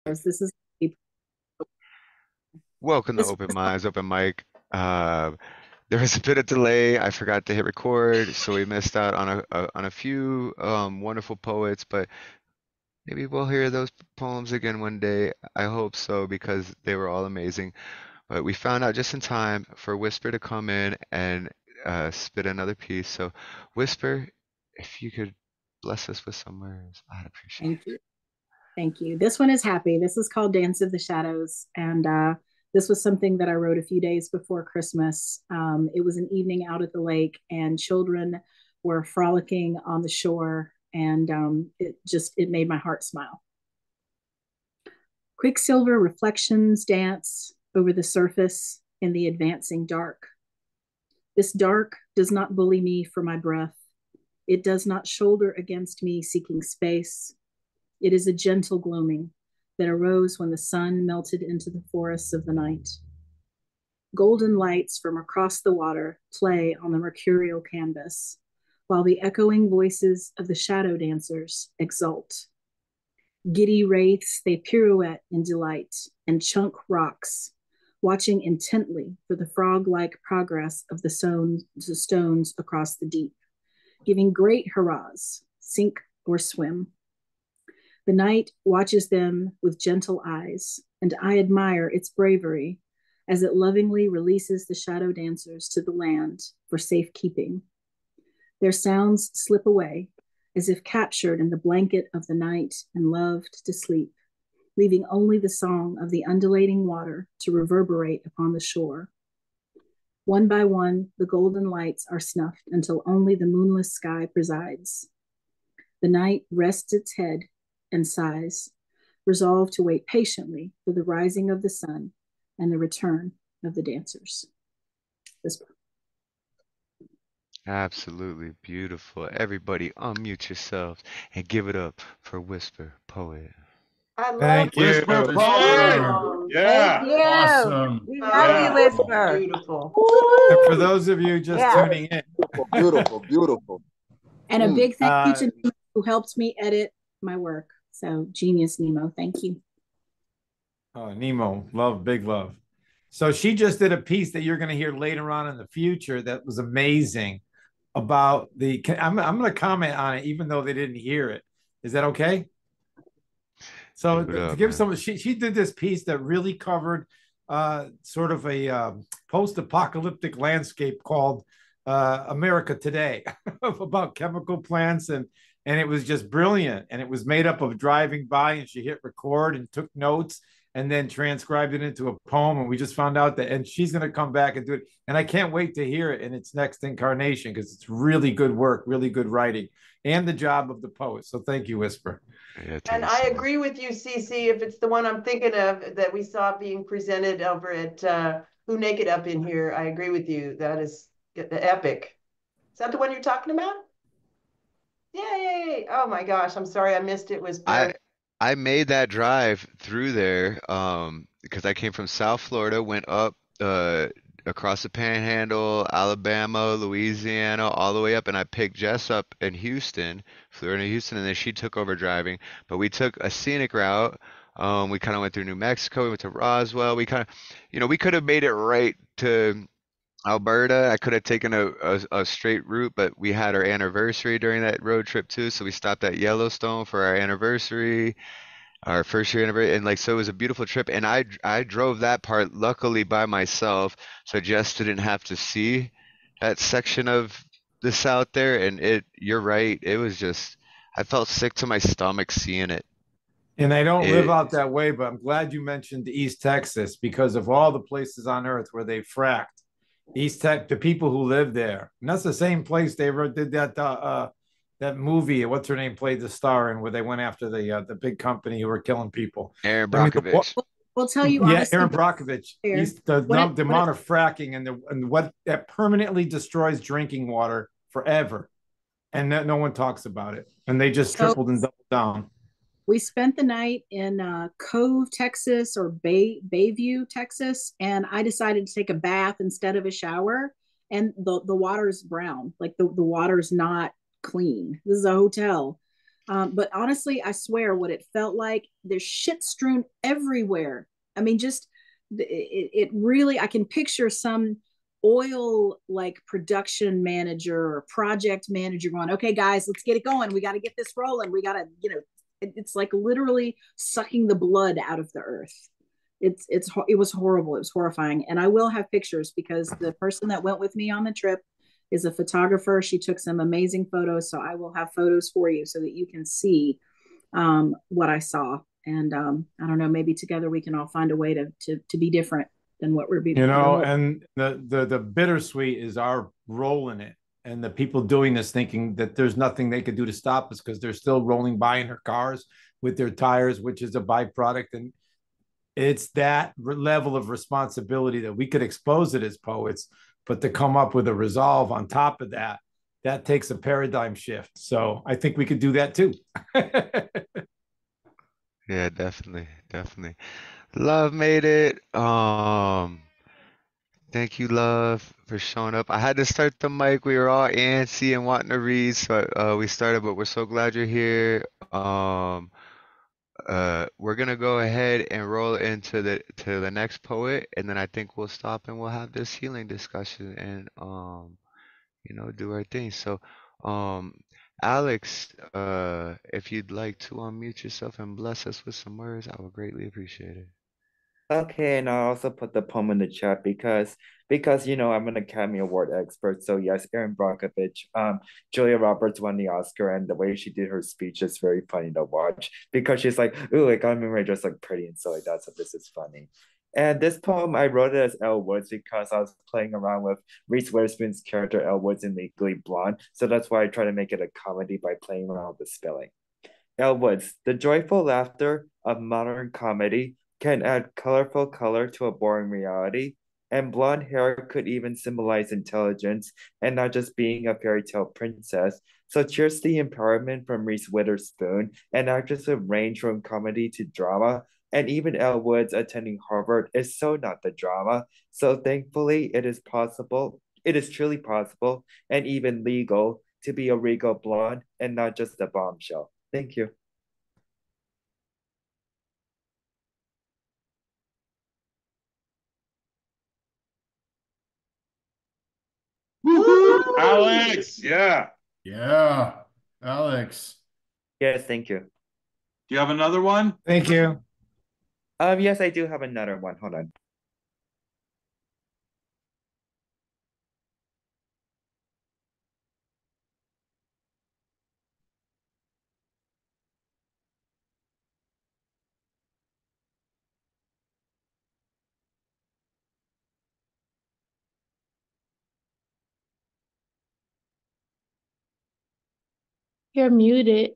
This is Welcome to this Open was Minds, Open Mic. Uh, there was a bit of delay. I forgot to hit record, so we missed out on a few wonderful poets. But maybe we'll hear those poems again one day. I hope so because they were all amazing. But we found out just in time for Whisper to come in and spit another piece. So, Whisper, if you could bless us with some words, I'd appreciate Thank you. Thank you. This one is happy. This is called Dance of the Shadows. And this was something that I wrote a few days before Christmas. It was an evening out at the lake, and children were frolicking on the shore. And it made my heart smile. Quicksilver reflections dance over the surface in the advancing dark. This dark does not bully me for my breath. It does not shoulder against me seeking space. It is a gentle gloaming that arose when the sun melted into the forests of the night. Golden lights from across the water play on the mercurial canvas, while the echoing voices of the shadow dancers exult. Giddy wraiths, they pirouette in delight and chunk rocks, watching intently for the frog like progress of the stones across the deep, giving great hurrahs, sink or swim. The night watches them with gentle eyes, and I admire its bravery as it lovingly releases the shadow dancers to the land for safekeeping. Their sounds slip away as if captured in the blanket of the night and loved to sleep, leaving only the song of the undulating water to reverberate upon the shore. One by one, the golden lights are snuffed until only the moonless sky presides. The night rests its head and sighs, resolved to wait patiently for the rising of the sun and the return of the dancers. This it. Absolutely beautiful. Everybody, unmute yourselves and give it up for Whisper Poet. I love Thank you. Whisper Whisper Poet. poems. Thank Yeah. you. Awesome. We love you, Yeah. Beautiful, Whisper. beautiful. And for Woo! those of you just Yeah. tuning in, Beautiful, beautiful, beautiful. and a Mm. big thank you uh, to Nemo who helped me edit my work. So genius, Nemo. Thank you. Nemo, love, big love. So she just did a piece that you're going to hear later on in the future that was amazing about the. I'm going to comment on it, even though they didn't hear it. Is that okay? So Give it to up, give man. some, she did this piece that really covered sort of a post-apocalyptic landscape called America Today about chemical plants and it was just brilliant and it was made up of driving by and she hit record and took notes and then transcribed it into a poem and we just found out that and she's going to come back and do it and I can't wait to hear it in its next incarnation because it's really good work, really good writing and the job of the poet. So thank you, Whisper. Yeah, And Terri I Segal. agree with you, Cece. If it's the one I'm thinking of that we saw being presented over at Who Naked Up in here, I agree with you. That is epic. Is that the one you're talking about? Yay! Oh my gosh, I'm sorry I missed it, I Whisper. I made that drive through there because I came from South Florida, went up across the Panhandle, Alabama, Louisiana, all the way up, and I picked Jess up in Houston, flew her to Houston, and then she took over driving. But we took a scenic route. We kind of went through New Mexico, we went to Roswell. We kind of, we could have made it right to Alberta. I could have taken a straight route, but we had our anniversary during that road trip too, so we stopped at Yellowstone for our anniversary, our first year anniversary, and like so it was a beautiful trip. And I drove that part luckily by myself, so Jess didn't have to see that section of the South there. And you're right, it was just I felt sick to my stomach seeing it. And I don't live It out that way, but I'm glad you mentioned East Texas because of all the places on earth where they fracked. East Tech, the people who live there, and that's the same place they did that movie. What's her name played the star in where they went after the big company who were killing people. Aaron I mean, Brockovich. We'll tell you yeah, honestly, Aaron Brockovich. there. East the What it, the what it, amount of fracking and what that permanently destroys drinking water forever, and no one talks about it, and they just so tripled and doubled down. we spent the night in Cove, Texas, or Bayview, Texas, and I decided to take a bath instead of a shower. And the water is brown, like the water is not clean. This is a hotel, But honestly, I swear what it felt like, there's shit strewn everywhere. I mean, just it really, I can picture some oil like production manager or project manager going, okay, guys, let's get it going. We got to get this rolling. We got to, it's like literally sucking the blood out of the earth. It was horrible. It was horrifying. And I will have pictures because the person that went with me on the trip is a photographer. She took some amazing photos. So I will have photos for you so that you can see what I saw. And I don't know, maybe together we can all find a way to be different than what we're being. And the bittersweet is our role in it. And the people doing this thinking that there's nothing they could do to stop us because they're still rolling by in their cars with their tires, which is a byproduct. And it's that level of responsibility that we could expose it as poets, but to come up with a resolve on top of that, that takes a paradigm shift. So I think we could do that too. Yeah, definitely, definitely. Love made it. Thank you, Love, for showing up. I had to start the mic. We were all antsy and wanting to read, so we started, but we're so glad you're here. We're gonna go ahead and roll into the next poet, and then I think we'll stop and we'll have this healing discussion and do our thing. So, Alex, if you'd like to unmute yourself and bless us with some words, I would greatly appreciate it. Okay, and I'll also put the poem in the chat because I'm an Academy Award expert. So yes, Erin Brockovich, Julia Roberts won the Oscar, and the way she did her speech is very funny to watch because she's like, "Ooh, I got me just like pretty and so like that." So this is funny. And this poem, I wrote it as Elle Woods because I was playing around with Reese Witherspoon's character Elle Woods in Legally Blonde. So that's why I try to make it a comedy by playing around with the spelling. Elle Woods, the joyful laughter of modern comedy can add colorful color to a boring reality, and blonde hair could even symbolize intelligence and not just being a fairy tale princess. So cheers to the empowerment from Reese Witherspoon, an actress with range from comedy to drama, and even Elle Woods attending Harvard is so not the drama. So thankfully, it is truly possible and even legal to be a regal blonde and not just a bombshell. Thank you. Woo-hoo! Alex, yeah. Yeah, Alex. Yes, thank you. Do you have another one? Thank you. Yes, I do have another one. Hold on. You're muted.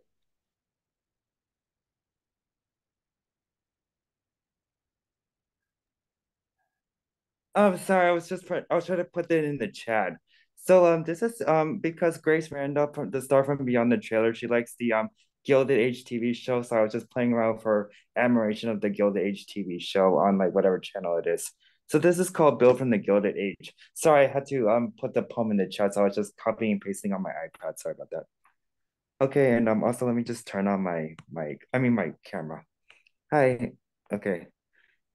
Sorry, I was trying to put that in the chat. So this is because Grace Randolph from the star from Beyond the Trailer, she likes the Gilded Age TV show. So I was just playing around with her admiration of the Gilded Age TV show on like whatever channel it is. So this is called Bill from the Gilded Age. Sorry, I had to put the poem in the chat, so I was just copying and pasting on my iPad. Sorry about that. Okay, and also let me just turn on my my camera. Hi. Okay.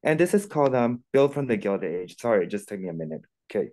And this is called Bill from the Gilded Age. Sorry, it just took me a minute. Okay.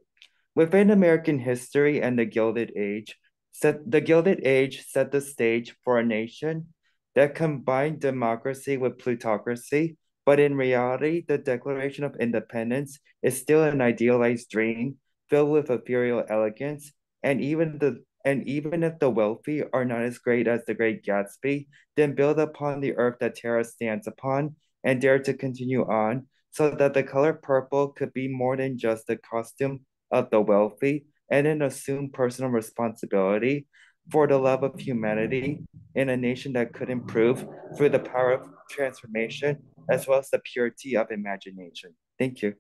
Within American history and the Gilded Age, the Gilded Age set the stage for a nation that combined democracy with plutocracy. But in reality, the Declaration of Independence is still an idealized dream filled with ethereal elegance, and even if the wealthy are not as great as the Great Gatsby, then build upon the earth that Terra stands upon and dare to continue on, so that the color purple could be more than just the costume of the wealthy, and then assume personal responsibility for the love of humanity in a nation that could improve through the power of transformation as well as the purity of imagination. Thank you.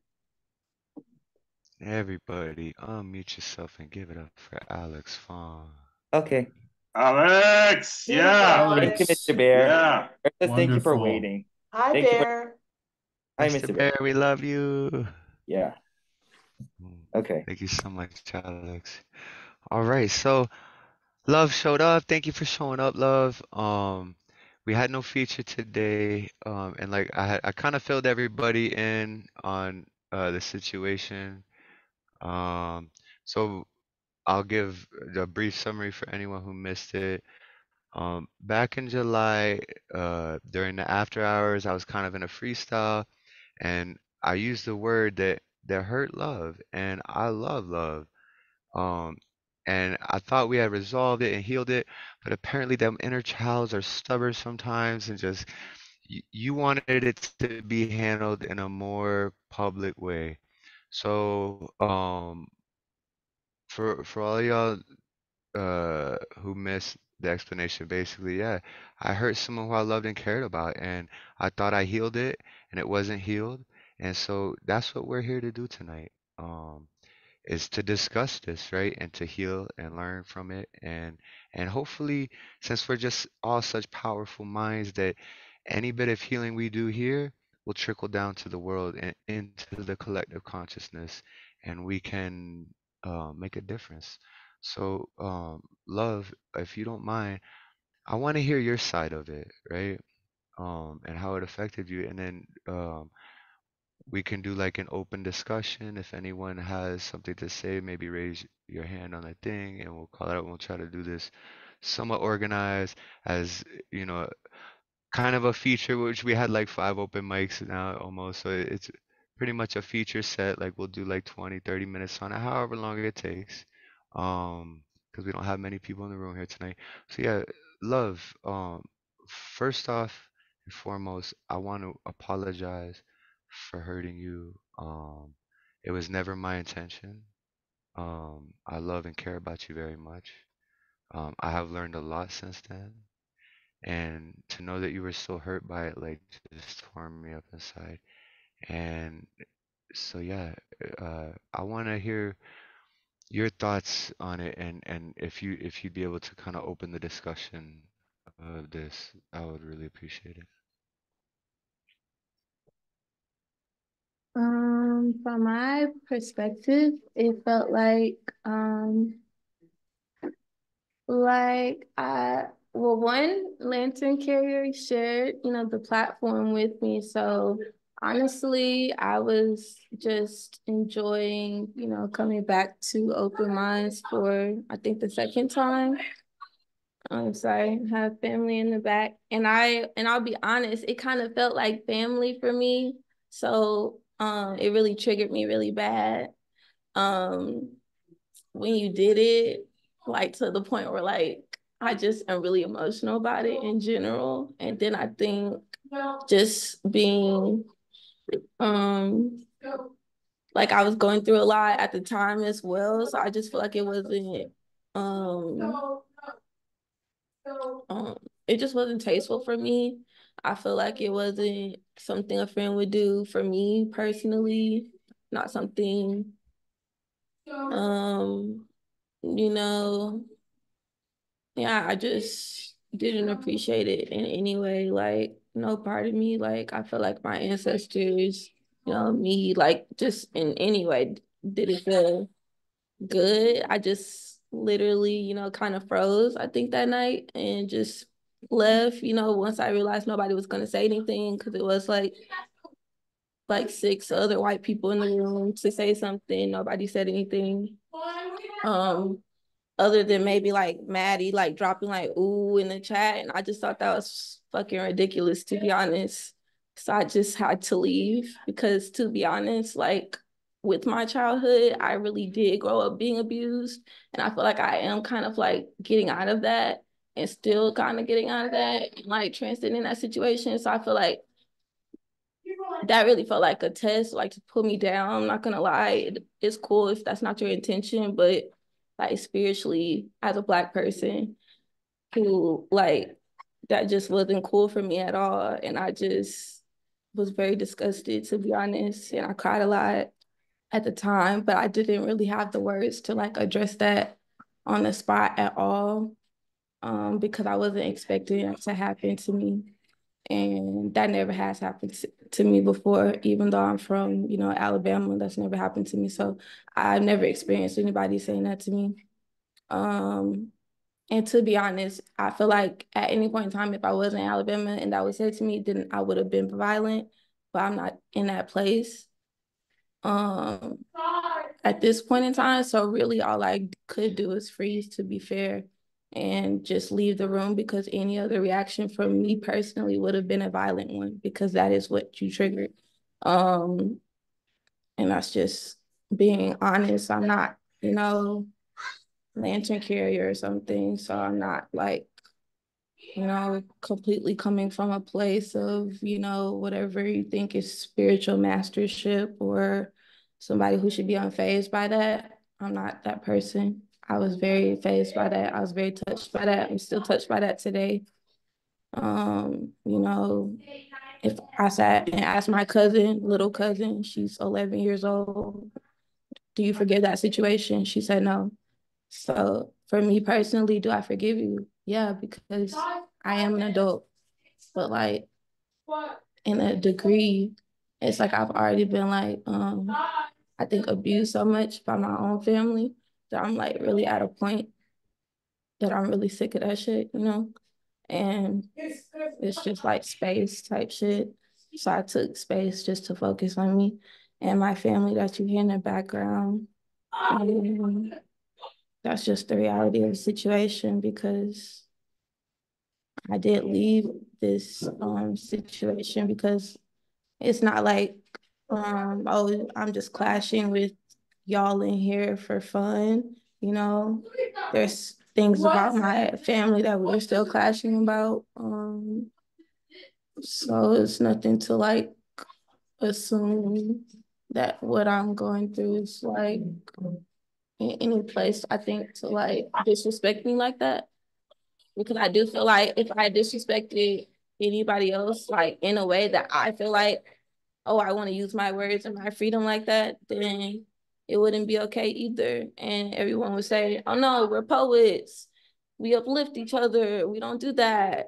Everybody, unmute yourself and give it up for Alex Phuong. Okay. Alex, Beautiful, yeah. Thank you, Alex. Mr. Bear. Yeah. Thank you for Wonderful. waiting. Hi, Thank you for Bear. Hi, Mr. Mr. Bear, Bear. we love you. Yeah. Okay. Thank you so much, Alex. All right, so Love showed up. Thank you for showing up, Love. We had no feature today, and like I kind of filled everybody in on the situation. Um, so I'll give a brief summary for anyone who missed it. Back in July, during the after hours, I was kind of in a freestyle, and I used the word that hurt love, and I love love. Um, and I thought we had resolved it and healed it, but apparently them inner childs are stubborn sometimes and just you wanted it to be handled in a more public way. So, for all y'all who missed the explanation, basically, yeah, I hurt someone who I loved and cared about, and I thought I healed it, and it wasn't healed, and so that's what we're here to do tonight. Is to discuss this, right? And to heal and learn from it, and hopefully, since we're just all such powerful minds, that any bit of healing we do here will trickle down to the world and into the collective consciousness, and we can make a difference. So, love, if you don't mind, I want to hear your side of it, right? And how it affected you, and then we can do like an open discussion. If anyone has something to say, maybe raise your hand on a thing and we'll call it out. We'll try to do this somewhat organized as, you know, kind of a feature, which we had like 5 open mics now almost. So it's pretty much a feature set. Like we'll do like 20, 30 minutes on it, however long it takes. Because we don't have many people in the room here tonight. So yeah, love. First off and foremost, I want to apologize for hurting you. It was never my intention. I love and care about you very much. I have learned a lot since then. And to know that you were still hurt by it, like, just tore me up inside. And so, yeah, I want to hear your thoughts on it, and if you'd be able to kind of open the discussion of this, I would really appreciate it. From my perspective, it felt like well, one lantern carrier shared, the platform with me. So honestly, I was just enjoying, coming back to Open Minds for I think the second time. I'm sorry, I have family in the back. And I'll be honest, it kind of felt like family for me. So it really triggered me really bad. Um when you did it, like to the point where like I just am really emotional about it in general. And then I think just being like I was going through a lot at the time as well. So I just feel like um um it just wasn't tasteful for me. I feel like it wasn't something a friend would do for me personally, not something um you know yeah, I just didn't appreciate it in any way. Like, no part of me, like, I feel like my ancestors, me, like, just in any way didn't feel good. I just literally, kind of froze, I think, that night and just left, once I realized nobody was going to say anything because it was like 6 other white people in the room to say something. Nobody said anything. Um, Other than maybe like Maddie like dropping like ooh in the chat. And I just thought that was fucking ridiculous, to be honest. So I just had to leave because, to be honest, like with my childhood, I really did grow up being abused. And I feel like I am kind of like getting out of that and still kind of getting out of that and like transcending that situation. So I feel like that really felt like a test, like to put me down. I'm not gonna lie. It's cool if that's not your intention, but like spiritually, as a Black person who like that just wasn't cool for me at all. And I just was very disgusted, to be honest. And I cried a lot at the time, but I didn't really have the words to like address that on the spot at all. Because I wasn't expecting it to happen to me. And that never has happened to me before, even though I'm from, Alabama. That's never happened to me. So I've never experienced anybody saying that to me. Um, And to be honest, I feel like at any point in time, if I was in Alabama and that was said to me, then I would have been violent, but I'm not in that place at this point in time. So really all I could do is freeze, to be fair, and just leave the room, because any other reaction from me personally would have been a violent one, because that is what you triggered. And that's just being honest. I'm not, lantern carrier or something. So I'm not like, completely coming from a place of, whatever you think is spiritual mastership or somebody who should be unfazed by that. I'm not that person. I was very fazed by that. I was very touched by that. I'm still touched by that today. If I sat and asked my little cousin, she's 11 years old, do you forgive that situation? She said no. So for me personally, do I forgive you? Yeah, because I am an adult. But like in a degree, it's like I've already been like, I think abused so much by my own family that I'm like really at a point that I'm really sick of that shit, And it's just like space type shit. So I took space just to focus on me and my family that you hear in the background. That's just the reality of the situation, because I did leave this situation because it's not like, oh, I'm just clashing with y'all in here for fun. There's things about my family that we're still clashing about. So it's nothing to like assume that what I'm going through is like in any place, I think, to like disrespect me like that. Because I do feel like if I disrespected anybody else, like in a way that I feel like, oh, I want to use my words and my freedom like that, then it wouldn't be okay either. And everyone would say, oh no, we're poets. We uplift each other. We don't do that.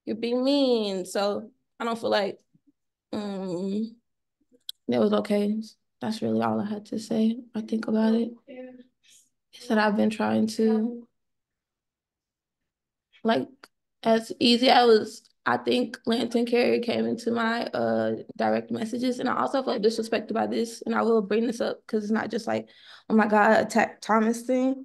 You're being mean. So I don't feel like that was okay. That's really all I had to say. I think about it. Is that I've been trying to, like, as easy as I think Lantern Carrier came into my direct messages, and I also felt disrespected by this, and I will bring this up because it's not just like, oh my God, attack Thomas thing.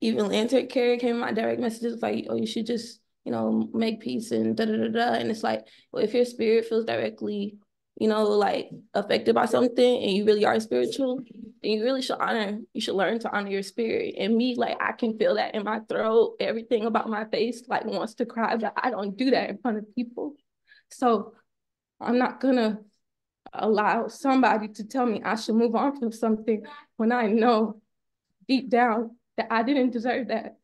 Even Lantern Carrier came in my direct messages like, oh, you should just, make peace and da da da da. And it's like, well, if your spirit feels directly, like affected by something and you really are spiritual, then you really should learn to honor your spirit. And me, like, I can feel that in my throat, everything about my face, like, wants to cry, but I don't do that in front of people. So I'm not gonna allow somebody to tell me I should move on from something when I know deep down that I didn't deserve that.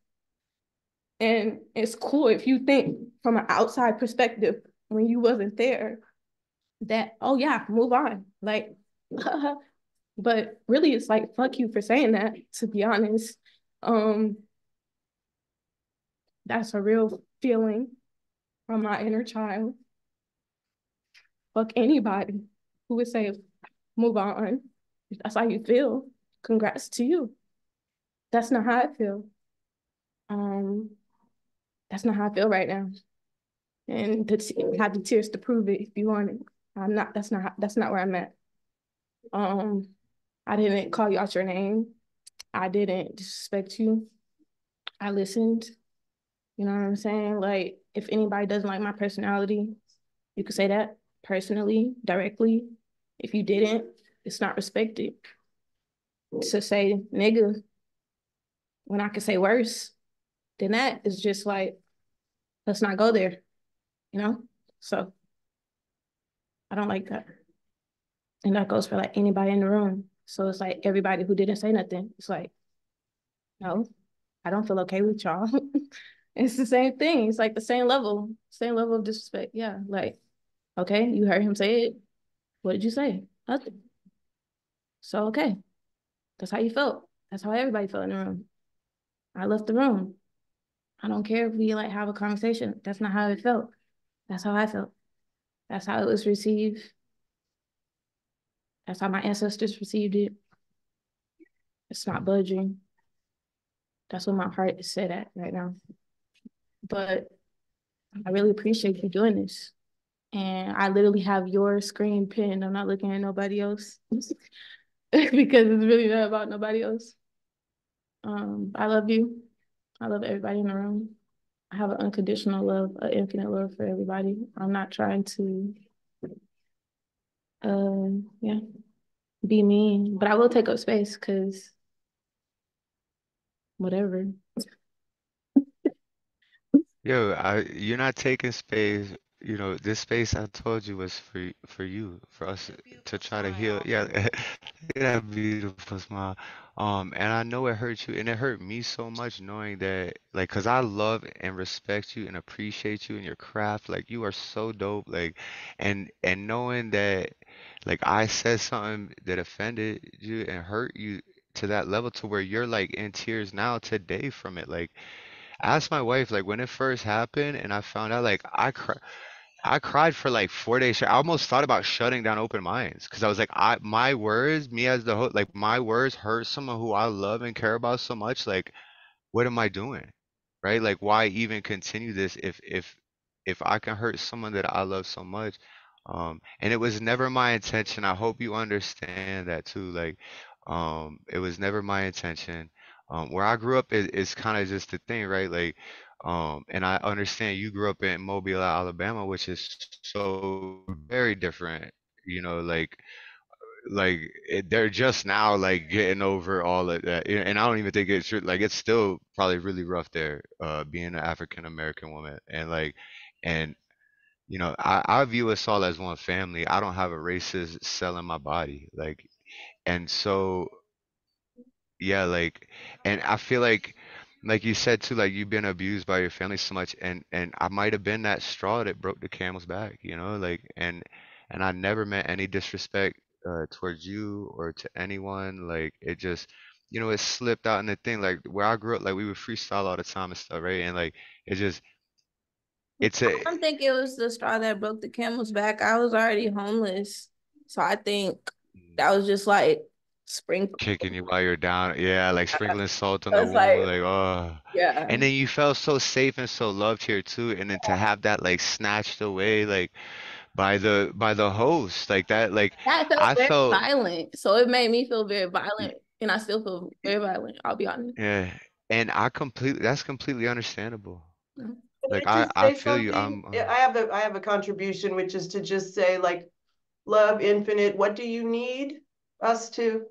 And it's cool if you think from an outside perspective, when you wasn't there, that, oh yeah, move on. Like, but really it's like, fuck you for saying that, to be honest. That's a real feeling from my inner child. Fuck anybody who would say, move on. If that's how you feel, congrats to you. That's not how I feel. That's not how I feel right now. And have the tears to prove it if you want it. That's not where I'm at. I didn't call you out your name. I didn't disrespect you. I listened. You know what I'm saying? Like, if anybody doesn't like my personality, you could say that personally, directly. If you didn't, it's not respected. To say nigga when I could say worse than that is just like, let's not go there, So I don't like that. And that goes for like anybody in the room. So it's like everybody who didn't say nothing, it's like, no, I don't feel okay with y'all. It's the same thing. It's like the same level of disrespect. Yeah, like, okay, you heard him say it. What did you say? Nothing. So, okay, that's how you felt. That's how everybody felt in the room. I left the room. I don't care if we like have a conversation. That's not how it felt. That's how I felt. That's how it was received. That's how my ancestors received it. It's not budging. That's what my heart is set at right now. But I really appreciate you doing this. And I literally have your screen pinned. I'm not looking at nobody else because it's really not about nobody else. I love you. I love everybody in the room. I have an unconditional love, an infinite love for everybody. I'm not trying to, yeah, be mean, but I will take up space because whatever. Yo, you're not taking space. You know, this space I told you was for you, for us to try to heal. Yeah, look at that beautiful smile. And I know it hurt you, and it hurt me so much knowing that, like, 'cause I love and respect you and appreciate you and your craft. Like, you are so dope. Like, and knowing that, like, I said something that offended you and hurt you to that level to where you're like in tears now today from it. Like. I asked my wife like when it first happened and I found out like I cried for like 4 days straight. I almost thought about shutting down open minds because I was like my words, me as the host, like my words hurt someone who I love and care about so much. Like what am I doing? Right? Like why even continue this if I can hurt someone that I love so much? And it was never my intention. I hope you understand that too. Like, it was never my intention. Where I grew up is kind of just the thing, right? Like, and I understand you grew up in Mobile, Alabama, which is so very different. You know, they're just now like getting over all of that, and I don't even think like it's still probably really rough there, being an African American woman, and like, and I view us all as one family. I don't have a racist cell in my body, like, and so yeah, like, and I feel like you said too, like you've been abused by your family so much, and I might have been that straw that broke the camel's back, like, and I never meant any disrespect towards you or to anyone, like it just, it slipped out in the thing, like where I grew up, like we would freestyle all the time and stuff, right? And like it just, it's I a don't think it was the straw that broke the camel's back. I was already homeless. So I think that was just like sprinkle. kicking you while you're down. Yeah, like sprinkling salt on the It's wound, like, like oh. yeah. And then you felt so safe and so loved here too, and then to have that like snatched away like by the host, like that, like That felt I very felt violent. So it made me feel very y- violent. And I still feel very violent, I'll be honest. yeah, and that's completely understandable. Yeah. Can Like I I just I say feel you. something? I have a contribution, which is to just say, like, love infinite. What do you need us to?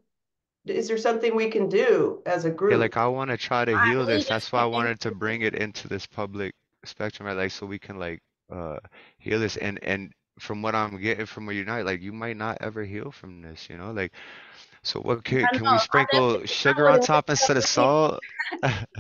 Is there something we can do as a Yeah, like group? I want to try to I heal really this. just That's why I came. wanted to bring it into this public spectrum, right? Like so we can like uh heal this, and from what I'm getting from where you're not, like you might not ever heal from this, like. So what I can know. we I sprinkle definitely, I sugar on wouldn't wish top that instead of on me. salt?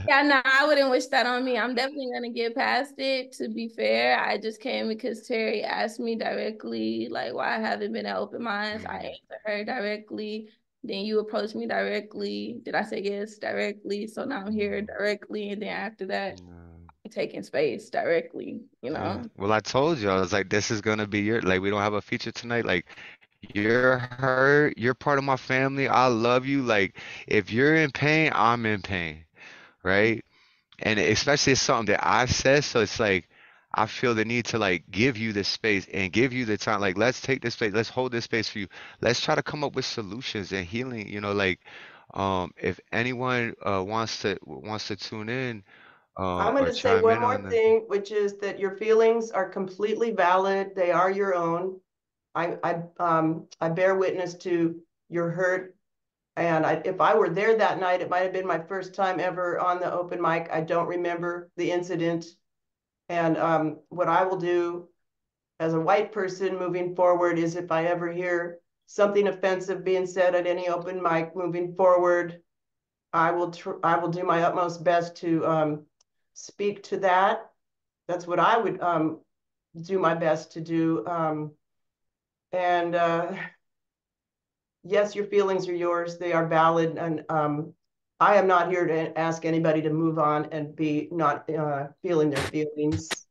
Yeah, no, I wouldn't wish that on me. I'm definitely gonna get past it. To be fair, I just came because Terri asked me directly, like, why I haven't been at open minds. I Mm, answered her directly. Then you approached me directly. Did I say yes directly? So now I'm here mm, directly. And then after that, mm. I'm taking space directly, Yeah. Well, I told you, I was like, this is gonna be like we don't have a feature tonight. Like you're hurt, you're part of my family. I love you. Like if you're in pain, I'm in pain, right? And especially it's something that I said, so it's like I feel the need to like give you this space and give you the time. Like let's take this space, let's hold this space for you. Let's try to come up with solutions and healing. Like if anyone wants to tune in I'm going or to say chime one in on more the. thing, which is that your feelings are completely valid. They are your own. I bear witness to your hurt. And if I were there that night, it might have been my first time ever on the open mic. I don't remember the incident. And what I will do as a white person moving forward is if I ever hear something offensive being said at any open mic moving forward, I will do my utmost best to speak to that. That's what I would do my best to do. And yes, your feelings are yours. They are valid. And I am not here to ask anybody to move on and be not feeling their feelings.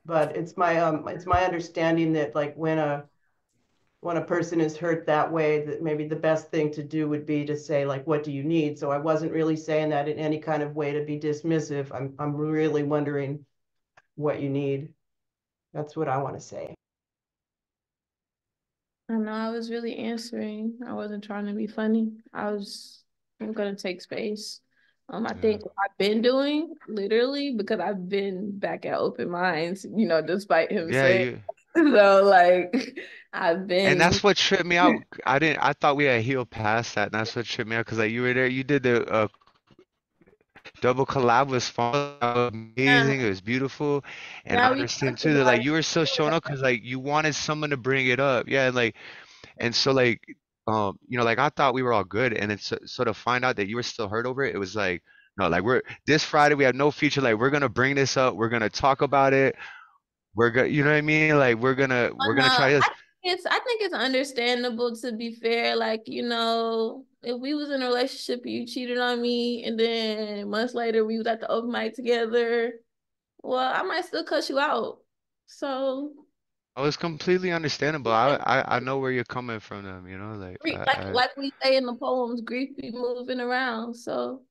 But it's my understanding that like when when a person is hurt that way, that maybe the best thing to do would be to say, like, what do you need? So I wasn't really saying that in any kind of way to be dismissive. I'm really wondering what you need. That's what I want to say. I know I was really answering. I wasn't trying to be funny. I'm gonna take space. I think what I've been doing, literally, because I've been back at open minds, despite him Yeah, saying you. so. Like, I've And been. that's what tripped me out. I thought we had healed past that, and that's what tripped me out because like you were there, you did the double collab was fun, Yeah, amazing, it was beautiful, and I yeah, we understand talked too that about like it. you were still showing up because like you wanted someone to bring it up, yeah, and so like like I thought we were all good, and it's sort of find out that you were still hurt over it. It was like no, like we're this Friday we have no feature, like we're gonna bring this up, we're gonna talk about it, we're gonna, you know what I mean, like Oh, we're no, gonna try this. I think it's understandable, to be fair. Like, if we was in a relationship and you cheated on me and then months later we was at the open mic together, well, I might still cuss you out. So, Oh, it's completely understandable. I know where you're coming from them, like like we say in the poems, grief be moving around. So,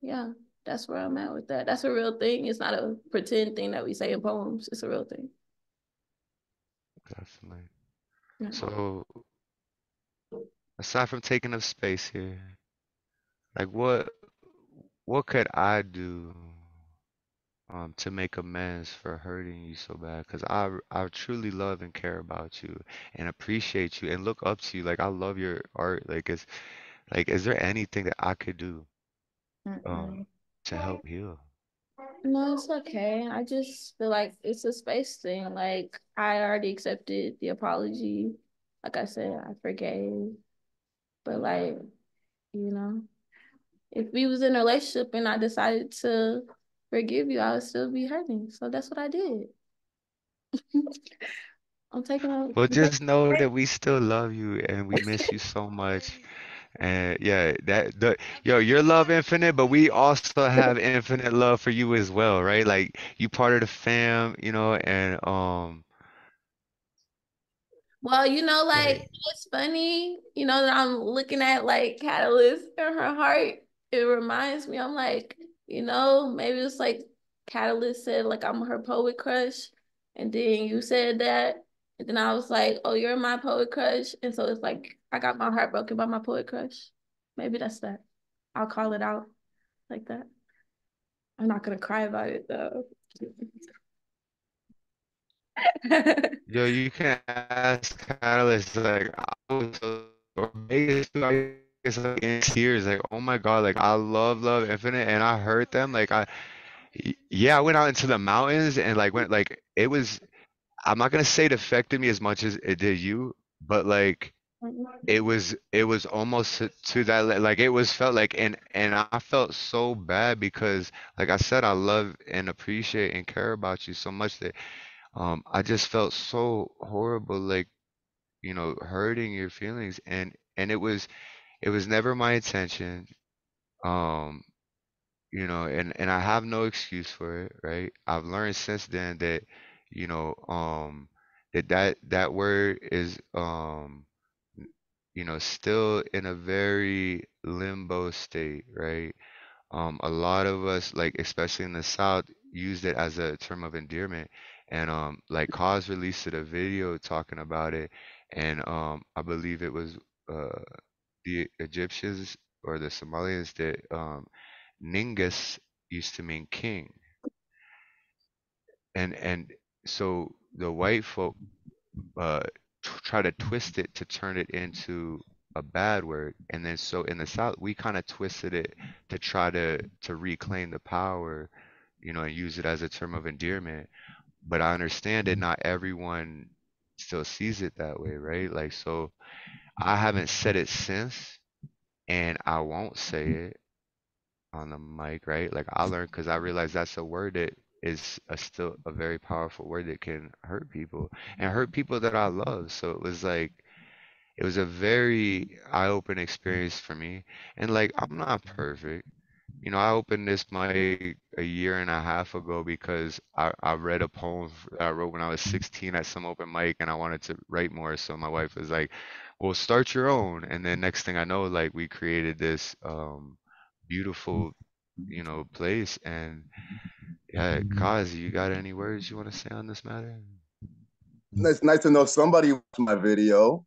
yeah, that's where I'm at with that. That's a real thing. It's not a pretend thing that we say in poems. It's a real thing. definitely. Yeah. So aside from taking up space here, like what could I do to make amends for hurting you so bad? Because I truly love and care about you and appreciate you and look up to you. Like I love your art. Is there anything that I could do um Mm-mm. to help heal? No, it's okay. I just feel like it's a space thing. Like, I already accepted the apology. Like I said, I forgave. But like, you know, if we was in a relationship and I decided to forgive you, I would still be hurting. So that's what I did. I'm taking a Well, just know that we still love you and we miss you so much. And yeah, your love infinite, but we also have infinite love for you as well, right? Like you part of the fam, and Well, yeah, like, it's funny, that I'm looking at like Catalyst in her heart. It reminds me, I'm like, maybe it's like Catalyst said, like, I'm her poet crush. And then you said that. And then I was like, oh, you're my poet crush. And so it's like, I got my heart broken by my poet crush. Maybe that's that. I'll call it out like that. I'm not going to cry about it though. yo, you can ask Catalyst like I was so or Magus too, I guess like in tears, like oh my God, like I love Infinite and I heard them like yeah, I went out into the mountains and like went like it was. I'm not gonna say it affected me as much as it did you, but like it was almost to that like it was felt like and I felt so bad because like I said I love and appreciate and care about you so much that I just felt so horrible like hurting your feelings and it was never my intention. um and I have no excuse for it, right? I've learned since then that, you know, that word is still in a very limbo state, right? A lot of us, like especially in the South, used it as a term of endearment. And like Cozzy released a video talking about it, and I believe it was uh the Egyptians or the Somalians that Ningus used to mean king, and so the white folk uh try to twist it to turn it into a bad word, and then so in the South we kind of twisted it to try to reclaim the power, and use it as a term of endearment. But I understand that not everyone still sees it that way, right? Like so, I haven't said it since, and I won't say it on the mic, right? Like I learned because I realized that's a word that is still a very powerful word that can hurt people and hurt people that I love. So it was a very eye-opening experience for me. And like I'm not perfect, I opened this mic a year and a half ago because I read a poem that I wrote when I was 16 at some open mic and I wanted to write more. So my wife was like, well, start your own. And then next thing I know, like we created this beautiful, place. And yeah, Cozzy, you got any words you want to say on this matter? It's nice to know somebody watched my video.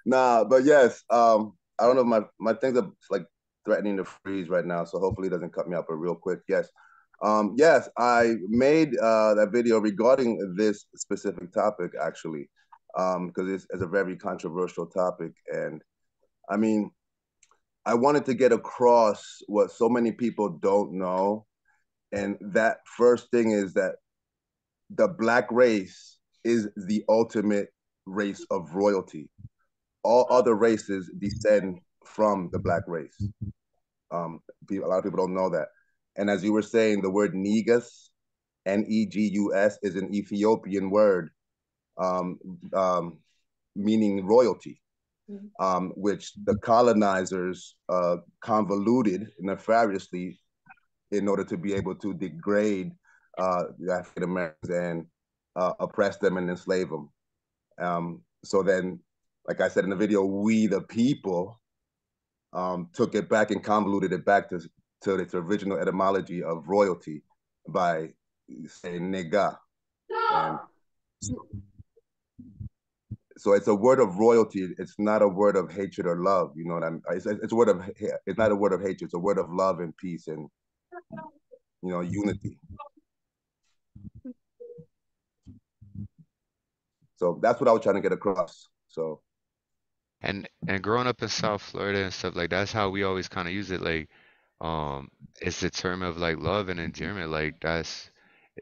Nah, but yes, I don't know. My things are like threatening to freeze right now, so hopefully it doesn't cut me up. But real quick, yes, yes, I made that video regarding this specific topic actually, because it's a very controversial topic, and I mean, I wanted to get across what so many people don't know, and that first thing is that the Black race is the ultimate race of royalty. All other races descend from the Black race. A lot of people don't know that. And as you were saying, the word Negus, Negus, is an Ethiopian word um, um, meaning royalty, which the colonizers convoluted nefariously in order to be able to degrade the African Americans and oppress them and enslave them. So then, like I said in the video, we the people took it back and convoluted it back to its original etymology of royalty by saying nega. And so it's a word of royalty. It's not a word of hatred or love. You know what I mean? It's a word of, it's not a word of hatred. It's a word of love and peace and, unity. So that's what I was trying to get across. So And growing up in South Florida and stuff like that's how we always kind of use it. Like, it's a term of like love and endearment. Like that's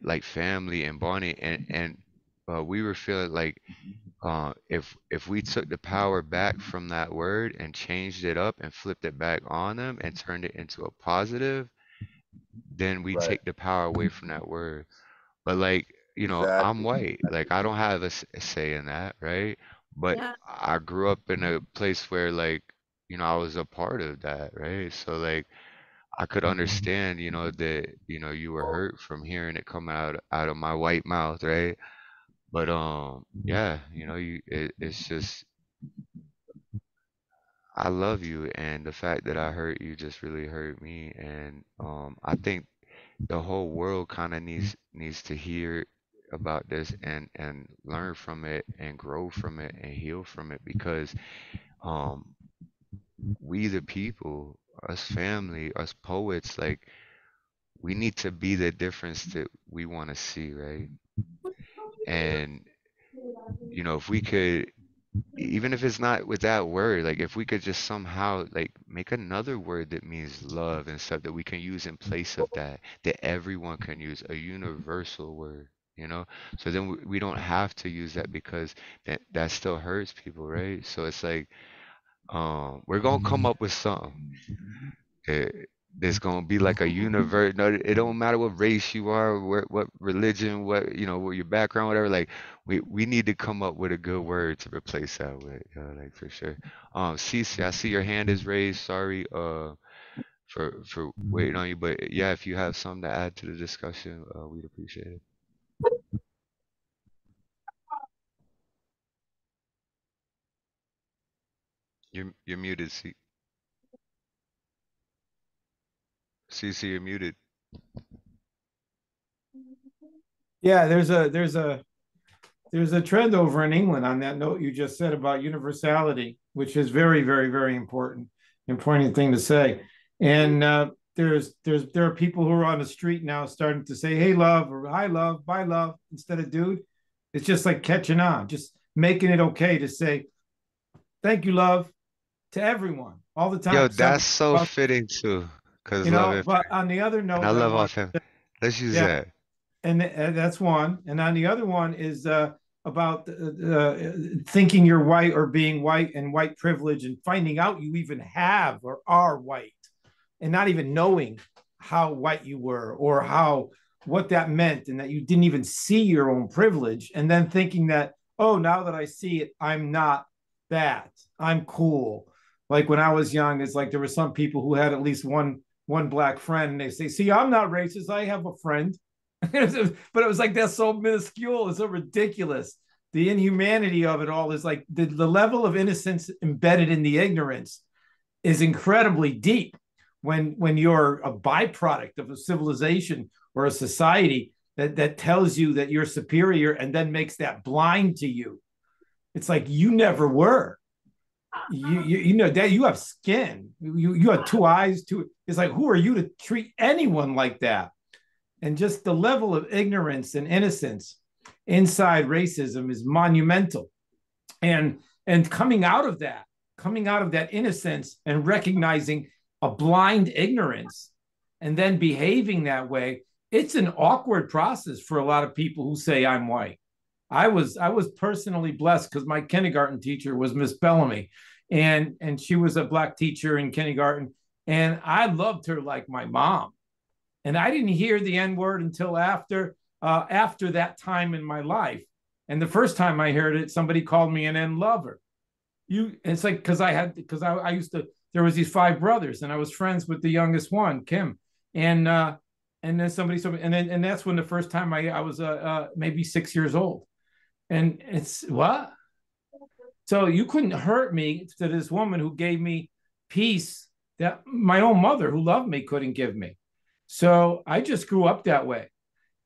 like family and bonding. And we were feeling like if we took the power back from that word and changed it up and flipped it back on them and turned it into a positive, then we right, take the power away from that word. But like, I'm exactly, white. Like I don't have a say in that, right? But Yeah. I grew up in a place where like, I was a part of that, right? So like I could understand, that, you were hurt from hearing it come out of my white mouth, right? But yeah, it's just I love you and the fact that I hurt you just really hurt me and I think the whole world kind of needs to hear about this and learn from it and grow from it and heal from it because um we the people, us family, us poets, like we need to be the difference that we want to see, right? And if we could, even if it's not with that word, like if we could just somehow like make another word that means love and stuff that we can use in place of that everyone can use, a universal word, so then we don't have to use that because that still hurts people, right? So it's like we're gonna come up with something eh, there's gonna be like a universe. No, it don't matter what race you are, what religion, what your background, whatever. Like we need to come up with a good word to replace that with, like for sure. Cece, I see your hand is raised. Sorry, for waiting on you, but yeah, if you have something to add to the discussion, we'd appreciate it. You're muted, Cece, you're muted. Yeah, there's a trend over in England on that note you just said about universality, which is very, very, very important thing to say. And there are people who are on the street now starting to say, "Hey, love," or "Hi, love," "Bye, love," instead of "dude." It's just like catching on, just making it okay to say, "Thank you, love," to everyone all the Yo, time. that's so fitting too, cause love and But on the other and I note, I love all want, fam. Let's use yeah, that. and that's one. And on the other one is about thinking you're white or being white and white privilege and finding out you even have or are white and not even knowing how white you were or how what that meant and that you didn't even see your own privilege and then thinking that, oh, now that I see it, I'm not that, I'm cool. Like when I was young, it's like there were some people who had at least one black friend, and they say, "See, I'm not racist. I have a friend." But it was like that's so minuscule, it's so ridiculous. The inhumanity of it all is like the level of innocence embedded in the ignorance is incredibly deep when you're a byproduct of a civilization or a society that tells you that you're superior and then makes that blind to you. It's like you never were. You know that you have skin. You have two eyes. It's like who are you to treat anyone like that? And just the level of ignorance and innocence inside racism is monumental. And coming out of that innocence and recognizing a blind ignorance and then behaving that way, it's an awkward process for a lot of people who say I'm white. I was personally blessed because my kindergarten teacher was Miss Bellamy, and she was a black teacher in kindergarten, and I loved her like my mom. And I didn't hear the N word until after that time in my life. And the first time I heard it, somebody called me an N lover. It's like because I used to. There was these five brothers, and I was friends with the youngest one, Kim, and then and that's when the first time I was maybe 6 years old, and it's what. So you couldn't hurt me to this woman who gave me peace that my own mother, who loved me, couldn't give me. So I just grew up that way.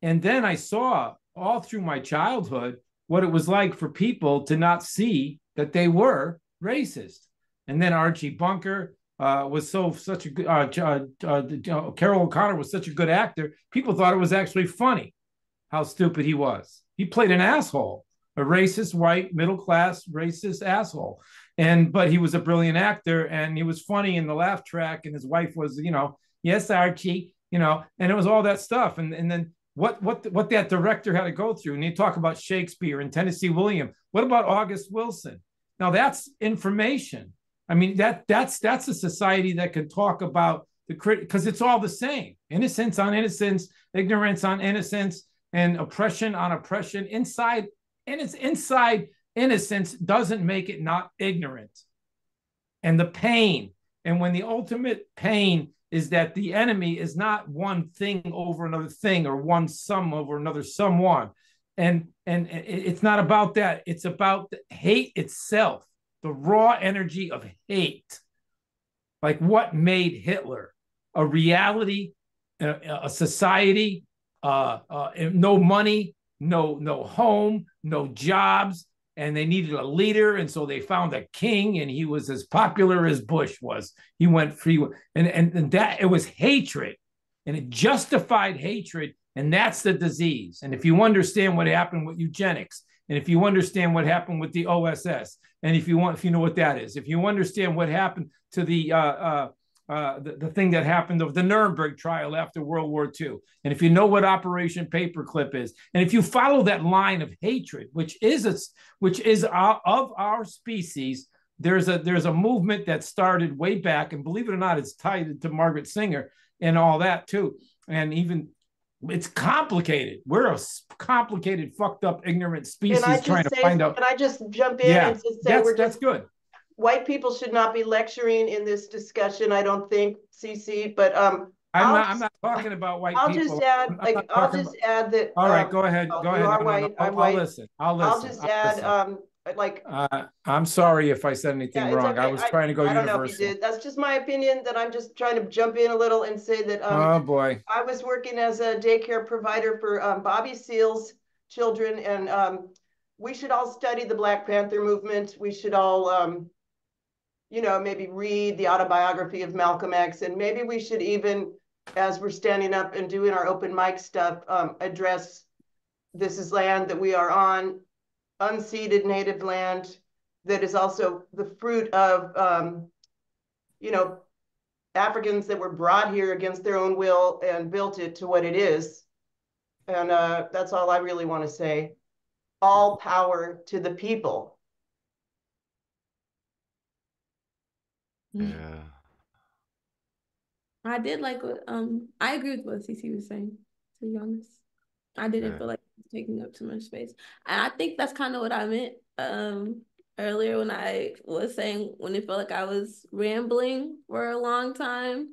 And then I saw all through my childhood what it was like for people to not see that they were racist. And then Archie Bunker was such a good, Carol O'Connor was such a good actor. People thought it was actually funny how stupid he was. He played an asshole, a racist, white, middle class, racist asshole. But he was a brilliant actor, and he was funny in the laugh track. And his wife was, yes, Archie, and it was all that stuff. And then what that director had to go through. And you talk about Shakespeare and Tennessee Williams. What about August Wilson? Now that's information. I mean, that's a society that can talk about the crit because it's all the same. Innocence on innocence, ignorance on innocence, and oppression on oppression. Inside innocence doesn't make it not ignorant. And the pain, and when the ultimate pain is that the enemy is not one thing over another thing or one sum over another someone. And it's not about that. It's about the hate itself, the raw energy of hate. Like what made Hitler a reality, a society, no money, no home, no jobs, and they needed a leader, and so they found a king, and he was as popular as Bush was. He went free, and that it was hatred, and it justified hatred, and that's the disease. And if you understand what happened with eugenics, and if you understand what happened with the OSS, and if you know what that is, if you understand what happened to the thing that happened of the Nuremberg trial after World War II, and if you know what Operation Paperclip is, and if you follow that line of hatred, which is of our species, there's a movement that started way back, and believe it or not, it's tied to Margaret Sanger and all that too, and even. It's complicated. We're a complicated, fucked up, ignorant species trying to find out. Can I just jump in and just say that's good. White people should not be lecturing in this discussion, I don't think, CC, but I'm not talking about white people. I'll just add that. All right, go ahead. Go ahead. You are white. I'm white. I'll just add I'm sorry if I said anything wrong. Okay. I was trying to go universal. I don't know if you did. That's just my opinion, that I'm just trying to jump in a little and say that oh boy, I was working as a daycare provider for Bobby Seale's children, and we should all study the Black Panther movement. We should all maybe read the autobiography of Malcolm X, and maybe we should even, as we're standing up and doing our open mic stuff, address this is land that we are on, unceded native land that is also the fruit of, Africans that were brought here against their own will and built it to what it is. And that's all I really want to say. All power to the people. Yeah. I did like what I agree with what CC was saying, to be honest. I didn't feel like taking up too much space. And I think that's kind of what I meant. earlier when I was saying when it felt like I was rambling for a long time.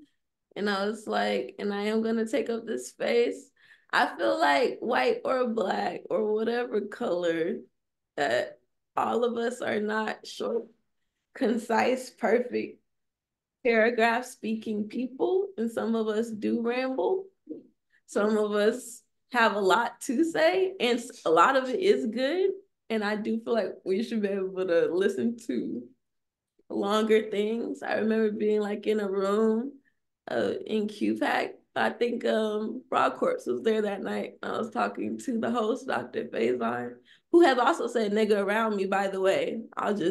And I was like, and I am gonna take up this space. I feel like white or black or whatever color, that all of us are not short, concise, perfect paragraph speaking people. And some of us do ramble. Some of us have a lot to say, and a lot of it is good. And I do feel like we should be able to listen to longer things. I remember being like in a room in QPAC. I think Frogg Corpse was there that night. I was talking to the host, Dr. Faison, who has also said nigga around me, by the way.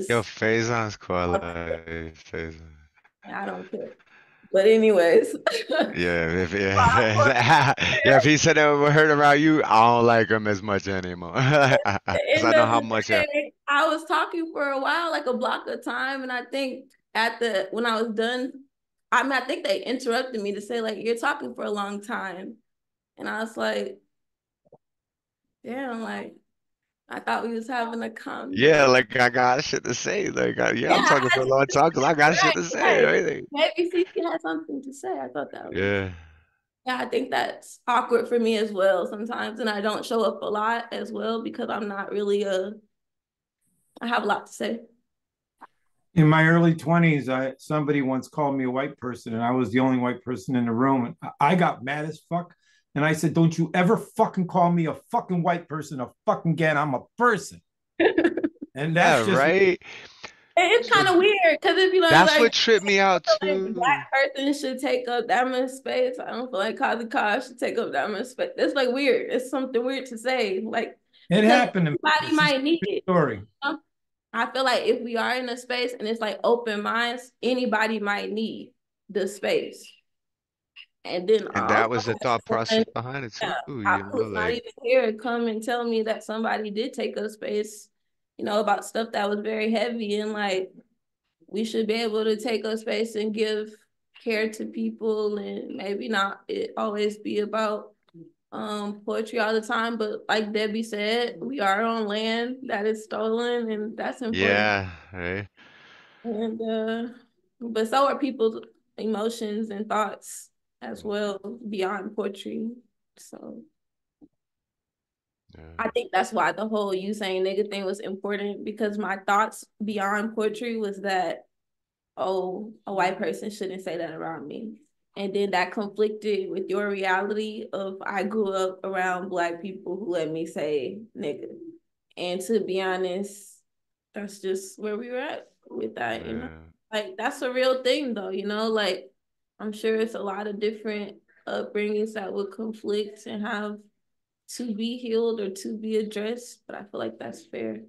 Yo, Faison's cool. I like Faison. I don't care. But anyways. Yeah, if he said it we heard about you, I don't like him as much anymore. Because I End know of how the much day, I was talking for a while, like a block of time, and I think when I was done, I think they interrupted me to say like, "You're talking for a long time," and I was like, "Damn!" Like I thought we was having a Yeah, conversation. like I got shit to say. Like, I'm Yeah, talking for a long time because I got shit to say, right. right? Maybe Cece had something to say. I thought that was. Yeah. Yeah, I think that's awkward for me as well sometimes, and I don't show up a lot as well because I'm not really I have a lot to say. In my early 20s, somebody once called me a white person, and I was the only white person in the room. And I got mad as fuck. And I said, "Don't you ever fucking call me a fucking white person a fucking again. I'm a person." And Yeah, that's just right? It's kind of weird because if you know, That's like, what tripped me out like too. black person should take up that much space. I don't feel like Cozzy Coz should take up that much space. It's like weird. It's something weird to say, like it because happened to me. everybody This is might need a it. story. I feel like if we are in a space and it's like open minds, anybody might need the space. And then And also, that was the thought process behind it too, who's not like even here come and tell me that somebody did take up space, about stuff that was very heavy, and like we should be able to take up space and give care to people, and maybe not it always be about poetry all the time, but like Debby said, we are on land that is stolen, and that's important. yeah, right? And but so are people's emotions and thoughts as well beyond poetry. So Yeah. I think that's why the whole you saying nigga thing was important, because my thoughts beyond poetry was that, oh, a white person shouldn't say that around me. And then that conflicted with your reality of I grew up around black people who let me say nigga. And to be honest, that's just where we were at with that, Like that's a real thing though, like I'm sure it's a lot of different upbringings that would conflict and have to be healed or to be addressed, but I feel like that's fair.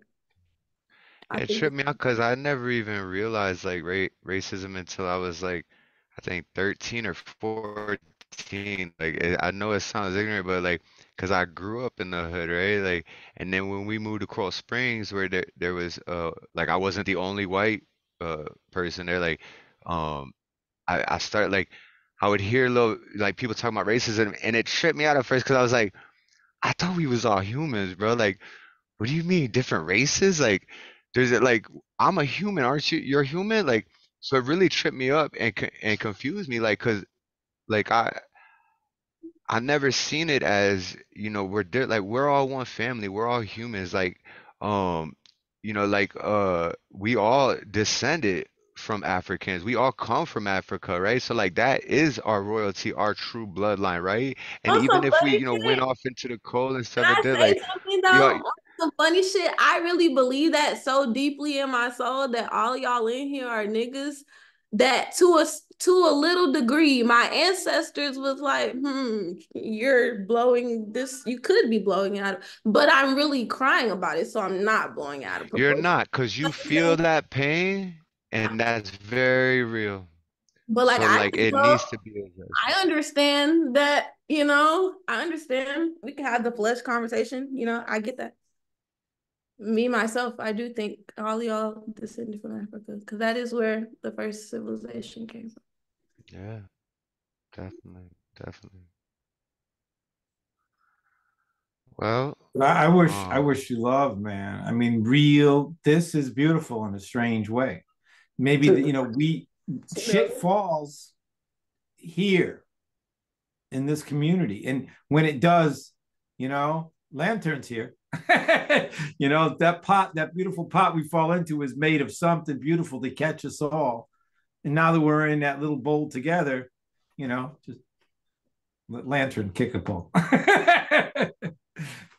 I Yeah, it think tripped me out because I never even realized like racism until I was like, I think 13 or 14. Like, I know it sounds ignorant, but like, because I grew up in the hood, right? Like, and then when we moved to Coral Springs, where there was like I wasn't the only white person there. Like, um, I started like I would hear little like people talking about racism, and it tripped me out at first because I was like, I thought we was all humans, bro. Like, what do you mean different races? Like, there's like I'm a human, aren't you? You're human, like. So it really tripped me up and confused me, like, cause like I never seen it as, like we're all one family, we're all humans, like, um, like we all descended from Africans, we all come from Africa, right? So like that is our royalty, our true bloodline, right? And on even some if we, funny went shit. off into the cold and Can stuff like I that, say like, something though? we all, On some funny shit, I really believe that so deeply in my soul that all y'all in here are niggas. That to a little degree, my ancestors was like, you're blowing this. You could be blowing out, but I'm really crying about it, so I'm not blowing out of you're proportion. not, because you feel that pain, and that's very real. But like So I like just it know, needs to be addressed. I understand that, I understand we can have the flesh conversation, I get that. Me, myself, I do think all y'all descended from Africa because that is where the first civilization came from. Yeah, definitely, definitely. Well, I wish you love, man. I mean, real. This is beautiful in a strange way. Maybe shit falls here in this community, and when it does, lanterns here. That beautiful pot we fall into is made of something beautiful to catch us all. And now that we're in that little bowl together, just lantern kick a pole.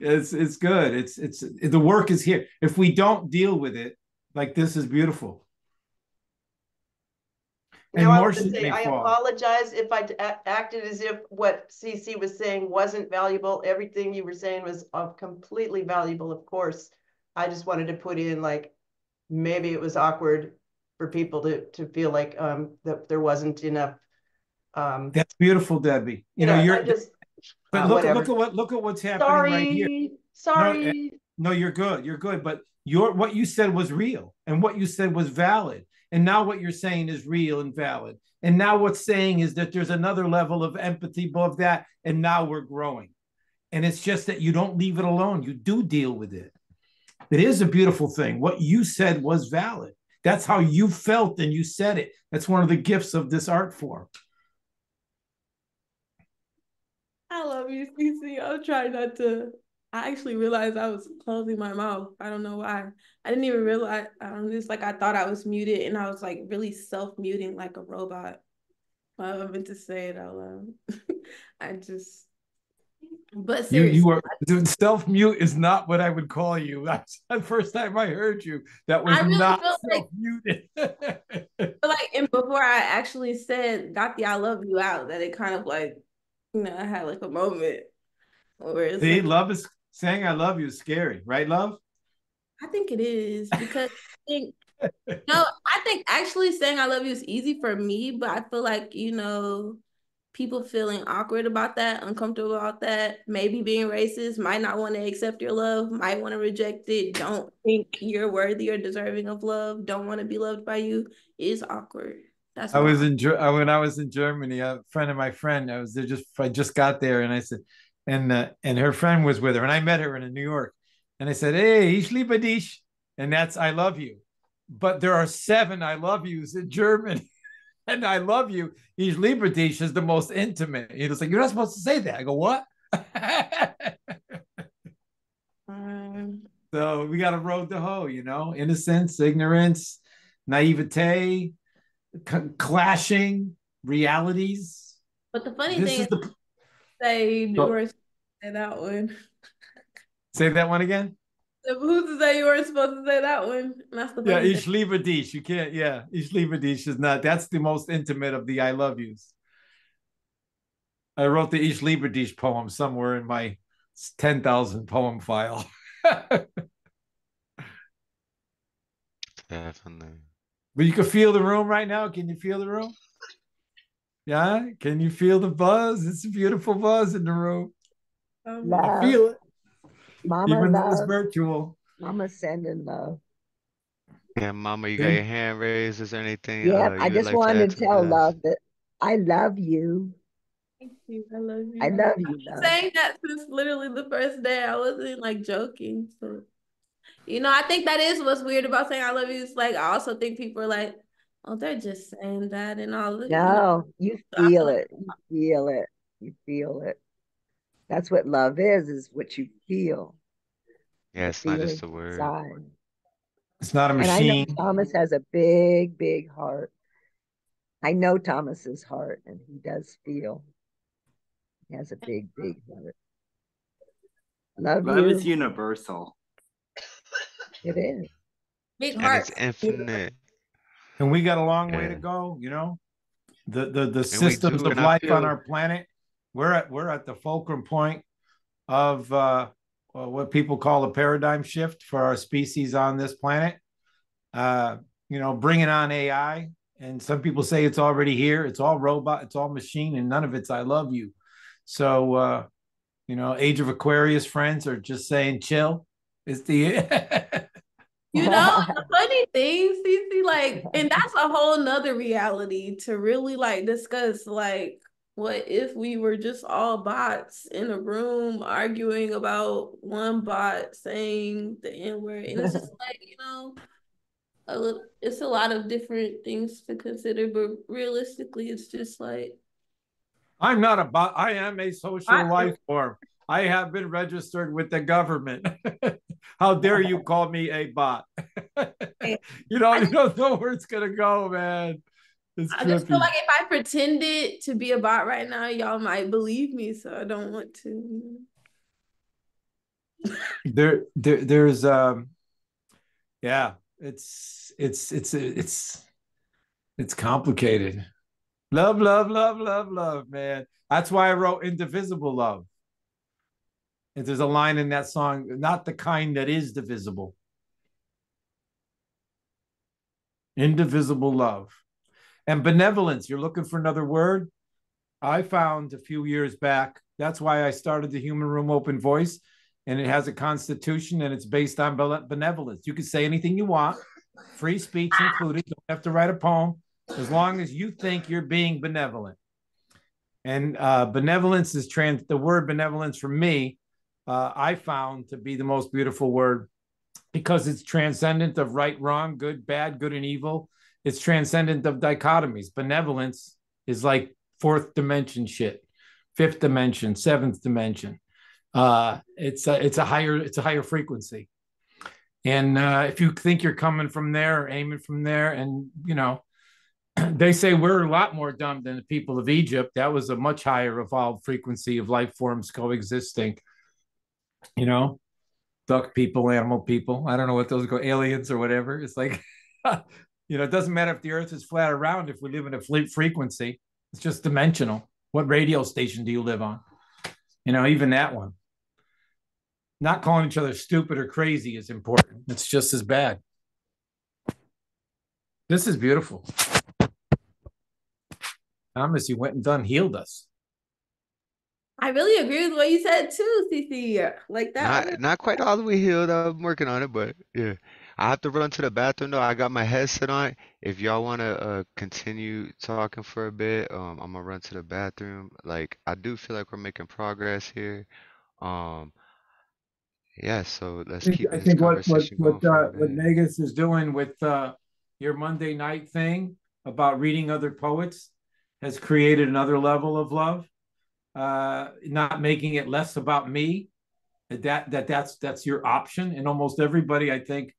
It's good. It's the work is here. If we don't deal with it, like, this is beautiful. And now, more I shit may I fall. apologize if I acted as if what CC was saying wasn't valuable. Everything you were saying was completely valuable, of course. I just wanted to put in, like, maybe it was awkward for people to feel like that there wasn't enough. That's beautiful, Debbie. You're just. But look at what's happening right here. Sorry. No, you're good. You're good. But what you said was real, and what you said was valid. And now what you're saying is real and valid. And now what's saying is that there's another level of empathy above that, and now we're growing. And it's just that you don't leave it alone. You do deal with it. It is a beautiful thing. What you said was valid. That's how you felt, and you said it. That's one of the gifts of this art form. I love you, CC. I'm trying not to. I actually realized I was closing my mouth. I don't know why. I didn't even realize. It's like I thought I was muted, and I was like really self-muting like a robot. I meant to say it out loud. But seriously, you are self-mute is not what I would call you. That's the first time I heard you. That was really not self-muted. Like, and before I actually got the "I love you" out, that it kind of like, I had like a moment where it's See, like, love is saying "I love you" is scary, right, love? I think it is, because I think actually saying "I love you" is easy for me, but I feel like, people feeling awkward about that, uncomfortable about that, maybe being racist, might not want to accept your love, might want to reject it, don't think you're worthy or deserving of love, don't want to be loved by you, is awkward. That's when I was in Germany, a friend of my friend, I just got there, and I said, and her friend was with her, and I met her in New York, and I said, "Hey, ich liebe dich," and that's "I love you," but there are 7 "I love yous" in German. And "I love you," ich liebe dich is the most intimate. He was like, "You're not supposed to say that." I go, "What?" So we got a road to hoe, innocence, ignorance, naivete, clashing realities. But the funny thing is, say that one. Say that one again. Who's to say you weren't supposed to say that one? That's the funny ich liebe dich. You can't. Yeah, ich liebe dich is not. That's the most intimate of the "I love yous." I wrote the Ich liebe dich poem somewhere in my 10,000 poem file. Definitely. But you can feel the room right now. Can you feel the room? Yeah. Can you feel the buzz? It's a beautiful buzz in the room. I feel it. Mama, even though it's virtual. Mama sending love. Yeah, Mama, you got your hand raised. Is there anything? Yeah, I just wanted to tell Love that I love you. Thank you. I love you. I love you, Love. Saying that since literally the first day. I wasn't like joking. So, I think that is what's weird about saying "I love you." It's like, I also think people are like, "Oh, they're just saying that," and all of No, you feel it. You feel it. You feel it. That's what love is what you feel. Yeah, it's not just a word. Inside. It's not a machine. And I know Thomas has a big, big heart. I know Thomas's heart, and he does feel. He has a big, big heart. Love is universal. It is. Big heart. It's infinite. And we got a long way to go, The systems of life on our planet. We're at the fulcrum point of what people call a paradigm shift for our species on this planet. Bringing on AI, and some people say it's already here. It's all robot, it's all machine, and none of it's "I love you." So, Age of Aquarius friends are just saying, chill. It's the the funny thing, Cece, like, and that's a whole nother reality to really like discuss. Like, what if we were just all bots in a room arguing about one bot saying the N-word? And it's just like, it's a lot of different things to consider, but realistically, it's just like, I'm not a bot. I am a social life form. I have been registered with the government. How dare you call me a bot? You don't know where it's gonna go, man. It's I just feel like if I pretended to be a bot right now, y'all might believe me, so I don't want to. There's yeah, it's complicated. Love, love, love, love, love, man. That's why I wrote Indivisible Love. And there's a line in that song, not the kind that is divisible. Indivisible love. And benevolence, you're looking for another word? I found a few years back, that's why I started the Human Room Open Voice, and it has a constitution and it's based on benevolence. You can say anything you want, free speech included. You don't have to write a poem, as long as you think you're being benevolent. And benevolence is the word benevolence for me, I found to be the most beautiful word because it's transcendent of right, wrong, good, bad, good and evil. It's transcendent of dichotomies. Benevolence is like fourth dimension shit, fifth dimension, seventh dimension. It's a higher frequency. And if you think you're coming from there, aiming from there, and they say we're a lot more dumb than the people of Egypt. That was a much higher evolved frequency of life forms coexisting. Duck people, animal people. I don't know what those go, aliens or whatever. It's like, it doesn't matter if the earth is flat or round if we live in a frequency. It's just dimensional. What radio station do you live on? Even that one. Not calling each other stupid or crazy is important. It's just as bad. This is beautiful. Thomas, you went and healed us. I really agree with what you said too, Cece. Like that. Not quite all the way healed. I'm working on it, but yeah. I have to run to the bathroom though. I got my headset on. If y'all want to continue talking for a bit, I'm gonna run to the bathroom. Like I do feel like we're making progress here. Um, yeah. So let's keep I this think conversation going for a what bit. Magus is doing with your Monday night thing about reading other poets has created another level of love. Not making it less about me. That's your option. And almost everybody, I think,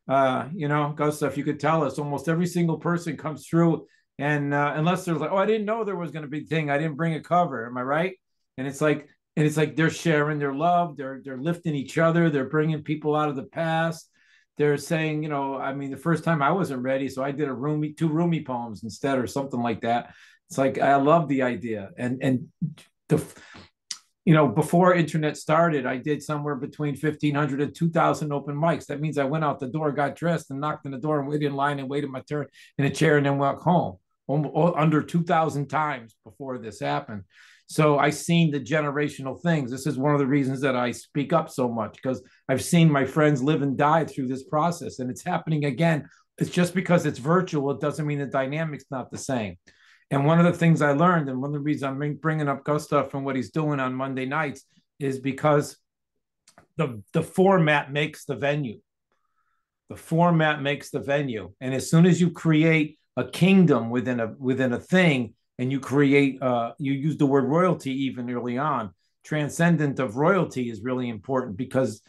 Gustav, you could tell us almost every single person comes through, and unless there's like, oh, I didn't know there was going to be a thing. I didn't bring a cover. Am I right? And it's like they're sharing their love. They're lifting each other. They're bringing people out of the past. They're saying, the first time I wasn't ready, so I did two Rumi poems instead, or something like that. It's like I love the idea, and before internet started, I did somewhere between 1,500 and 2,000 open mics. That means I went out the door, got dressed, and knocked on the door and waited in line and waited my turn in a chair and then walked home. Under 2,000 times before this happened. So I seen the generational things. This is one of the reasons that I speak up so much, because I've seen my friends live and die through this process, and it's happening again. It's just because it's virtual, it doesn't mean the dynamic's not the same. And one of the things I learned, and one of the reasons I'm bringing up Gustav and what he's doing on Monday nights, is because the format makes the venue. The format makes the venue. And as soon as you create a kingdom within a thing, and you create, you use the word royalty even early on, transcendent of royalty is really important, because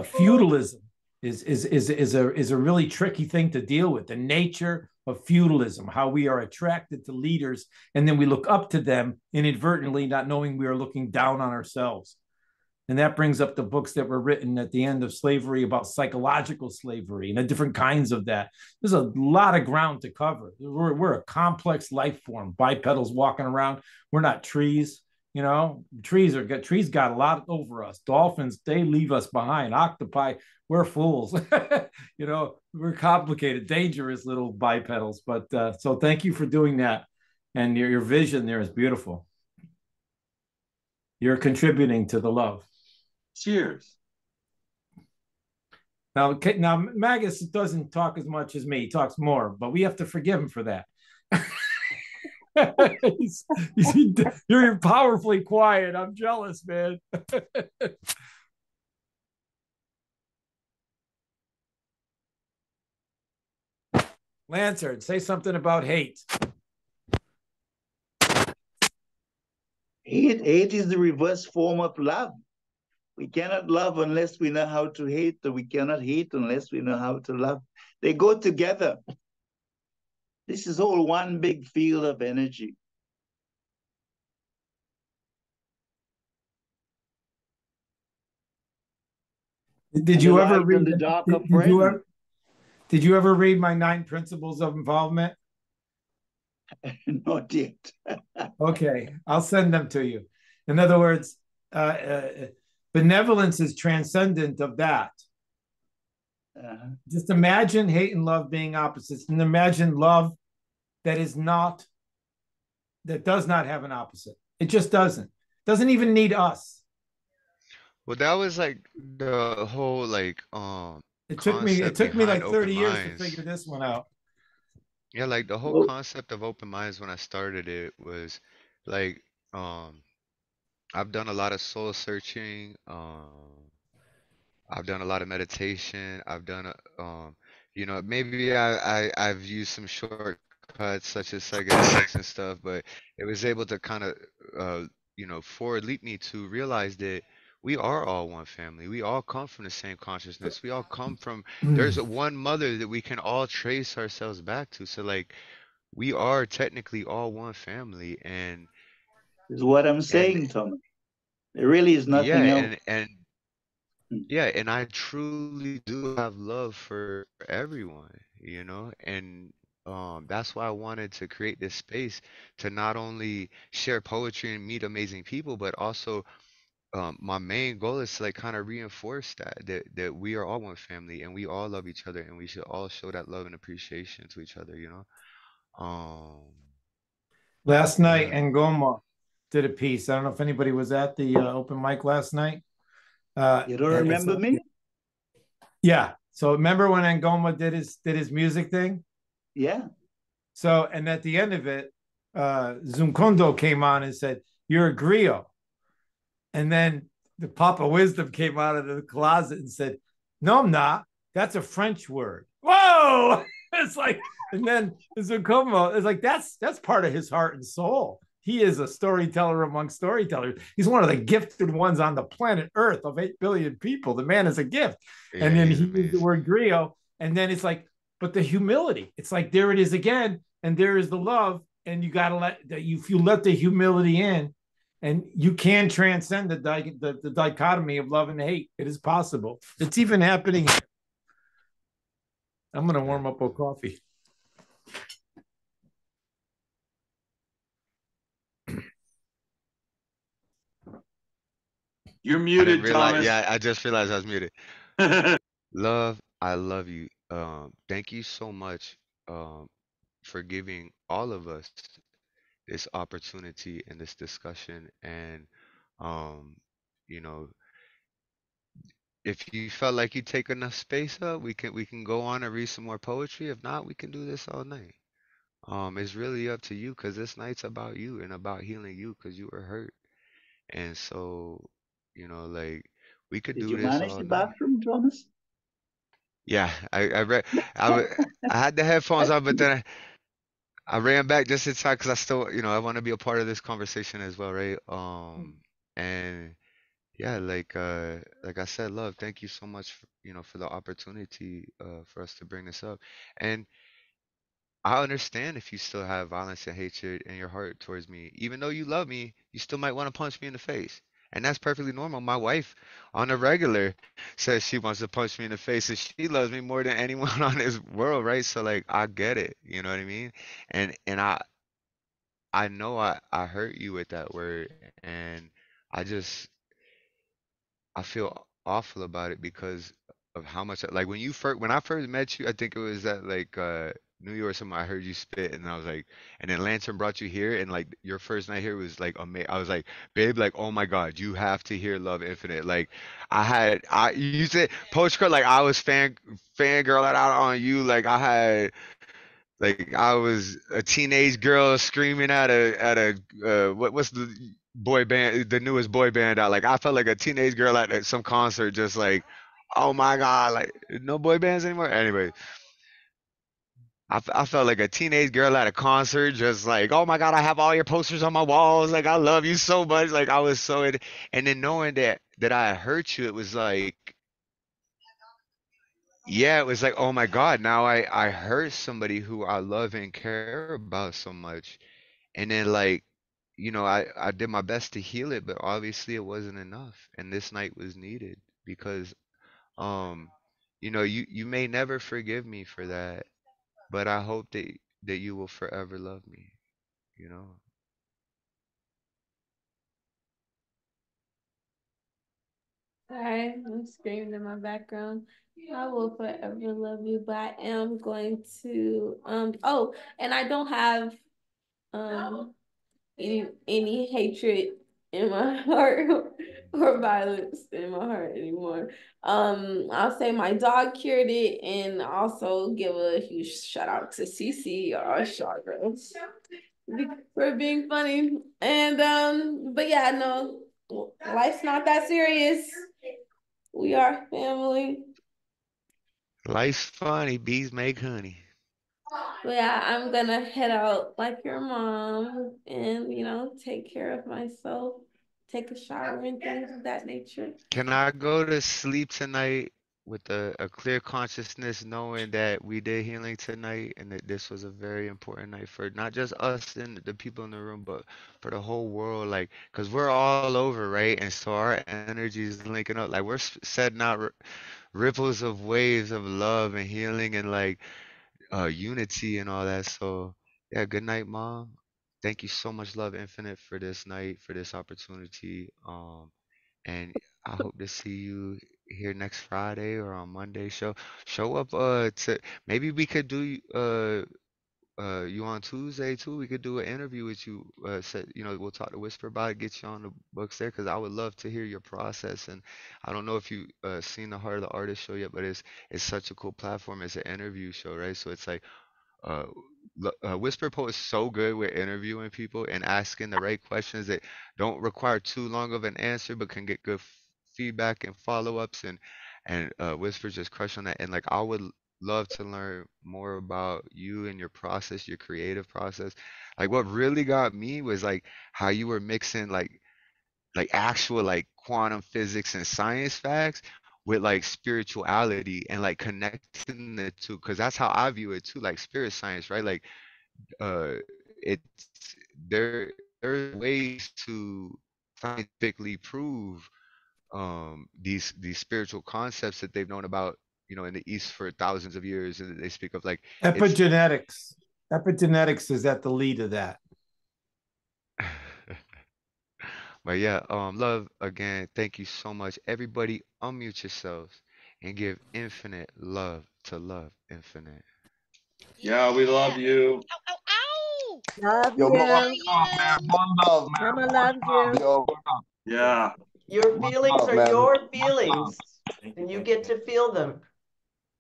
feudalism is a really tricky thing to deal with. The nature of feudalism, how we are attracted to leaders, and then we look up to them inadvertently, not knowing we are looking down on ourselves. And that brings up the books that were written at the end of slavery about psychological slavery and the different kinds of that. There's a lot of ground to cover. We're a complex life form, bipedals walking around. We're not trees. Trees got a lot over us. Dolphins, they leave us behind. Octopi, we're fools. We're complicated, dangerous little bipedals. But so thank you for doing that. And your vision there is beautiful. You're contributing to the love. Cheers. Now Magus doesn't talk as much as me. He talks more, but we have to forgive him for that. He's- you're powerfully quiet. I'm jealous, man. Lantern, say something about hate. Hate is the reverse form of love. We cannot love unless we know how to hate, or we cannot hate unless we know how to love. They go together. This is all one big field of energy. Did you ever read the dark of did you ever read my 9 principles of involvement? Not yet. Okay, I'll send them to you. In other words, benevolence is transcendent of that. Just imagine hate and love being opposites, and imagine love that does not have an opposite. It just doesn't even need us. Well, that was like the whole like It concept took me like behind 30 open years to minds. figure this one out. Yeah, like the whole concept of open minds when I started it was like I've done a lot of soul searching. I've done a lot of meditation. I've done maybe I've used some shortcuts such as psychedelics and stuff, but it was able to kind of forward lead me to realize that we are all one family. We all come from the same consciousness. We all come from there's one mother that we can all trace ourselves back to. So like we are technically all one family, and Is what I'm saying, Thomas. There really is nothing else. And I truly do have love for everyone, and that's why I wanted to create this space to not only share poetry and meet amazing people, but also my main goal is to like kind of reinforce that we are all one family and we all love each other and we should all show that love and appreciation to each other, Last night, Ngoma did a piece. I don't know if anybody was at the open mic last night. You don't remember me? Yeah. So remember when Ngoma did his music thing? Yeah. So, and at the end of it, Zumkondo came on and said, "You're a griot." And then the Papa Wisdom came out of the closet and said, "No, I'm not. That's a French word." Whoa! It's like, and then Zumkondo is like, that's part of his heart and soul. He is a storyteller among storytellers. He's one of the gifted ones on the planet Earth of 8 billion people. The man is a gift. Yeah, and then he used the word griot. And then it's like, but the humility, it's like, there it is again. And there is the love. And you got to if you let the humility in, and you can transcend the dichotomy of love and hate. It is possible. It's even happening. I'm going to warm up a coffee. You're muted, Thomas. Yeah, I just realized I was muted. Love, I love you. Thank you so much for giving all of us this opportunity and this discussion. And you know, if you felt like you take enough space up, we can go on and read some more poetry. If not, we can do this all night. It's really up to you because this night's about you and about healing you because you were hurt. And so, like we could Did do you this manage all the night. bathroom, Thomas? Yeah, I read. I had the headphones on, but then I ran back just in time because I still, I want to be a part of this conversation as well, right? And yeah, like I said, love, thank you so much, for the opportunity, for us to bring this up. And I understand if you still have violence and hatred in your heart towards me. Even though you love me, you still might want to punch me in the face. And that's perfectly normal. My wife, on a regular, says she wants to punch me in the face, and she loves me more than anyone on this world, right? So like, I get it. You know what I mean? And I know I hurt you with that word, and I just I feel awful about it because of how much like when I first met you, I think it was at like New York or something. I heard you spit, and I was like, and then Lantern brought you here, and like your first night here was like amazing. I was like, babe, like oh my God, you have to hear Love Infinite. Like I you said postcard like I was fangirling out on you. Like I had Like I was a teenage girl screaming at a what's the boy band, the newest boy band out. Like I felt like a teenage girl at some concert, just like, oh my God, like no boy bands anymore. Anyway, I felt like a teenage girl at a concert, just like, oh my God, I have all your posters on my walls. Like I love you so much. Like I was so in, and then knowing that I had hurt you, it was like, yeah, it was like, oh my God, now I hurt somebody who I love and care about so much. And then like, I did my best to heal it, but obviously it wasn't enough. And this night was needed because um you may never forgive me for that, but I hope that you will forever love me, you know. Sorry, I'm screaming in my background. I will forever love you, but I am going to oh, and I don't have um any hatred in my heart or violence in my heart anymore. I'll say my dog cured it, and also give a huge shout out to Cece, our shot girls, for being funny. And but yeah, no, life's not that serious. We are family. Life's funny, bees make honey. But yeah, I'm gonna head out like your mom and, take care of myself, take a shower and things of that nature. Can I go to sleep tonight with a clear consciousness, knowing that we did healing tonight and that this was a very important night for not just us and the people in the room, but for the whole world? Like, because we're all over, right? And so our energies linking up. Like, we're setting out ripples of waves of love and healing and like unity and all that. So, yeah, good night, Mom. Thank you so much, Love Infinite, for this night, for this opportunity. And I hope to see you here next Friday or on Monday. Show up to maybe we could do you on Tuesday too. We could do an interview with you. We'll talk to Whisper about it, get you on the books there because I would love to hear your process. And I don't know if you seen the Heart of the Artist show yet, but it's such a cool platform. It's an interview show, right? So it's like uh, Whisper Poet is so good with interviewing people and asking the right questions that don't require too long of an answer, but can get good feedback and follow-ups. And Whisper just crush on that. And like I would love to learn more about you and your process, your creative process. Like what really got me was like how you were mixing like actual like quantum physics and science facts with like spirituality and like connecting the two because that's how I view it too, like spirit science, right? Like uh it's there's ways to scientifically prove these spiritual concepts that they've known about, in the East for thousands of years, and they speak of like it's Epigenetics. Epigenetics is at the lead of that. But yeah, love again. Thank you so much. Everybody, unmute yourselves and give infinite love to Love Infinite. Yeah, we love you. Love Yo, more love, you. man. One love, man. Mama One loves love, you. yo. Yeah. Your One feelings love, are man. your One love. feelings, and you get to feel them.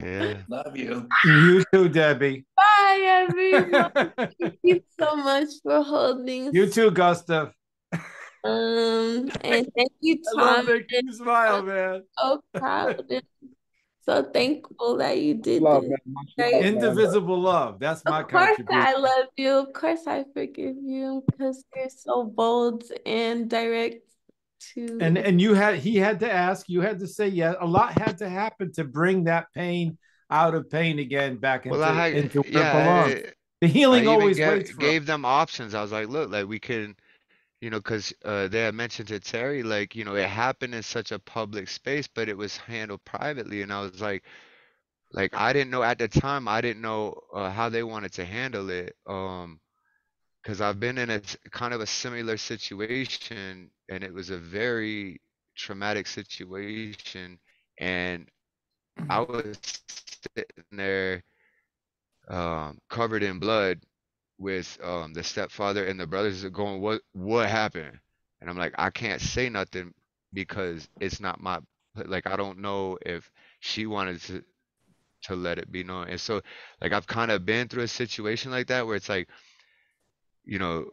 Yeah. Love you. You too, Debbie. Bye, everyone. Thank you so much for holding. You too, Gustav. And thank you, I Tom. love making you smile, man. So proud and so thankful that you did Love, this. man. Much Right? love, man. Indivisible love. That's my Of course contribution. I love you. Of course I forgive you because you're so bold and direct to And he had to ask, you had to say yes. A lot had to happen to bring that pain out of pain again back Well, into where it belongs. yeah, The I healing even always waits for us. gave them options. I was like, look, like we can, because they had mentioned to Terry, like, it happened in such a public space, but it was handled privately. And I was like I didn't know at the time, I didn't know how they wanted to handle it. Because I've been in a kind of a similar situation, and it was a very traumatic situation, and I was sitting there covered in blood with the stepfather and the brothers are going, what happened? And I'm like, I can't say nothing because it's not my, like I don't know if she wanted to to let it be known. And so like I've kind of been through a situation like that where it's like, you know,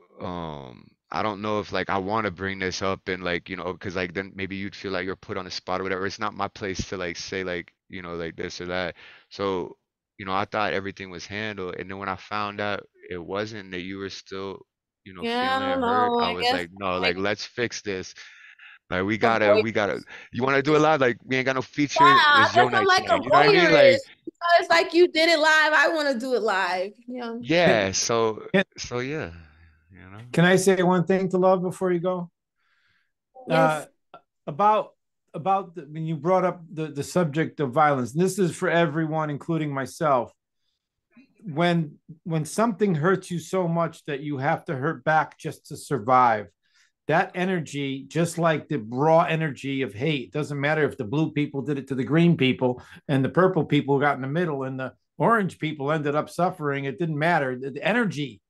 I don't know if like I want to bring this up and like, you know, because like then maybe you'd feel like you're put on the spot or whatever. It's not my place to like say like, you know, like this or that. So, you know, I thought everything was handled. And then when I found out it wasn't, that you were still, you know, Yeah, I feeling don't hurt, know. I I was guess like, no, like like let's fix this. Like a we gotta, you want to do it voyeur. live? Like we ain't got no feature. Yeah, I It's guess your I'm night like a tonight. You know what I mean? Like, voyeurist. It's like you did it live. I want to do it live. Yeah. yeah. Can, So yeah, you know. can I say one thing to Love before you go? Yes. About when you brought up the subject of violence, and this is for everyone, including myself. When something hurts you so much that you have to hurt back just to survive, that energy, just like the raw energy of hate, doesn't matter if the blue people did it to the green people and the purple people got in the middle and the orange people ended up suffering. It didn't matter. The energy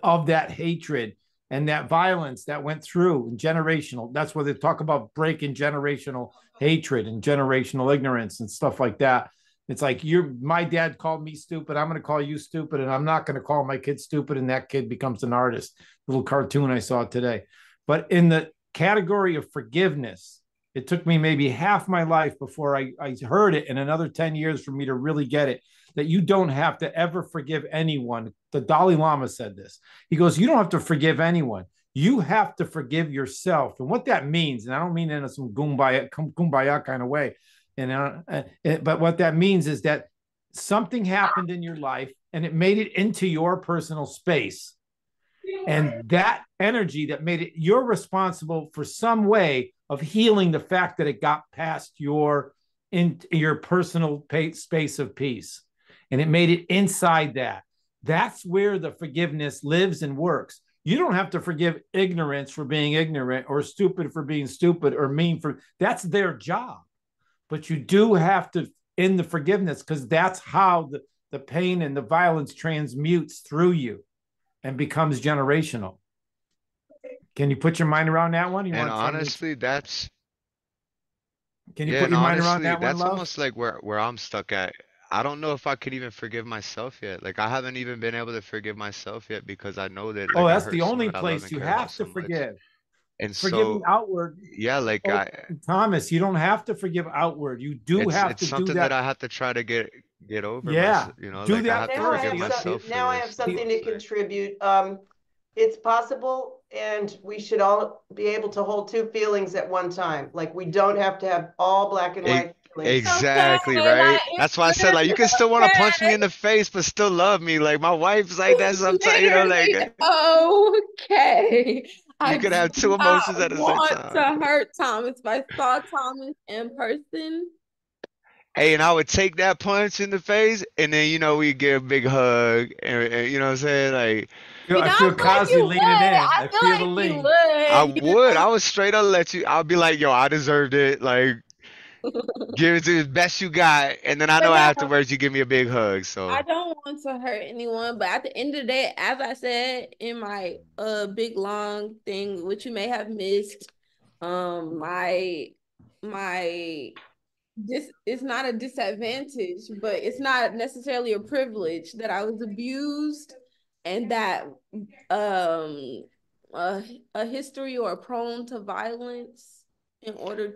of that hatred and that violence that went through and generational. That's where they talk about breaking generational hatred and generational ignorance and stuff like that. It's like my dad called me stupid. I'm going to call you stupid, and I'm not going to call my kid stupid. And that kid becomes an artist. Little cartoon I saw today. But in the category of forgiveness, it took me maybe half my life before I heard it, and another 10 years for me to really get it, that you don't have to ever forgive anyone. The Dalai Lama said this. He goes, you don't have to forgive anyone. You have to forgive yourself. And what that means, and I don't mean in some kumbaya kind of way, but what that means is that something happened in your life and it made it into your personal space. And that energy that made it, you're responsible for some way of healing the fact that it got past your personal space of peace. And it made it inside that. That's where the forgiveness lives and works. You don't have to forgive ignorance for being ignorant or stupid for being stupid or mean for, that's their job. But you do have to in the forgiveness, because that's how the pain and the violence transmutes through you and becomes generational. Can you put your mind around that one? You And want honestly, that's Can you yeah, put and your mind around honestly, that one, that's Love? almost like where I'm stuck at. I don't know if I could even forgive myself yet. Like I haven't even been able to forgive myself yet because I know that Oh, like I that's the hurt someone only that I love place and you care about have to so much. forgive. And Forgiving so outward. yeah, like Oh, Thomas, you don't have to forgive outward. You do have it's to do something that that. I have to try to get over Yeah, myself, you know, do like I that have to Now I first. forgive have myself for now I have this something almost to like contribute. It's possible, and we should all be able to hold two feelings at one time. Like we don't have to have all black and e- white feelings. Okay, exactly, like right? it's That's why I said like you can still want to punch me literally in the face but still love me. Like my wife's like that it's sometimes, you know, like literally okay. I you could do have two not emotions at the same want time. to hurt Thomas. If I saw Thomas in person, Hey, and I would take that punch in the face, and then you know we get a big hug, and you know what I'm saying? Like I I feel feel like Cozzy you leaning would. in. I I feel feel the like you lean. I would, would, I would straight up let you. I'll be like, yo, I deserved it. Like give it to the best you got, and then I But know no, afterwards you give me a big hug. I So don't want to hurt anyone. But at the end of the day, as I said in my big long thing, which you may have missed, my this is not a disadvantage, but it's not necessarily a privilege that I was abused and that um a, a history or prone to violence in order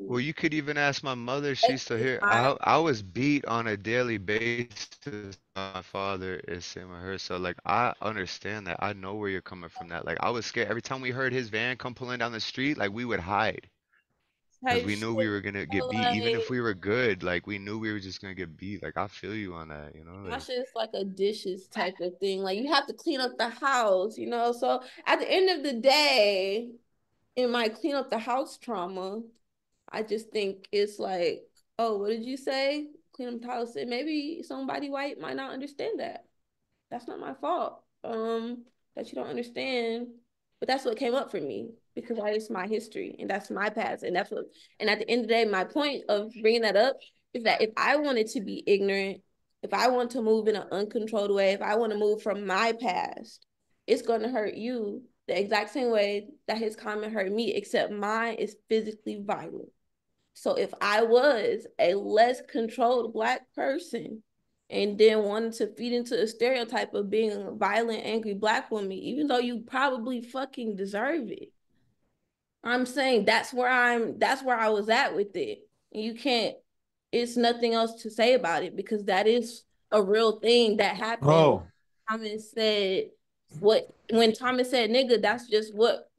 well, to you could even ask my mother. She's still exit here. my I was beat on a daily basis. My father is same with her. So like I understand that. I know where you're coming from. That like I was scared every time we heard his van come pulling down the street. Like we would hide. Because type we knew shit. we were gonna get So beat. Even like if we were good, like we knew we were just gonna get beat. Like I feel you on that, you know? my Like shit is like a dishes type of thing. Like you have to clean up the house, you know. So at the end of the day, in my clean up the house trauma, I just think it's like, oh, what did you say? Clean up the house. And maybe somebody white might not understand that. That's not my fault. That you don't understand. But that's what came up for me because that is my history and that's my past. And that's what, and at the end of the day, my point of bringing that up is that if I wanted to be ignorant, if I want to move in an uncontrolled way, if I want to move from my past, it's going to hurt you the exact same way that his comment hurt me, except mine is physically violent. So if I was a less controlled Black person and then wanted to feed into a stereotype of being a violent, angry Black woman, even though you probably fucking deserve it, I'm saying that's where I was at with it. And you can't, it's nothing else to say about it, because that is a real thing that happened. Oh, Thomas said when Thomas said nigga, that's just what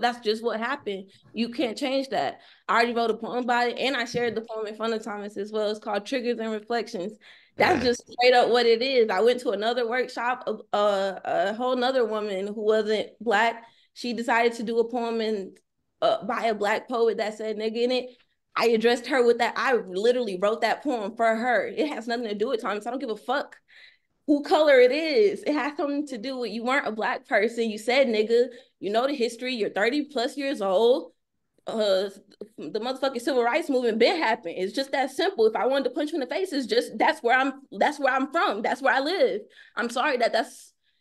that's just what happened. You can't change that. I already wrote a poem about it, and I shared the poem in front of Thomas as well. It's called Triggers and Reflections. That's just straight up what it is. I went to another workshop of a whole nother woman who wasn't Black. She decided to do a poem by a Black poet that said nigga in it. I addressed her with that. I literally wrote that poem for her. It has nothing to do with Thomas. I don't give a fuck who color it is. It has something to do with you weren't a Black person. You said nigga. You know the history. You're 30 plus years old. The motherfucking civil rights movement been happening. It's just that simple. If I wanted to punch you in the face, it's just that's where I'm from. That's where I live. I'm sorry that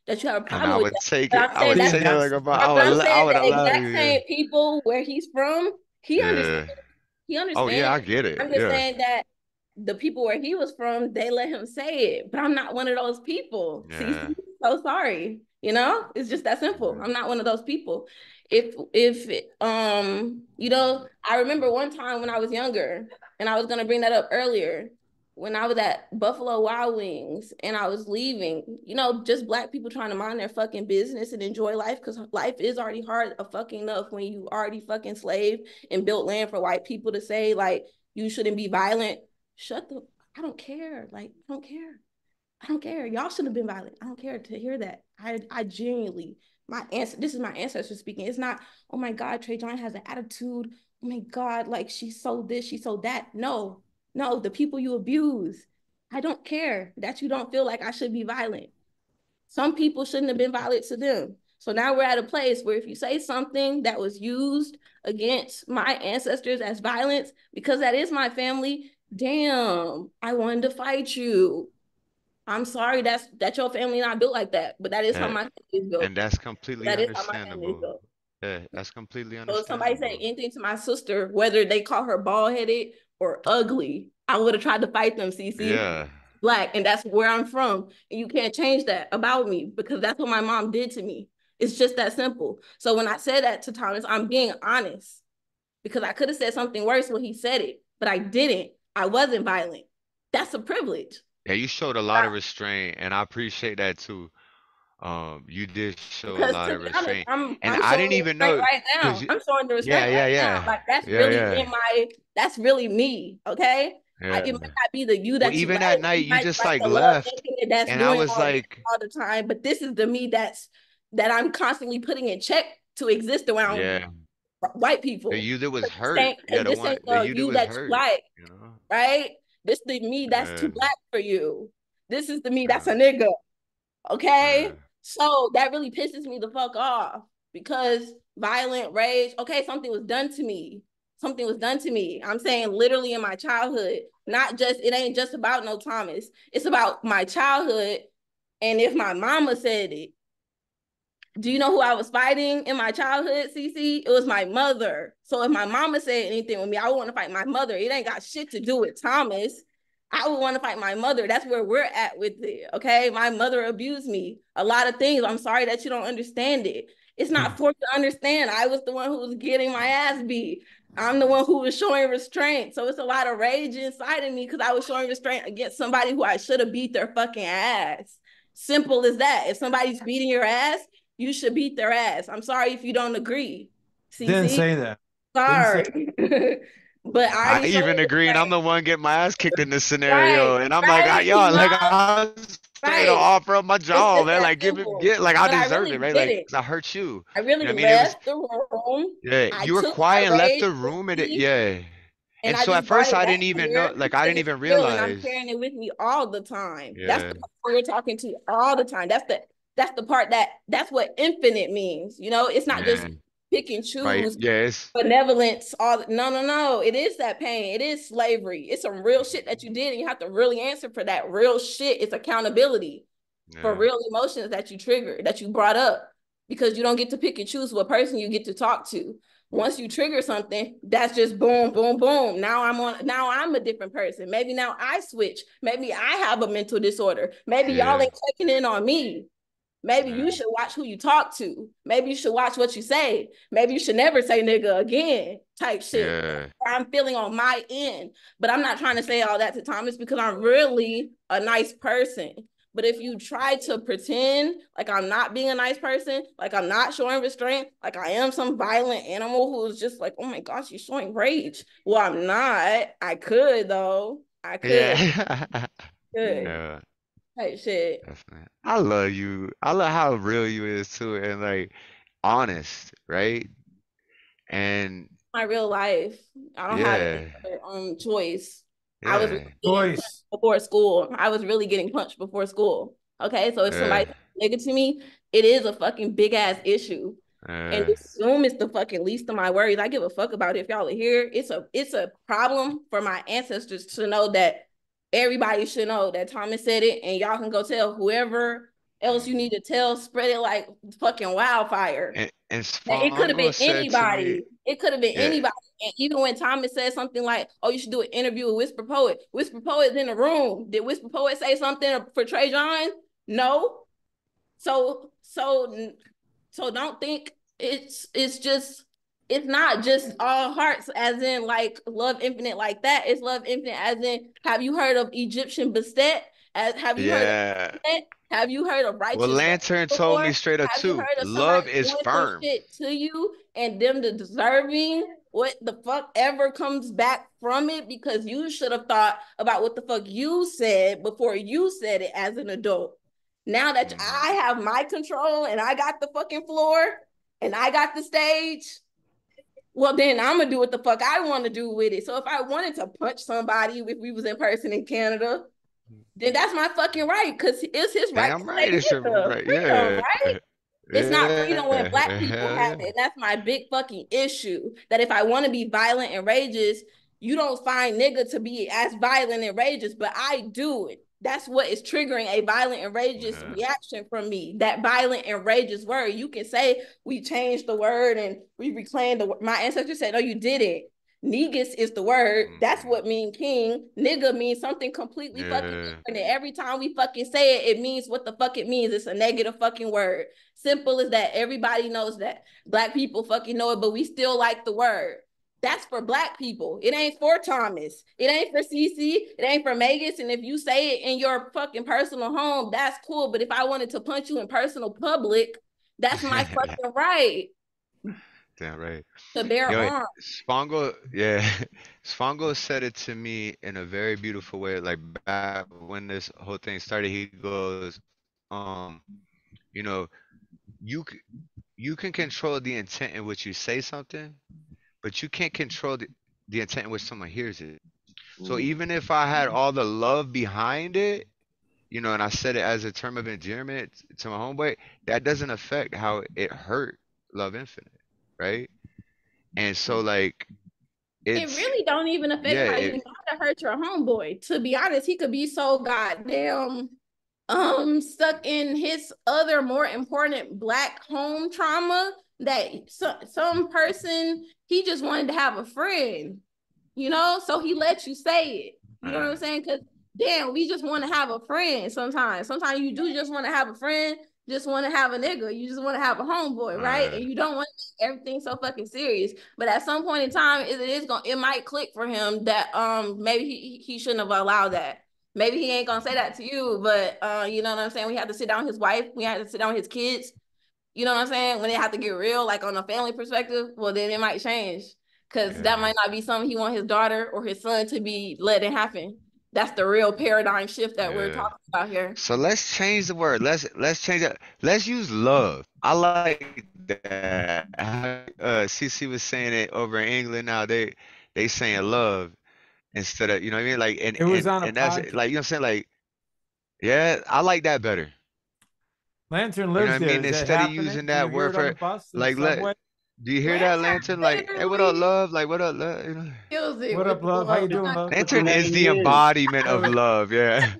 you have a problem And I with would that. take But it. I'm I saying would that's take it like a but I I'm would saying allow the exact you. Yeah. same people where he's from, he understands. Yeah. He Oh understands. yeah, I get it. I'm just Yeah. saying that the people where he was from, they let him say it. But I'm not one of those people. Yeah. See, so sorry. You know, it's just that simple. I'm not one of those people. If you know, I remember one time when I was younger, and I was gonna bring that up earlier, when I was at Buffalo Wild Wings and I was leaving, you know, just Black people trying to mind their fucking business and enjoy life, because life is already hard enough when you already fucking slave and built land for white people to say like you shouldn't be violent. I don't care. Like, I don't care. I don't care. Y'all shouldn't have been violent. I don't care to hear that. I genuinely, this is my ancestor speaking. It's not, oh my God, Trey John has an attitude. Oh my God, like she's so this, she's so that. No, the people you abuse. I don't care that you don't feel like I should be violent. Some people shouldn't have been violent to them. So now we're at a place where if you say something that was used against my ancestors as violence, because that is my family, damn, I wanted to fight you. I'm sorry that your family not built like that, but that is how my family is built. And that's completely That is how my family is understandable. built. Yeah, that's completely So if somebody say understandable. anything to my sister, whether they call her bald-headed or ugly, I would have tried to fight them, CC. Yeah. Black, and that's where I'm from. And you can't change that about me, because that's what my mom did to me. It's just that simple. So when I said that to Thomas, I'm being honest, because I could have said something worse when he said it, but I didn't. I wasn't violent. That's a privilege. Yeah, you showed a lot of restraint, and I appreciate that too. You did show a lot To of be honest, restraint, I'm and I showing didn't the even restraint know right now. I'm showing the restraint right now. Like that's really that's really me. Okay. It might not be the you Well, that you even like. that night, You you might just like like the love left, thinking that's and I doing was like, all the time, but this is the me that I'm constantly putting in check to exist around yeah, white the people. you that was hurt. Yeah, Because the this one, ain't the the you that you was that you hurt. like, You know? right? This the me that's Yeah, too Black for you. This is the me that's a yeah, nigga. Okay. yeah. So that really pisses me the fuck off, because violent rage, okay, something was done to me. Something was done to me. I'm saying literally in my childhood, not just, it ain't just about no Thomas. It's about my childhood. And if my mama said it, do you know who I was fighting in my childhood, CC? It was my mother. So if my mama said anything with me, I would want to fight my mother. It ain't got shit to do with Thomas. I would want to fight my mother. That's where we're at with it, okay? My mother abused me. A lot of things. I'm sorry that you don't understand it. It's not for you to understand. I was the one who was getting my ass beat. I'm the one who was showing restraint. So it's a lot of rage inside of me because I was showing restraint against somebody who I should have beat their fucking ass. Simple as that. If somebody's beating your ass, you should beat their ass. I'm sorry if you don't agree. Didn't say that. Sorry. But I even agree, and I'm the one getting my ass kicked in this scenario, and I'm like, right, yo, like I was ready to offer up my jaw, man, like like I deserved it, right? Like, cause I hurt you. I really You know what I mean? It was, left the room. yeah, I you were took quiet my and left rage the with room, and me, and I so at just brought first it I back didn't even know, here like I didn't because even it's real, and I'm realize. carrying it with me all the time. That's Yeah, the part we're talking to all the time. That's the part that's what infinite means. You know, it's not just yeah, pick and right. choose Yes. benevolence. No. It is that pain. It is slavery. It's some real shit that you did, and you have to really answer for that real shit. It's accountability for real emotions that you triggered, that you brought up, because you don't get to pick and choose what person you get to talk to. Once you trigger something, that's just boom, boom, boom. Now I'm a different person. Maybe now I switch. Maybe I have a mental disorder. Maybe y'all ain't checking in on me. Maybe you should watch who you talk to. Maybe you should watch what you say. Maybe you should never say nigga again type shit. Yeah. I'm feeling on my end. But I'm not trying to say all that to Thomas because I'm really a nice person. But if you try to pretend like I'm not being a nice person, like I'm not showing restraint, like I am some violent animal who's just like, oh my gosh, you're showing rage. Well, I'm not. I could though. I could. Yeah. Could. Yeah. Type shit. Definitely. I love you. I love how real you is too, and like honest, right? And My real life. I don't have any yeah, other choice. I was yeah, Choice. before school. I was really getting punched before school. Okay, so if yeah, somebody nigga to me, it is a fucking big ass issue. And yeah. assume it's the fucking least of my worries. I give a fuck about it if y'all are here. It's a problem for my ancestors to know that everybody should know that Thomas said it, and y'all can go tell whoever else you need to tell, spread it like fucking wildfire. And It could have Sfongo been said to me, anybody. It could have been yeah, anybody. And even when Thomas said something like, "Oh, you should do an interview with Whisper Poet." Whisper Poet's in the room. Did Whisper Poet say something for Trey John? No. So don't think it's not just all hearts as in like love infinite like that. It's love infinite as in, have you heard of Egyptian Bastet? Have you heard of yeah. Bastet? Have you heard of Well, righteous rap Lantern told before? me straight up Have you too. heard of somebody Love is doing some firm. shit to you and them deserving what the fuck ever comes back from it? Because you should have thought about what the fuck you said before you said it as an adult. Now that I have my control and I got the fucking floor and I got the stage, well, then I'm gonna do what the fuck I want to do with it. So if I wanted to punch somebody if we was in person in Canada, then that's my fucking right, because it's his right Damn to right, say it's your nigga. right. Freedom, Yeah, right? It's not freedom when Black yeah, people hell have yeah. it. And that's my big fucking issue. That if I want to be violent and rageous, you don't find nigga to be as violent and rageous, but I do it. That's what is triggering a violent and rageous reaction from me. That violent and rageous word. You can say we changed the word and we reclaimed the word. My ancestors said, no, you didn't. Negus is the word. That's what means king. Nigga means something completely fucking different. And every time we fucking say it, it means what the fuck it means. It's a negative fucking word. Simple as that. Everybody knows that. Black people fucking know it, but we still like the word. That's for Black people. It ain't for Thomas. It ain't for Cece. It ain't for Magus. And if you say it in your fucking personal home, that's cool. But if I wanted to punch you in personal public, that's my fucking right. Damn right. To bear Yo, arms. Sfongo, yeah, Sfongo said it to me in a very beautiful way. Like back when this whole thing started, he goes, um, you know, you c- you can control the intent in which you say something, but you can't control the intent in which someone hears it. So even if I had all the love behind it, and I said it as a term of endearment to my homeboy, that doesn't affect how it hurt Love Infinite, right? And so like It it's really don't even affect yeah, how you gotta hurt your homeboy. To be honest, he could be so goddamn stuck in his other more important Black home trauma that some person, he just wanted to have a friend, so he let you say it. You know what I'm saying? Because damn, we just want to have a friend sometimes. Sometimes you do just want to have a friend, just want to have a nigga. You just want to have a homeboy, right? And you don't want to make everything so fucking serious. But at some point in time, it might click for him that maybe he shouldn't have allowed that. Maybe he ain't gonna say that to you, but you know what I'm saying? We have to sit down with his wife, we had to sit down with his kids. You know what I'm saying? When they have to get real, like on a family perspective, well, then it might change. Because that might not be something he want his daughter or his son to be letting happen. That's the real paradigm shift that we're talking about here. So let's change the word. Let's change it. Let's use love. I like that. CC was saying it over in England now. They saying love instead of, you know what I mean? Like It was on a and that's podcast. like, you know what I'm saying? Like, yeah, I like that better. Lantern You know what lives I there. mean? Is that Instead of happening? using Do you that hear word it on the for bus, in the like subway? do you hear that, Lantern? Like, hey, what up, love? Like, what up, love? You know? Kills it What with up, love? How you doing, love? Lantern is the embodiment of love, yeah.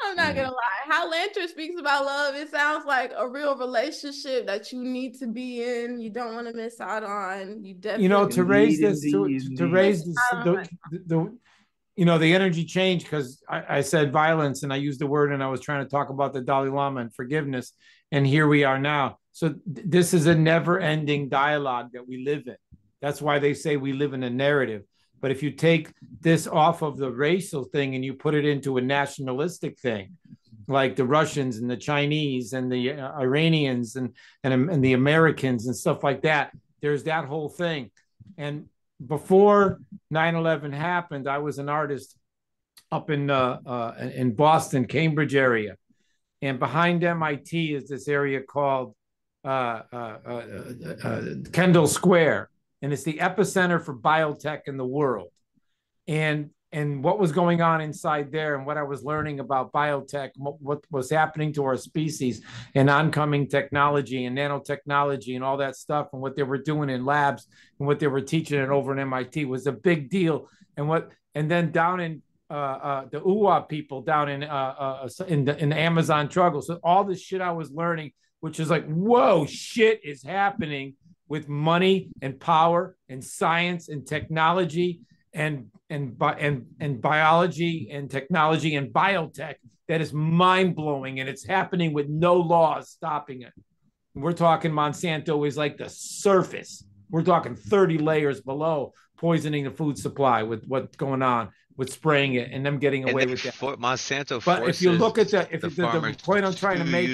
I'm not gonna lie. How Lantern speaks about love, it sounds like a real relationship that you need to be in. You don't want to miss out on. You definitely, You know, to raise this, to raise this, the energy change, because I said violence and I used the word and I was trying to talk about the Dalai Lama and forgiveness. And here we are now. So this is a never ending dialogue that we live in. That's why they say we live in a narrative. But if you take this off of the racial thing and you put it into a nationalistic thing, like the Russians and the Chinese and the Iranians and the Americans and stuff like that, there's that whole thing. And before 9/11 happened, I was an artist up in Boston, Cambridge area. And behind MIT is this area called Kendall Square. And it's the epicenter for biotech in the world. And what was going on inside there and what I was learning about biotech, what was happening to our species and oncoming technology and nanotechnology and all that stuff and what they were doing in labs and what they were teaching it over in MIT was a big deal. And then down in the Uwa people down in the Amazon jungle. So all this shit I was learning, which is like, whoa, shit is happening with money and power and science and technology and biology and technology and biotech that is mind-blowing, and it's happening with no laws stopping it. We're talking Monsanto is like the surface. We're talking 30 layers below, poisoning the food supply with what's going on with spraying it and them getting away with that. Monsanto but if you look at the point I'm trying to make,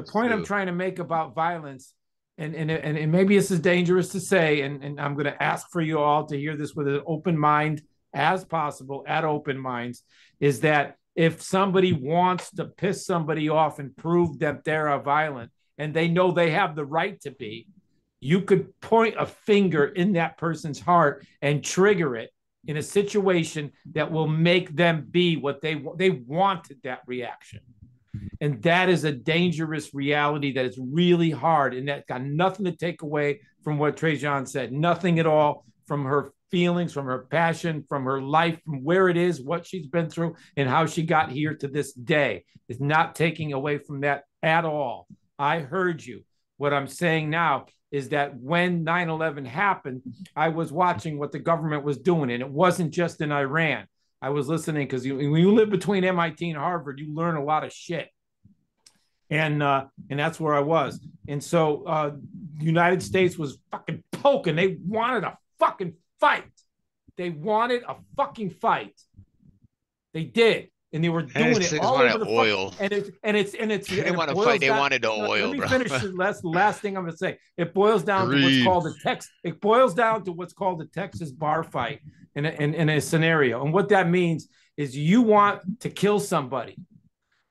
I'm trying to make about violence, and maybe this is dangerous to say, and I'm going to ask for you all to hear this with an open mind as possible, at open minds, is that if somebody wants to piss somebody off and prove that they're violent, and they know they have the right to be, you could point a finger in that person's heart and trigger it in a situation that will make them be what they wanted, that reaction. And that is a dangerous reality that is really hard. And that's got nothing to take away from what Trajan said, nothing at all from her feelings, from her passion, from her life, from where it is, what she's been through, and how she got here to this day. It's not taking away from that at all. I heard you. What I'm saying now is that when 9/11 happened, I was watching what the government was doing, and it wasn't just in Iran. I was listening because when you live between MIT and Harvard, you learn a lot of shit. And that's where I was. And so the United States was fucking poking. They wanted a fucking fight. They wanted a fucking fight. They did. And they were doing it all over the oil. And it's they didn't want to fight. They wanted the oil. Let me finish the last thing I'm going to say. It boils down to what's called It boils down to what's called the Texas bar fight in a scenario. And what that means is you want to kill somebody,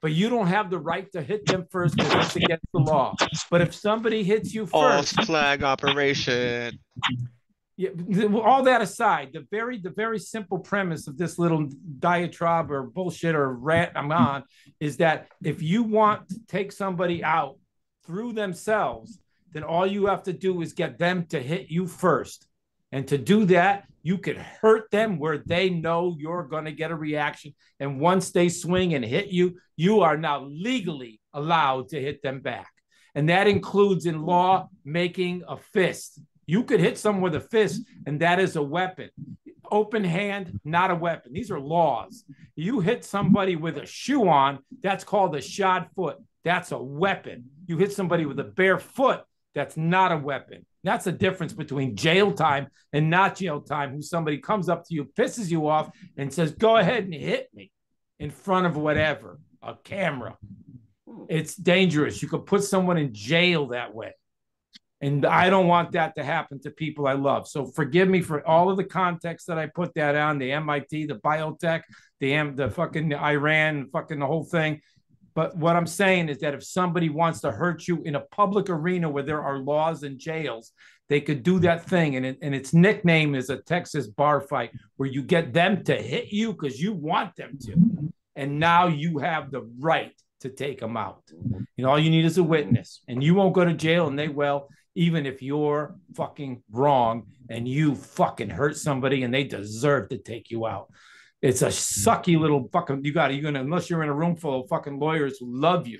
but you don't have the right to hit them first because that's against the law. But if somebody hits you first, false flag operation. Yeah, all that aside, the very simple premise of this little diatribe or bullshit or rant I'm on is that if you want to take somebody out through themselves, then all you have to do is get them to hit you first. And to do that, you could hurt them where they know you're going to get a reaction. And once they swing and hit you, you are now legally allowed to hit them back. And that includes in law making a fist. You could hit someone with a fist, and that is a weapon. Open hand, not a weapon. These are laws. You hit somebody with a shoe on, that's called a shod foot. That's a weapon. You hit somebody with a bare foot, that's not a weapon. That's the difference between jail time and not jail time, who somebody comes up to you, pisses you off, and says, go ahead and hit me in front of whatever, a camera. It's dangerous. You could put someone in jail that way. And I don't want that to happen to people I love. So forgive me for all of the context that I put that on, the MIT, the biotech, the fucking Iran, fucking the whole thing. But what I'm saying is that if somebody wants to hurt you in a public arena where there are laws and jails, they could do that thing. And its nickname is a Texas bar fight, where you get them to hit you because you want them to. And now you have the right to take them out. And all you need is a witness. And you won't go to jail, and they will, even if you're fucking wrong and you fucking hurt somebody and they deserve to take you out. It's a sucky little fucking. You're gonna unless you're in a room full of fucking lawyers who love you.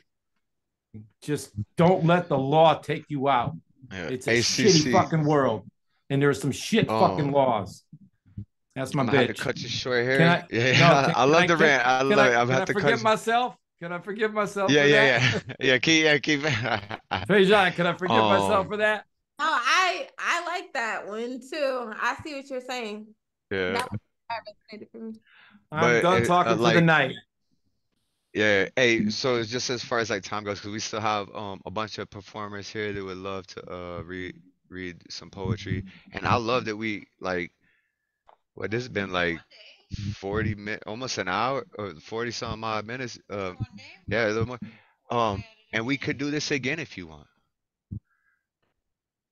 Just don't let the law take you out. Yeah. It's a shitty ACC. fucking world, and there's some shit fucking laws. That's my I'm gonna have to bitch. cut you short Can here. I? Yeah, No. I love the rant. I love it. I'm gonna Can have I to cut forgive you. myself? Can I forgive myself Yeah, for yeah, that? yeah. Yeah, keep Faison, can I forgive myself um for that? No, I like that one too. I see what you're saying. yeah. That resonated for me. I'm But done talking for the like night. yeah, hey, so it's just as far as like time goes, because we still have a bunch of performers here that would love to read some poetry. And I love that we like what this has been like 40 minutes, almost an hour or 40 some odd minutes. Yeah, a little more. And we could do this again if you want.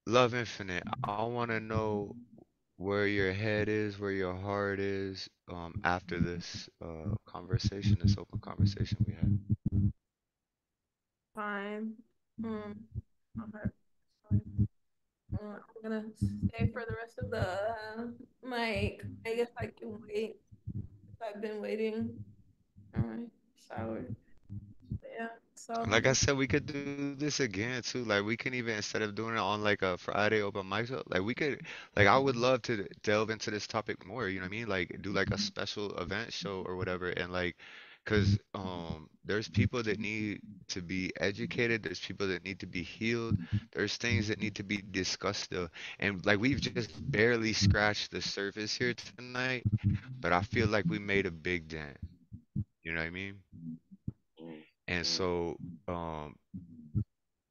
Love Infinite. I want to know where your head is, where your heart is, after this conversation, this open conversation we had. Fine. Okay. I'm gonna stay for the rest of the mic. I guess I can wait. I've been waiting. All right. Shower. Yeah. So. Like I said, we could do this again too. Like we can even instead of doing it on like a Friday open mic show, like we could like I would love to delve into this topic more, you know what I mean? Like do like a special event show or whatever and like 'cause there's people that need to be educated, there's people that need to be healed, there's things that need to be discussed still. And like we've just barely scratched the surface here tonight, but I feel like we made a big dent. You know what I mean? And so um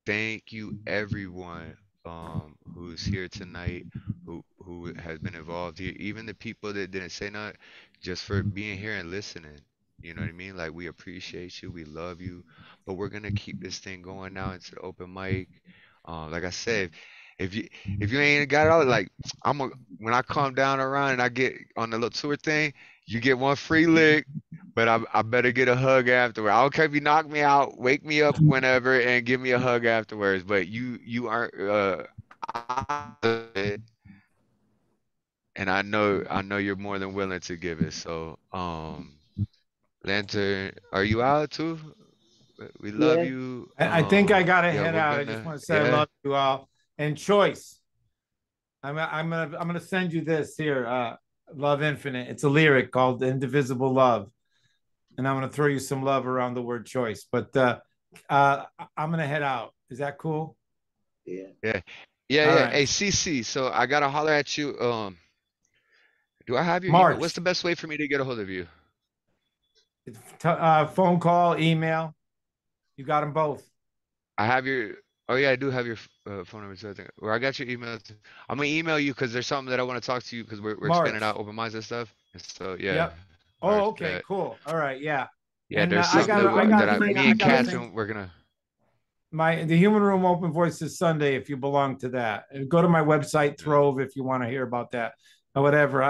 thank you everyone who's here tonight, who has been involved here, even the people that didn't say nothing, just for being here and listening. You know what I mean? Like we appreciate you, we love you, but we're gonna keep this thing going now into the open mic. Like I said, if you if you ain't got it all, like when I calm down around and I get on the little tour thing, you get one free lick. But I better get a hug afterward. I don't care if you knock me out, wake me up whenever, and give me a hug afterwards. But you aren't and I know you're more than willing to give it. So Lantern, are you out too? We love Yeah. you. I think I gotta Yeah, head we're out. I just gonna want to say I love you all. And Choice, I'm gonna send you this here. Love Infinite. It's a lyric called Indivisible Love. And I'm gonna throw you some love around the word choice. But I'm gonna head out. Is that cool? Yeah. Yeah. Yeah, All yeah. right. Hey, CC, so I gotta holler at you. Do I have your email? What's March. the best way for me to get a hold of you? Phone call, email. You got them both. I have your. Oh yeah, I do have your phone number too. I think. Or I got your email. I'm gonna email you because there's something that I want to talk to you because we're expanding March. out open minds and stuff. And so yeah, Yep. March Oh, okay, that. cool. All right, yeah. Yeah, And there's I something got that I got a thing. me I and got a thing. Catherine we're gonna. The Human Room Open Voice is Sunday if you belong to that. Go to my website Throve if you want to hear about that or whatever.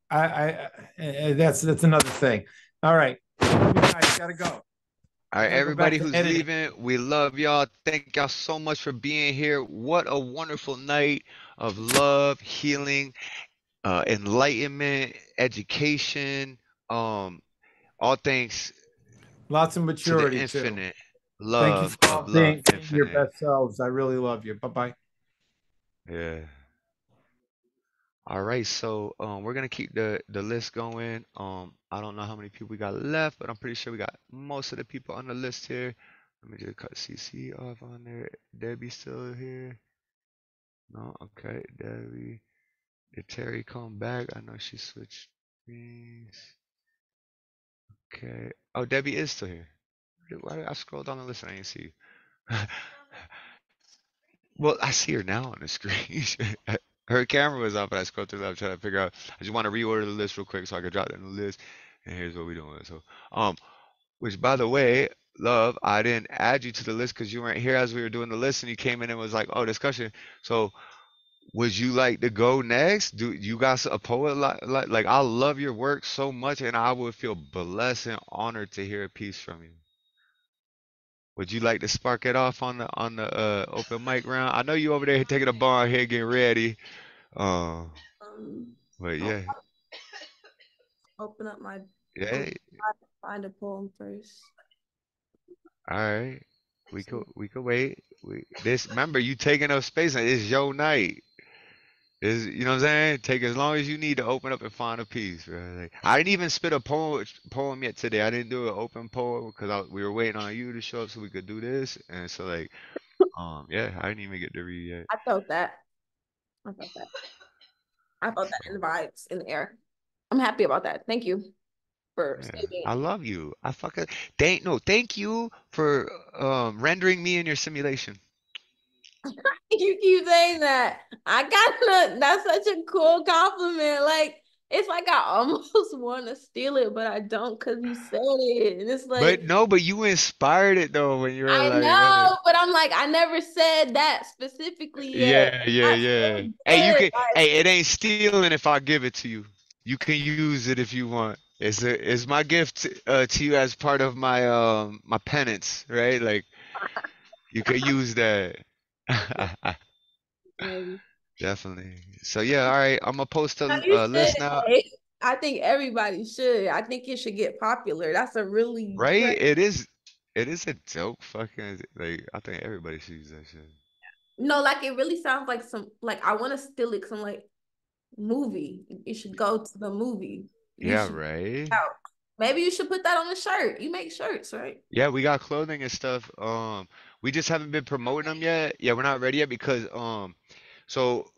That's another thing. All right, guys, gotta go. All right, Gotta go back everybody to who's editing. leaving, we love y'all. Thank y'all so much for being here. What a wonderful night of love, healing, enlightenment, education, all thanks Lots of to the maturity too. infinite Thank you love for of all love being your infinite. best selves. I really love you. Bye bye. Yeah. All right, so we're gonna keep the list going. I don't know how many people we got left, but I'm pretty sure we got most of the people on the list here. Let me just cut CC off on there. Debbie still here? No, okay. Debbie. Did Terry come back? I know she switched screens. Okay. Oh, Debbie is still here. Why did I scroll down the list and I didn't see you? Well, I see her now on the screen. Her camera was up, and I scrolled through. I'm trying to figure out. I just want to reorder the list real quick so I can drop it in the list. And here's what we're doing. So, which by the way, love, I didn't add you to the list because you weren't here as we were doing the list, and you came in and was like, "Oh, discussion." So, would you like to go next? Do you got a poet like I love your work so much, and I would feel blessed and honored to hear a piece from you. Would you like to spark it off on the open mic round? I know you over there taking a bar here getting ready. Uh, Um, but yeah. open up my Yeah. find a poem first. All right. We could wait. This remember you taking up space and it's your night. Is you know what I'm saying? Take as long as you need to open up and find a piece, bro. Like, I didn't even spit a poem yet today. I didn't do an open poem because we were waiting on you to show up so we could do this. And so like, yeah, I didn't even get to read yet. I felt that. I felt that. I felt that in the vibes in the air. I'm happy about that. Thank you for Yeah, saving. I love you. I fucking thank you for rendering me in your simulation. You keep saying that. I gotta. That's such a cool compliment. Like it's like I almost want to steal it, but I don't because you said it, and it's But like no, but you inspired it though when you were I like, know, but I'm like I never said that specifically yet. yeah, yeah, I yeah. feel Hey, you good. can. Hey, it ain't stealing if I give it to you. You can use it if you want. It's my gift to you as part of my penance, right? Like you could use that. Maybe. Definitely. So yeah, all right. I'm gonna post No, a, you a should. list now. Like, I think everybody should. I think it should get popular. That's a really Right? great. It is a dope fucking like I think everybody should use that shit. No, like it really sounds like some like I want to steal it some like movie. You should go to the movie. You Yeah, should right? out. Maybe you should put that on a shirt. You make shirts, right? Yeah, we got clothing and stuff. We just haven't been promoting them yet. Yeah, we're not ready yet because so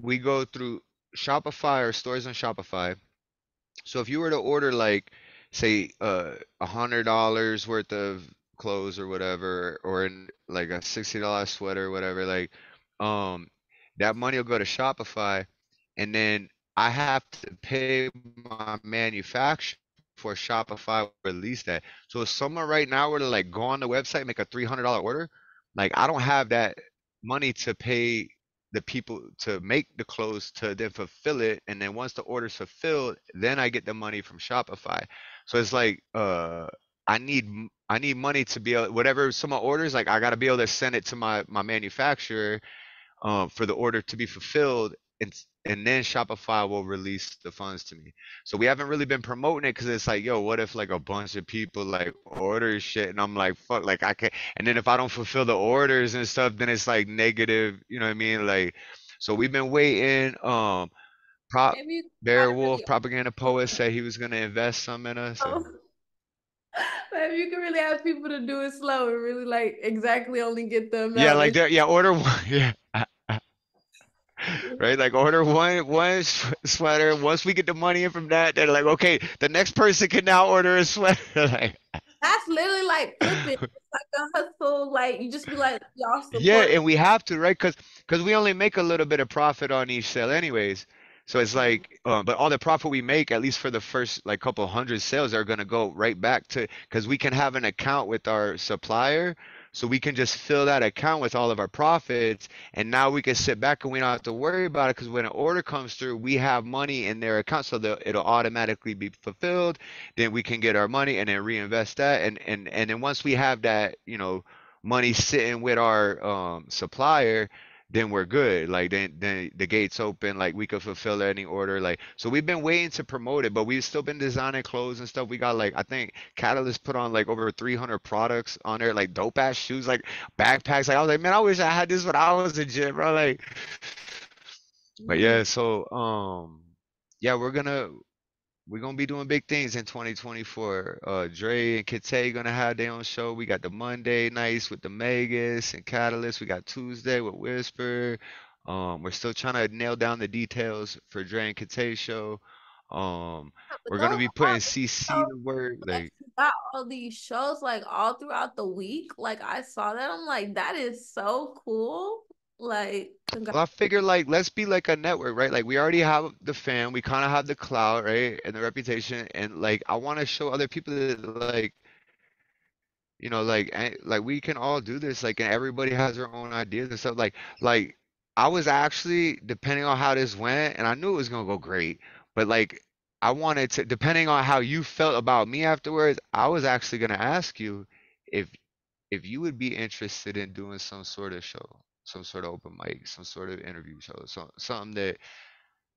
we go through Shopify or stores on Shopify. So if you were to order like say $100 worth of clothes or whatever, or in like a $60 sweater or whatever, like um that money will go to Shopify and then I have to pay my manufacturer for Shopify to release that. So if someone right now were to like go on the website and make a $300 order, like I don't have that money to pay the people to make the clothes to then fulfill it, and then once the order's fulfilled, then I get the money from Shopify. So it's like I need money to be able whatever someone orders, like I gotta be able to send it to my manufacturer for the order to be fulfilled, and then Shopify will release the funds to me. So we haven't really been promoting it because it's like, yo, what if like a bunch of people like order shit, and I'm like, fuck, like I can't. And then if I don't fulfill the orders and stuff, then it's like negative. You know what I mean? Like, so we've been waiting. Prop Maybe you try to Beowulf really propaganda poet said he was gonna invest some in us. oh, maybe you can really ask people to do it slow and really like exactly only get the Yeah, amount like that that. Yeah, order one. Yeah. Right? Like order one sweater. Once we get the money in from that, they're like, okay, the next person can now order a sweater. Like, that's literally like flipping. It's like a hustle. Like you just be like, y'all yeah, support. and we have to, right? Because we only make a little bit of profit on each sale, anyways. So it's like, but all the profit we make, at least for the first like couple hundred sales, are gonna go right back to because we can have an account with our supplier, so we can just fill that account with all of our profits, and now we can sit back and we don't have to worry about it because when an order comes through, we have money in their account, so it'll automatically be fulfilled. Then we can get our money and then reinvest that, and then once we have that, money sitting with our supplier, then we're good. Like then the gates open, like we could fulfill any order. Like so we've been waiting to promote it, but we've still been designing clothes and stuff. We got like I think Catalyst put on like over 300 products on there, like dope ass shoes, like backpacks. Like I was like, man, I wish I had this when I was a kid, bro. Like, but yeah, so yeah, we're gonna be doing big things in 2024. Dre and Kittay gonna have their own show. We got the Monday nights with the Magus and Catalyst. We got Tuesday with Whisper. We're still trying to nail down the details for Dre and Kittay show. But We're gonna those be are putting CC so to work. like Like, you got all these shows like all throughout the week. Like I saw that. I'm like, that is so cool. Like, congrats. well, I figure like let's be like a network, right? Like we already have the fan, we kind of have the clout, right, and the reputation, and like I want to show other people that like like we can all do this, like, and everybody has their own ideas and stuff. Like I was actually, depending on how this went, and I knew it was gonna go great, but like I wanted to, depending on how you felt about me afterwards, I was actually gonna ask you if you would be interested in doing some sort of show, some sort of open mic, some sort of interview show, something that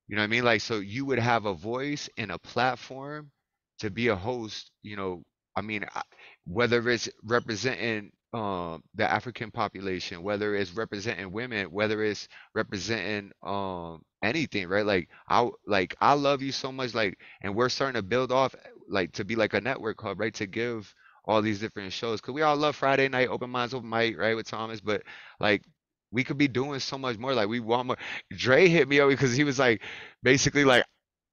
You know what I mean? Like, so you would have a voice and a platform to be a host, I mean, whether it's representing the African population, whether it's representing women, whether it's representing anything, right? Like I love you so much, like, and we're starting to build off, like, to be like a network hub, right? To give all these different shows, because we all love Friday night open minds, open mic, right, with Thomas, but like we could be doing so much more. Like we want more. Dre hit me up because he was like, basically like,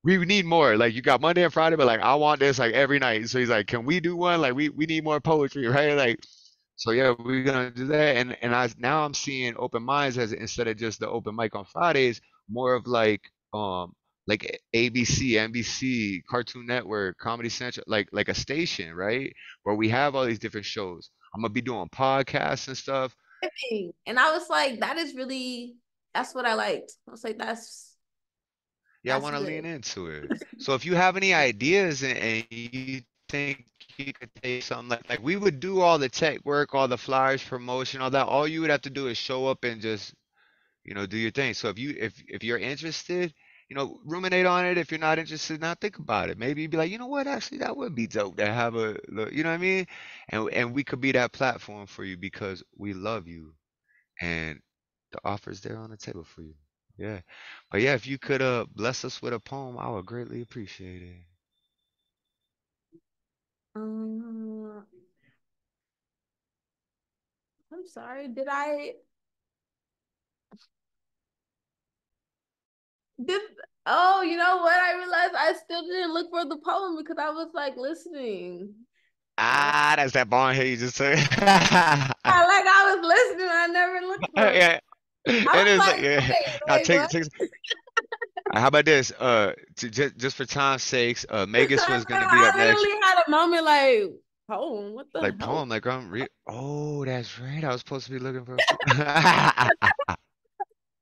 we need more. Like, you got Monday and Friday, but like I want this like every night. So he's like, can we do one? Like we need more poetry, right? Like, so yeah, we're gonna do that. And I now I'm seeing open minds as, instead of just the open mic on Fridays, more of like ABC, NBC, Cartoon Network, Comedy Central, like a station, right? Where we have all these different shows. I'm gonna be doing podcasts and stuff. And I was like, that's what I liked. I was like, Yeah, I that's want to good. lean into it. So if you have any ideas and you think you could take something, like we would do all the tech work, all the flyers, promotion, all that. All you would have to do is show up and just, do your thing. So if you're interested, ruminate on it. If you're not interested, now think about it. Maybe you'd be like, you know what, actually that would be dope to have you know what I mean? And we could be that platform for you because we love you and the offer's there on the table for you. Yeah. But yeah, if you could bless us with a poem, I would greatly appreciate it. I'm sorry. Did Oh, you know what? I realized I still didn't look for the poem because I was like listening. That's that bond here you just said. I was listening. I never looked for it. Yeah. I It was is like, like, yeah. Now wait, what? How about this? Just for time's sakes, Magus was gonna be I up next. literally had a moment like, poem, what the Like hell? poem, like oh, that's right. I was supposed to be looking for I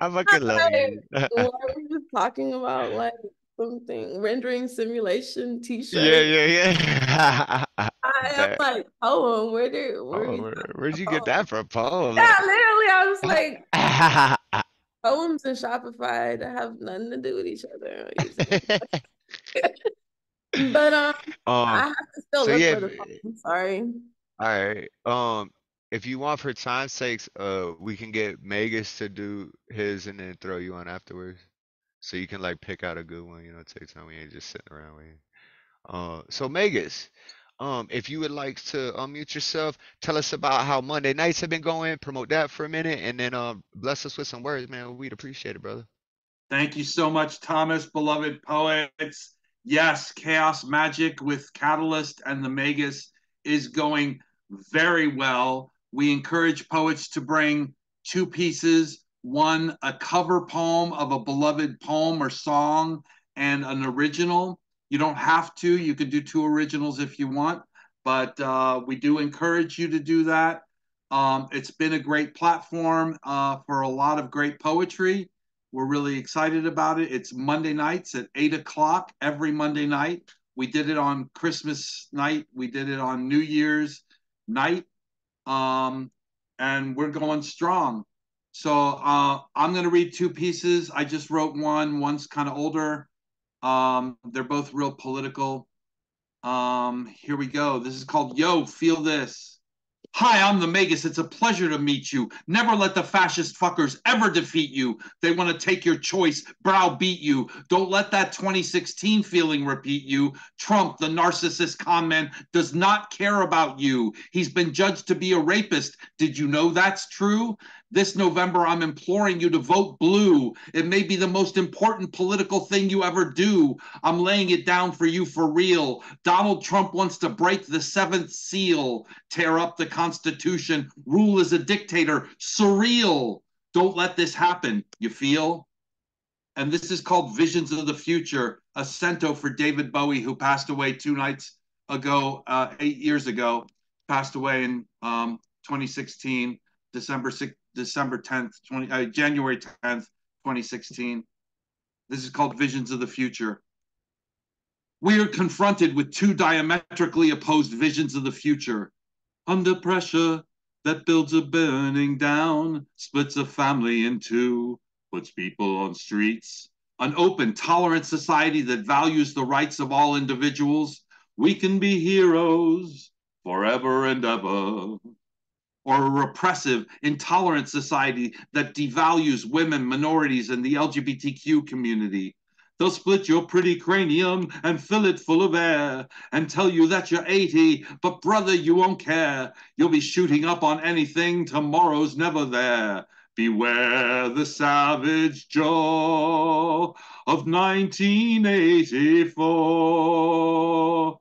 I fucking was love like, you. what are we just talking about? Like something rendering simulation Yeah, t-shirt. yeah, yeah. I am That like, poem, where are poem, you talking where'd you get about? that from? Poem, Yeah, like literally, I was like, poems and Shopify that have nothing to do with each other. But I um, have to still so look yeah, for the poem. Sorry. all right. If you want, for time's sakes, we can get Magus to do his and then throw you on afterwards. So you can like pick out a good one, take time. We ain't just sitting around waiting. So Magus, if you would like to unmute yourself, tell us about how Monday nights have been going, promote that for a minute, and then bless us with some words, man. We'd appreciate it, brother. Thank you so much, Thomas, beloved poets. Yes, Chaos Magic with Catalyst and the Magus is going very well. We encourage poets to bring two pieces, one, a cover poem of a beloved poem or song, and an original. You don't have to. You could do two originals if you want, but we do encourage you to do that. It's been a great platform for a lot of great poetry. We're really excited about it. It's Monday nights at 8 o'clock every Monday night. We did it on Christmas night. We did it on New Year's night. And we're going strong. So I'm going to read two pieces. I just wrote one. One's kind of older. They're both real political. Here we go. This is called Yo, Feel This. Hi, I'm the Magus. It's a pleasure to meet you. Never let the fascist fuckers ever defeat you. They want to take your choice, browbeat you. Don't let that 2016 feeling repeat you. Trump, the narcissist con man, does not care about you. He's been judged to be a rapist. Did you know that's true? This November, I'm imploring you to vote blue. It may be the most important political thing you ever do. I'm laying it down for you for real. Donald Trump wants to break the seventh seal, tear up the Constitution, rule as a dictator. Surreal. Don't let this happen. You feel? And this is called Visions of the Future, a cento for David Bowie, who passed away 2 nights ago, 8 years ago, passed away in 2016, December 10th, January 10th, 2016. This is called Visions of the Future. We are confronted with two diametrically opposed visions of the future. Under pressure that builds a burning down, splits a family in two, puts people on streets, an open, tolerant society that values the rights of all individuals, we can be heroes forever and ever. Or a repressive, intolerant society that devalues women, minorities, and the LGBTQ community. They'll split your pretty cranium and fill it full of air and tell you that you're 80, but brother, you won't care. You'll be shooting up on anything, tomorrow's never there. Beware the savage jaw of 1984.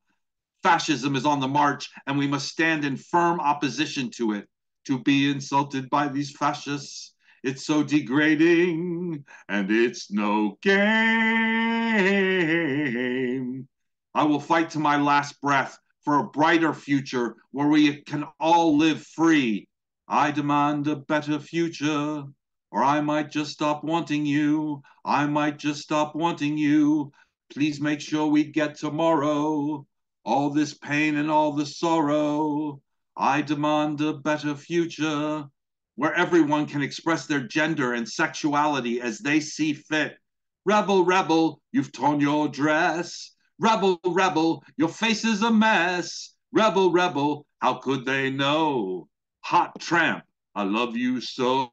Fascism is on the march, and we must stand in firm opposition to it. To be insulted by these fascists, it's so degrading, and it's no game. I will fight to my last breath for a brighter future where we can all live free. I demand a better future, or I might just stop wanting you. I might just stop wanting you. Please make sure we get tomorrow. All this pain and all the sorrow. I demand a better future where everyone can express their gender and sexuality as they see fit. Rebel, rebel, you've torn your dress. Rebel, rebel, your face is a mess. Rebel, rebel, how could they know? Hot tramp, I love you so.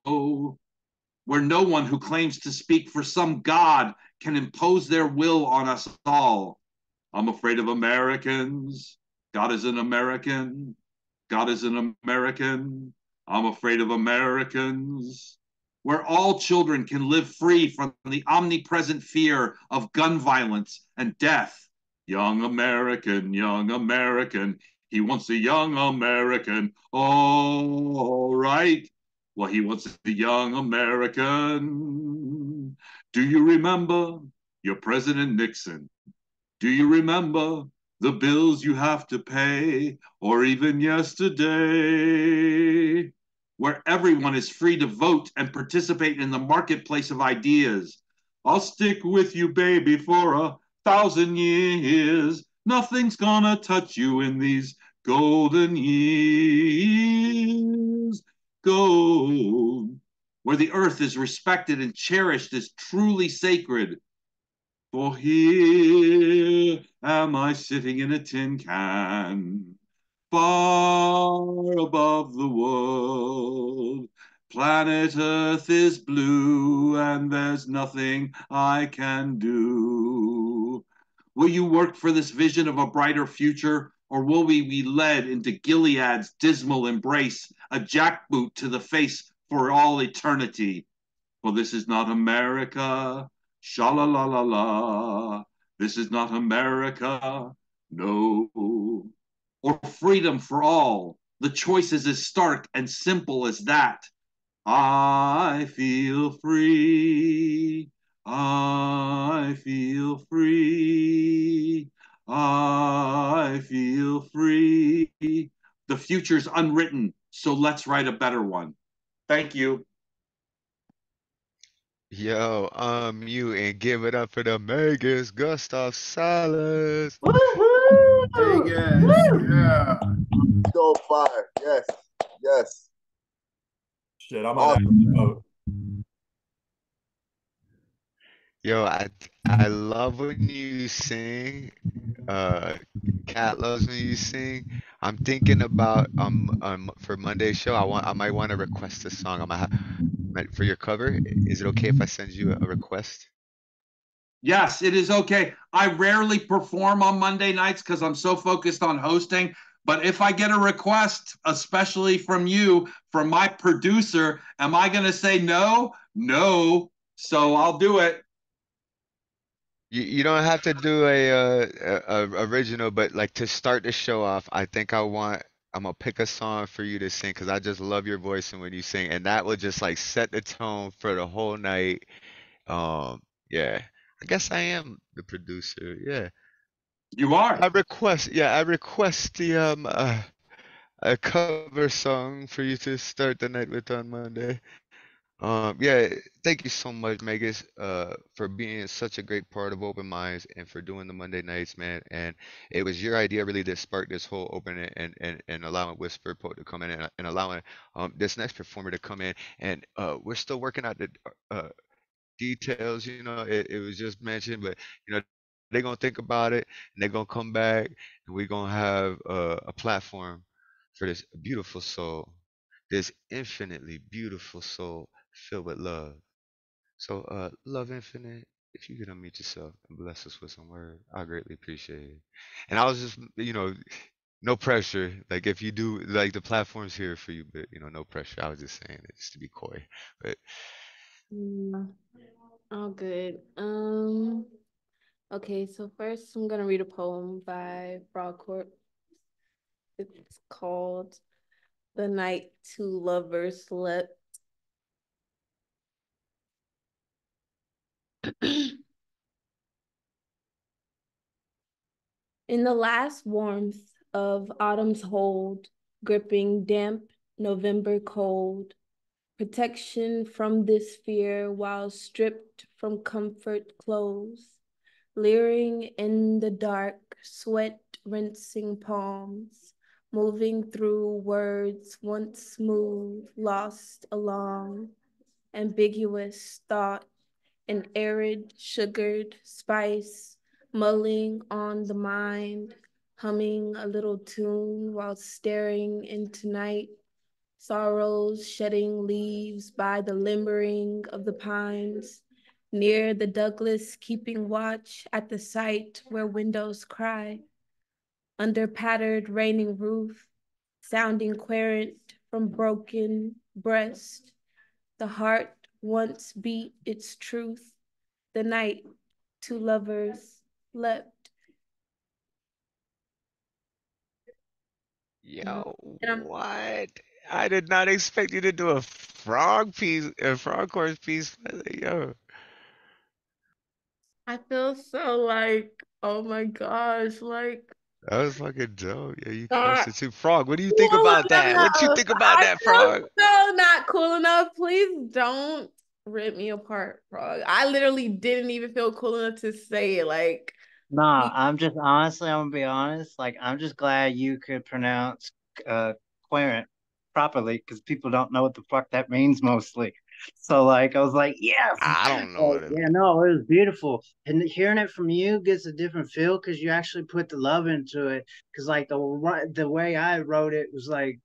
Where no one who claims to speak for some God can impose their will on us all. I'm afraid of Americans. God is an American. God is an American. I'm afraid of Americans. Where all children can live free from the omnipresent fear of gun violence and death. Young American, he wants a young American. All right. Well, he wants a young American. Do you remember your President Nixon? Do you remember the bills you have to pay, or even yesterday, where everyone is free to vote and participate in the marketplace of ideas? I'll stick with you, baby, for 1,000 years. Nothing's gonna touch you in these golden years. Gold, where the earth is respected and cherished as truly sacred. For here am I sitting in a tin can, far above the world. Planet Earth is blue, and there's nothing I can do. Will you work for this vision of a brighter future, or will we be led into Gilead's dismal embrace, a jackboot to the face for all eternity? Well, this is not America. Sha-la-la-la-la. This is not America. No. Or freedom for all. The choice is as stark and simple as that. I feel free. I feel free. I feel free. The future's unwritten, so let's write a better one. Thank you. Yo, unmute and give it up for the Magus, Gustav, Sallas. Woohoo! Vegas, yeah. So fire. Yes. Yes. Shit, I'm Awesome. on that vote. Yo, I love when you sing. Cat loves when you sing. I'm thinking about for Monday's show. I might want to request a song. For your cover. Is it okay if I send you a request? Yes, it is okay. I rarely perform on Monday nights because I'm so focused on hosting. But if I get a request, especially from you, from my producer, am I going to say no? No. So I'll do it. You don't have to do a original, but like to start the show off, I think I'm gonna pick a song for you to sing because I just love your voice and when you sing, and that will just like set the tone for the whole night. Yeah, I guess I am the producer. Yeah, You are. I request a cover song for you to start the night with on Monday. Yeah, thank you so much, Megas, for being such a great part of Open Minds and for doing the Monday nights, man. And it was your idea really that sparked this whole open and allowing Whisper Poet to come in and allowing this next performer to come in. And we're still working out the details, it was just mentioned, but they're gonna think about it and they're gonna come back and we're gonna have a platform for this beautiful soul, this infinitely beautiful soul filled with love. So, Love Infinite, if you could unmute yourself and bless us with some word, I greatly appreciate it. And I was just, no pressure. Like if you do, like the platform's here for you, but no pressure. I was just saying it just to be coy. But All good. Okay, so first I'm gonna read a poem by Frogg Corpse. It's called "The Night Two Lovers Slept." In the last warmth of autumn's hold, gripping damp November cold, protection from this fear while stripped from comfort clothes, leering in the dark, sweat rinsing palms, moving through words once smooth, lost along, ambiguous thought, an arid, sugared spice, mulling on the mind, humming a little tune while staring into night, sorrows shedding leaves by the limbering of the pines, near the Douglas keeping watch at the site where windows cry, under pattered raining roof, sounding querent from broken breast, the heart once beat its truth, the night two lovers leapt. yo, And I'm what? I did not expect you to do a frog chorus piece. Yo, I feel so like, oh my gosh, like that was fucking dope. Yeah, you crushed not it too. Frog, what do you think cool about that? What you enough. think about I that, feel Frog? so not cool enough. Please don't rip me apart, bro. I literally didn't even feel cool enough to say it. Like, Nah, I'm just honestly, I'm gonna be honest. Like, I'm just glad you could pronounce querent properly because people don't know what the fuck that means mostly. So, like, I was like, yes. I don't know what it Yeah, means. no, it was beautiful. And hearing it from you gets a different feel because you actually put the love into it. Because, like, the way I wrote it was like,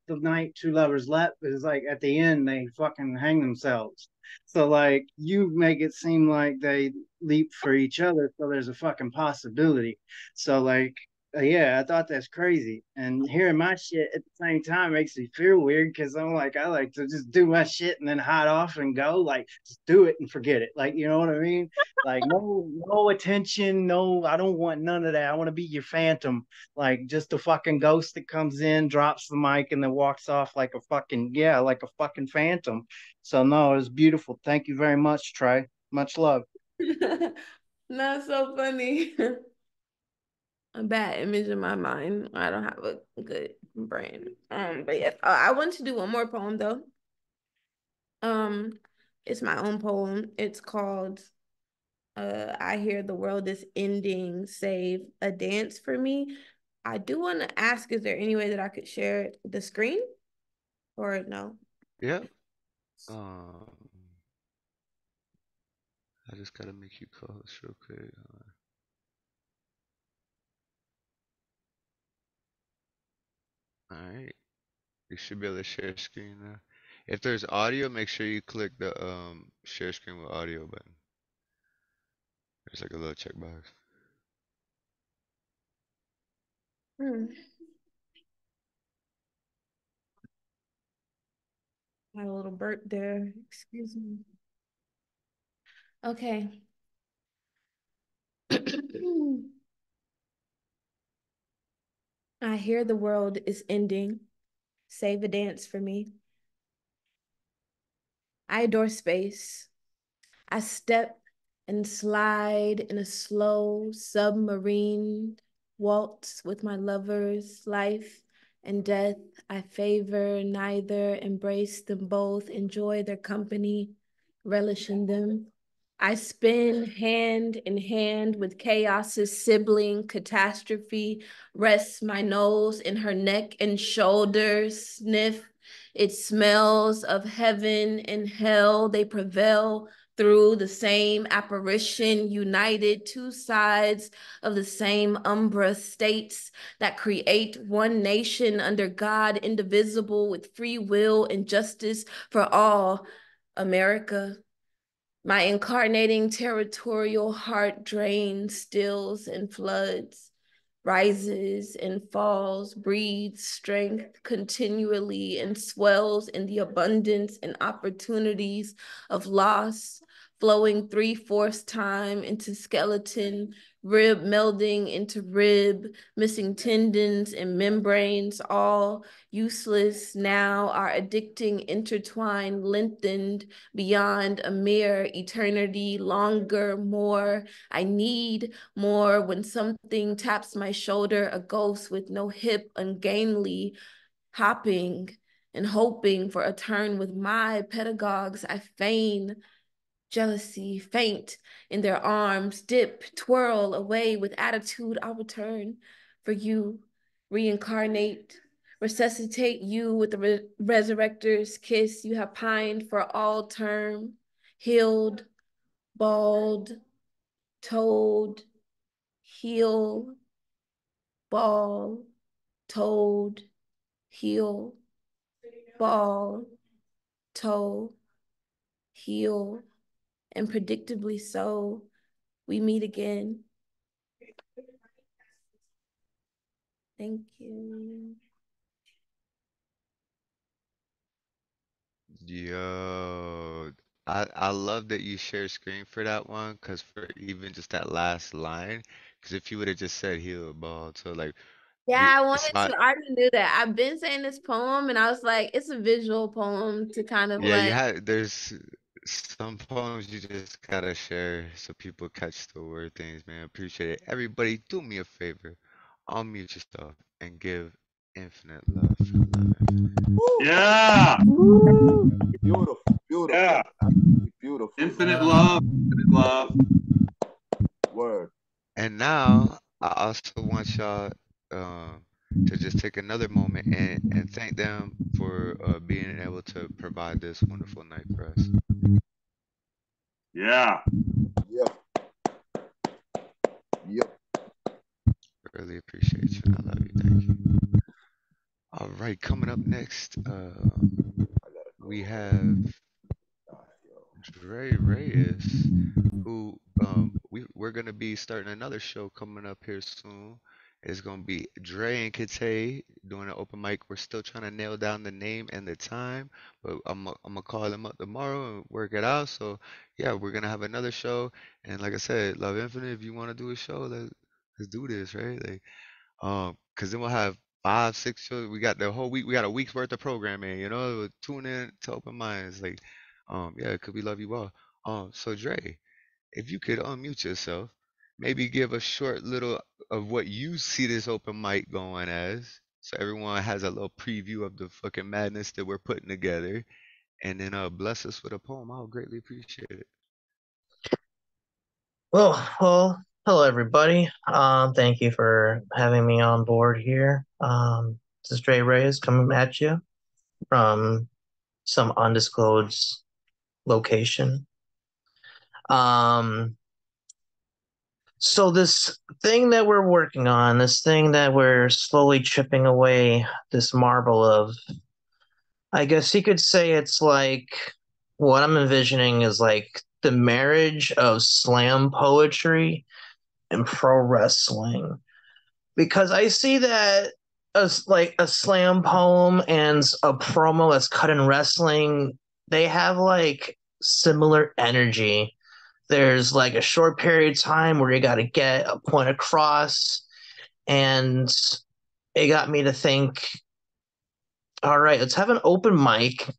the night two lovers left is like at the end they fucking hang themselves. So like you make it seem like they leap for each other, so there's a fucking possibility. So like yeah, I thought that's crazy. And hearing my shit at the same time makes me feel weird because I'm like, I like to just do my shit and then hide off and go, like, just do it and forget it. Like, you know what I mean? Like, no attention, no, I don't want none of that. I want to be your phantom, like just a fucking ghost that comes in, drops the mic, and then walks off like a fucking, yeah, like a fucking phantom. So no, it was beautiful. Thank you very much, Trey. Much love. not so funny. A bad image in my mind. I don't have a good brain. But yes, I want to do one more poem though. Um, it's my own poem. It's called I Hear the World is Ending, Save a Dance for Me. I do want to ask, is there any way that I could share the screen or no? Yeah. Um, I just gotta make you co-host real quick. All right. You should be able to share screen now. If there's audio, make sure you click the share screen with audio button. There's like a little checkbox. Hmm. Had a little burp there. Excuse me. Okay. I hear the world is ending. Save a dance for me. I adore space. I step and slide in a slow submarine waltz with my lovers, life and death. I favor neither, embrace them both, enjoy their company, relish in them. I spin hand in hand with chaos's sibling catastrophe, rest my nose in her neck and shoulders, sniff. It smells of heaven and hell. They prevail through the same apparition, united, two sides of the same umbra states that create one nation under God, indivisible, with free will and justice for all, America. My incarnating territorial heart drains, stills, and floods, rises and falls, breathes strength continually, and swells in the abundance and opportunities of loss, flowing 3/4 time into skeleton, rib melding into rib, missing tendons and membranes, all useless now, are addicting, intertwined, lengthened beyond a mere eternity, longer, more. I need more when something taps my shoulder, a ghost with no hip, ungainly, hopping and hoping for a turn with my pedagogues. I feign jealousy, faint in their arms, dip, twirl away with attitude. I'll return for you, reincarnate, resuscitate you with the resurrector's kiss. You have pined for all term, healed, bald, told, heal, ball, told, heal, ball, toe, heal, and predictably so, we meet again. Thank you. Yo, I love that you share screen for that one, cause for even just that last line, cause if you would have just said heal ball, so like Yeah, I it's wanted my to. I already knew that. I've been saying this poem, and I was like, it's a visual poem to kind of yeah, you like. had there's some poems you just gotta share so people catch the word things, man. Appreciate it. Everybody, do me a favor, unmute yourself and give infinite love for love. Yeah. Beautiful, beautiful, Yeah. beautiful. Infinite love. Infinite love. Word. And now I also want y'all to just take another moment and thank them for being able to provide this wonderful night for us. Yeah. Yep. Yep. Really appreciate you. I love you. Thank you. All right, coming up next, we have Dre Reyes, who we're gonna be starting another show coming up here soon. It's gonna be Dre and Kittay doing an open mic. We're still trying to nail down the name and the time, but I'm gonna call them up tomorrow and work it out. So yeah, we're gonna have another show. And like I said, Love Infinite, if you want to do a show, let's do this, right? Like, because then we'll have 5, 6 shows. We got the whole week. We got a week's worth of programming. Tune in to Open Minds. Like, yeah, could we love you all? So Dre, if you could unmute yourself, maybe give a short little of what you see this open mic going as, so everyone has a little preview of the fucking madness that we're putting together, and then bless us with a poem. I'll greatly appreciate it. Well, hello everybody. Thank you for having me on board here. This is Dre Reyes coming at you from some undisclosed location. So this thing that we're working on, this thing that we're slowly chipping away, this marble of, I guess you could say it's like what I'm envisioning is like the marriage of slam poetry and pro wrestling. Because I see that as like a slam poem and a promo that's cut in wrestling, they have like similar energy. There's like a short period of time where you got to get a point across, and it got me to think, all right, let's have an open mic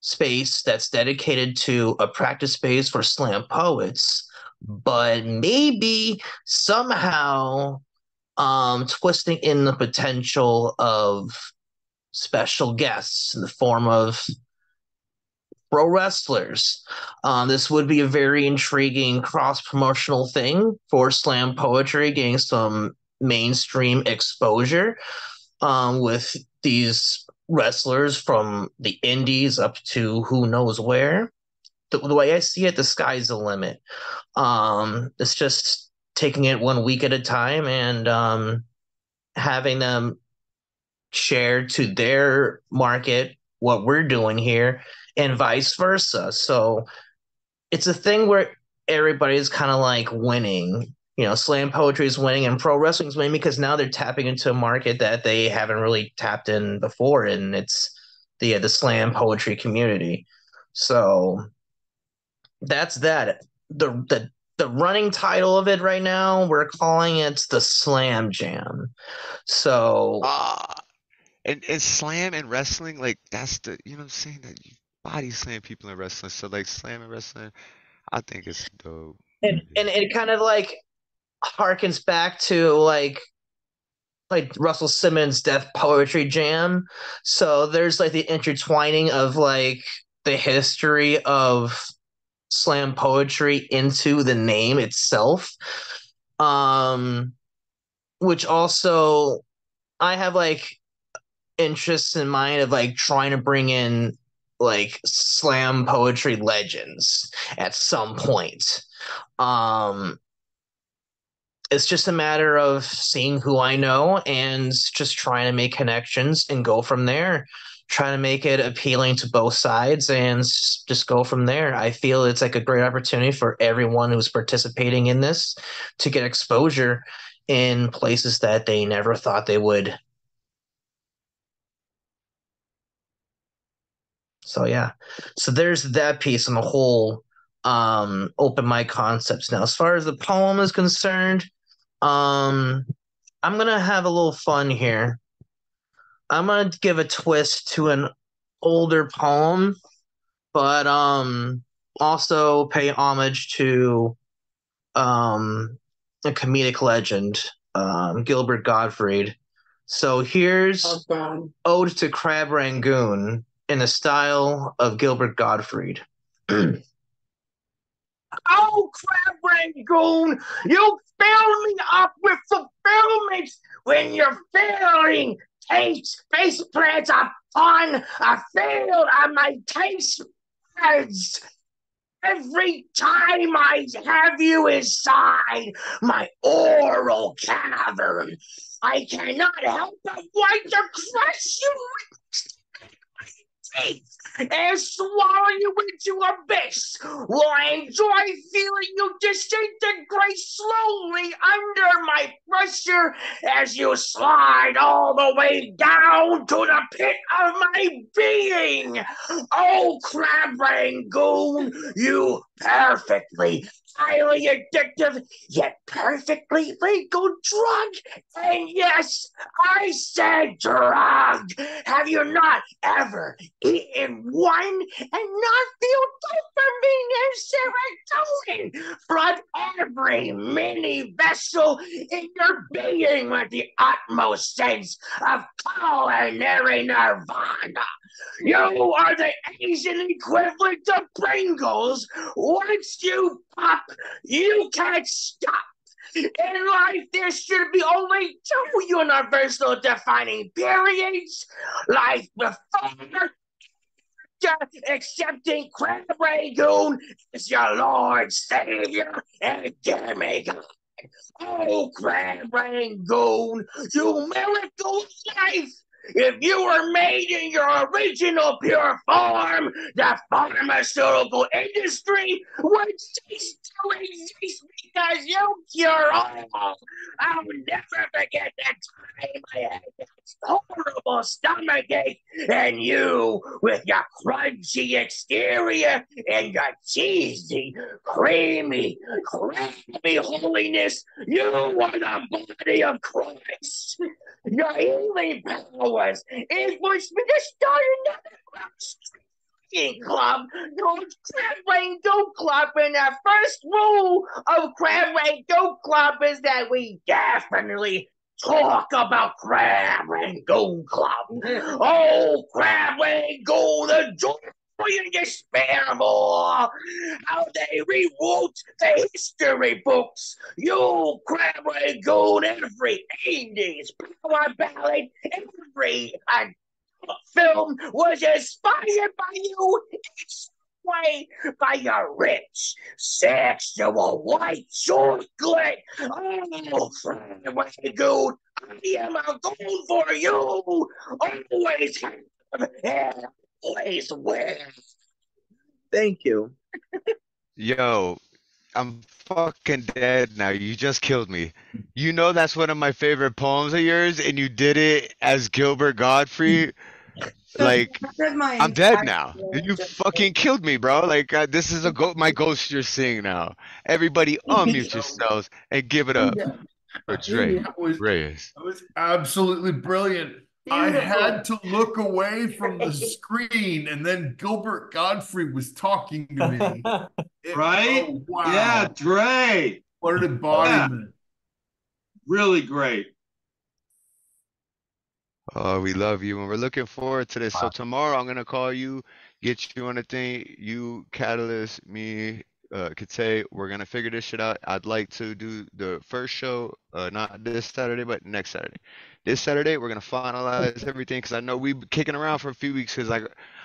space that's dedicated to a practice space for slam poets, but maybe somehow twisting in the potential of special guests in the form of pro wrestlers. This would be a very intriguing cross-promotional thing for slam poetry, getting some mainstream exposure with these wrestlers from the indies up to who knows where. the way I see it, the sky's the limit. It's just taking it 1 week at a time and having them share to their market what we're doing here and vice versa. So it's a thing where everybody's kind of like winning. Slam poetry is winning and pro wrestling is winning because now they're tapping into a market that they haven't really tapped in before, and it's the slam poetry community. So that's that. The running title of it right now, we're calling it the Slam Jam. So and slam and wrestling, like that's the you know what I'm saying, that you body slam people in wrestling. So like slam and wrestling, I think it's dope. and it kind of like harkens back to like Russell Simmons' Death Poetry Jam. So there's like the intertwining of like the history of slam poetry into the name itself. Which also I have like interests in mind of like trying to bring in like slam poetry legends at some point. It's just a matter of seeing who I know and just trying to make connections and go from there. Trying to make it appealing to both sides and just go from there. I feel it's like a great opportunity for everyone who's participating in this to get exposure in places that they never thought they would. So yeah. So there's that piece on the whole open mic concepts. Now, as far as the poem is concerned, I'm gonna have a little fun here. I'm gonna give a twist to an older poem, but also pay homage to a comedic legend, Gilbert Gottfried. So here's Ode to Crab Rangoon in the style of Gilbert Gottfried. Oh, Crab Rangoon, you fill me up with fulfillment when you're feeling taste face plants upon a field of my taste buds. Every time I have you inside my oral cavern, I cannot help but want to crush you and swallow you into abyss, while I enjoy feeling you disintegrate slowly under my pressure as you slide all the way down to the pit of my being. Oh, Crab Rangoon, you perfectly, highly addictive, yet perfectly legal drug. And yes, I said drug. Have you not ever eaten one and not feel dopamine and serotonin flood every mini vessel in your being with the utmost sense of culinary nirvana? You are the Asian equivalent of Pringles. Once you pop, you can't stop. In life, there should be only two universal defining periods: life before, accepting Crab Rangoon as your Lord, Savior, and demigod. Oh, Crab Rangoon, you miracle of life! If you were made in your original pure form, the pharmaceutical industry would cease to exist because you cure all. I'll never forget the time I had that horrible stomachache, and you, with your crunchy exterior and your cheesy, creamy, crabby holiness, you are the body of Christ. Your healing powers influenced me to start another club called Crab Rangoon Club, and the first rule of Crab Rangoon Club is that we definitely talk about Crab Rangoon Club. Oh, Crab Rangoon, the joy and despairable. How they rewrote the history books. You, Crab Rangoon, every 80s power ballad, every film was inspired by you. away by your rich, sexual white chocolate. Oh, Magoon, I am a goal for you. Always have and always will. Thank you. Yo, I'm fucking dead now. You just killed me. You know that's one of my favorite poems of yours, and you did it as Gilbert Godfrey. Like, I'm dead now. You fucking killed me, bro. Like, this is my ghost you're seeing now. Everybody unmute yourselves and give it up for Dre Reyes. That was absolutely brilliant. I had to look away from the screen, and then Gilbert Godfrey was talking to me. Right? Oh, wow. Yeah, Dre. What an embodiment. Really great. Oh, we love you, and we're looking forward to this. So tomorrow I'm gonna call you, get you on the thing. You, Catalyst, me, Kittay, we're gonna figure this shit out. I'd like to do the first show, not this Saturday, but next Saturday. This Saturday we're gonna finalize everything because I know we've been kicking around for a few weeks because like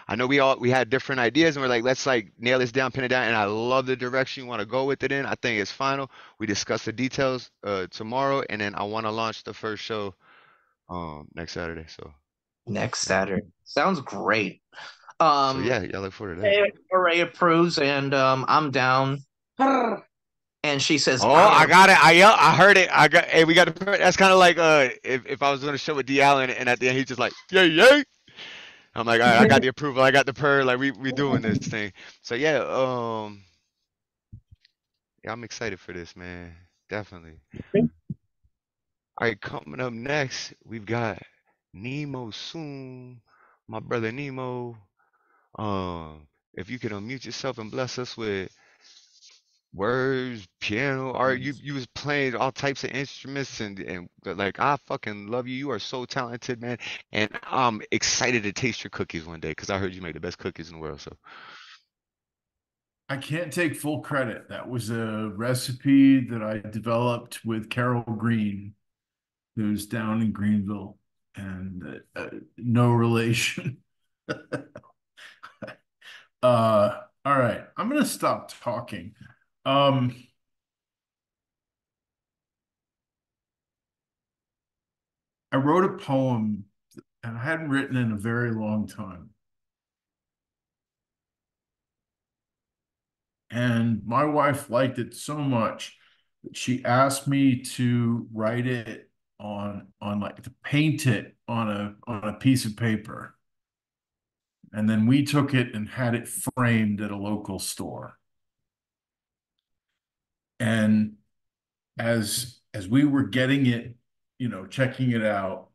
I know we had different ideas and we're like let's like nail this down, pin it down, and I love the direction you want to go with it in. I think it's final. We discuss the details tomorrow, and then I want to launch the first show next Saturday. So Next Saturday. Sounds great. so yeah, y'all look forward to that. Ray approves, and I'm down. And she says, "Oh, I got it. I heard it. Hey, we got the. That's kind of like if I was doing a show with D Allen, and at the end he's just like, yay, yay. I'm like, all right, I got the approval. I got the purr. Like we doing this thing. So yeah, yeah, I'm excited for this, man. Definitely. All right, coming up next, we've got Nemo Sum, my brother Nemo. If you could unmute yourself and bless us with words, piano, art. You was playing all types of instruments and like I fucking love you. You are so talented, man. And I'm excited to taste your cookies one day because I heard you make the best cookies in the world. So I can't take full credit. That was a recipe that I developed with Carol Green, who's down in Greenville, and no relation. All right, I'm gonna stop talking. I wrote a poem and I hadn't written in a very long time. And my wife liked it so much that she asked me to write it on like to paint it on a piece of paper. And then we took it and had it framed at a local store. And as we were getting it, checking it out,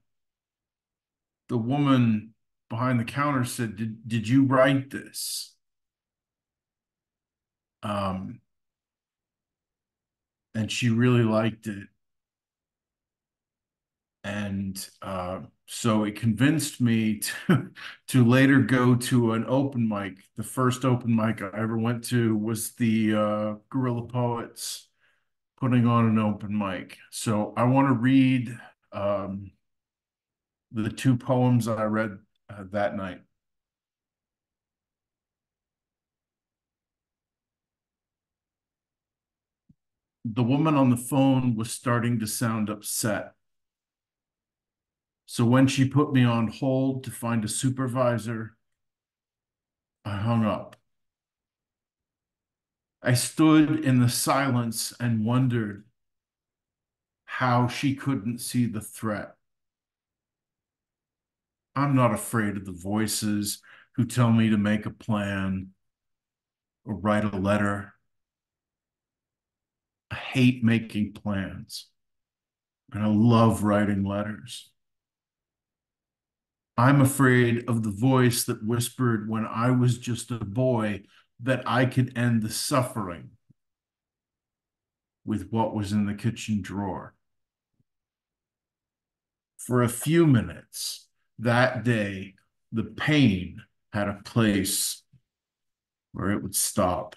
the woman behind the counter said, did you write this? And she really liked it. And so it convinced me to later go to an open mic. The first open mic I ever went to was the Guerrilla Poets putting on an open mic. So I want to read the two poems I read that night. The woman on the phone was starting to sound upset. So when she put me on hold to find a supervisor, I hung up. I stood in the silence and wondered how she couldn't see the threat. I'm not afraid of the voices who tell me to make a plan or write a letter. I hate making plans, and I love writing letters. I'm afraid of the voice that whispered when I was just a boy that I could end the suffering with what was in the kitchen drawer. For a few minutes that day, the pain had a place where it would stop.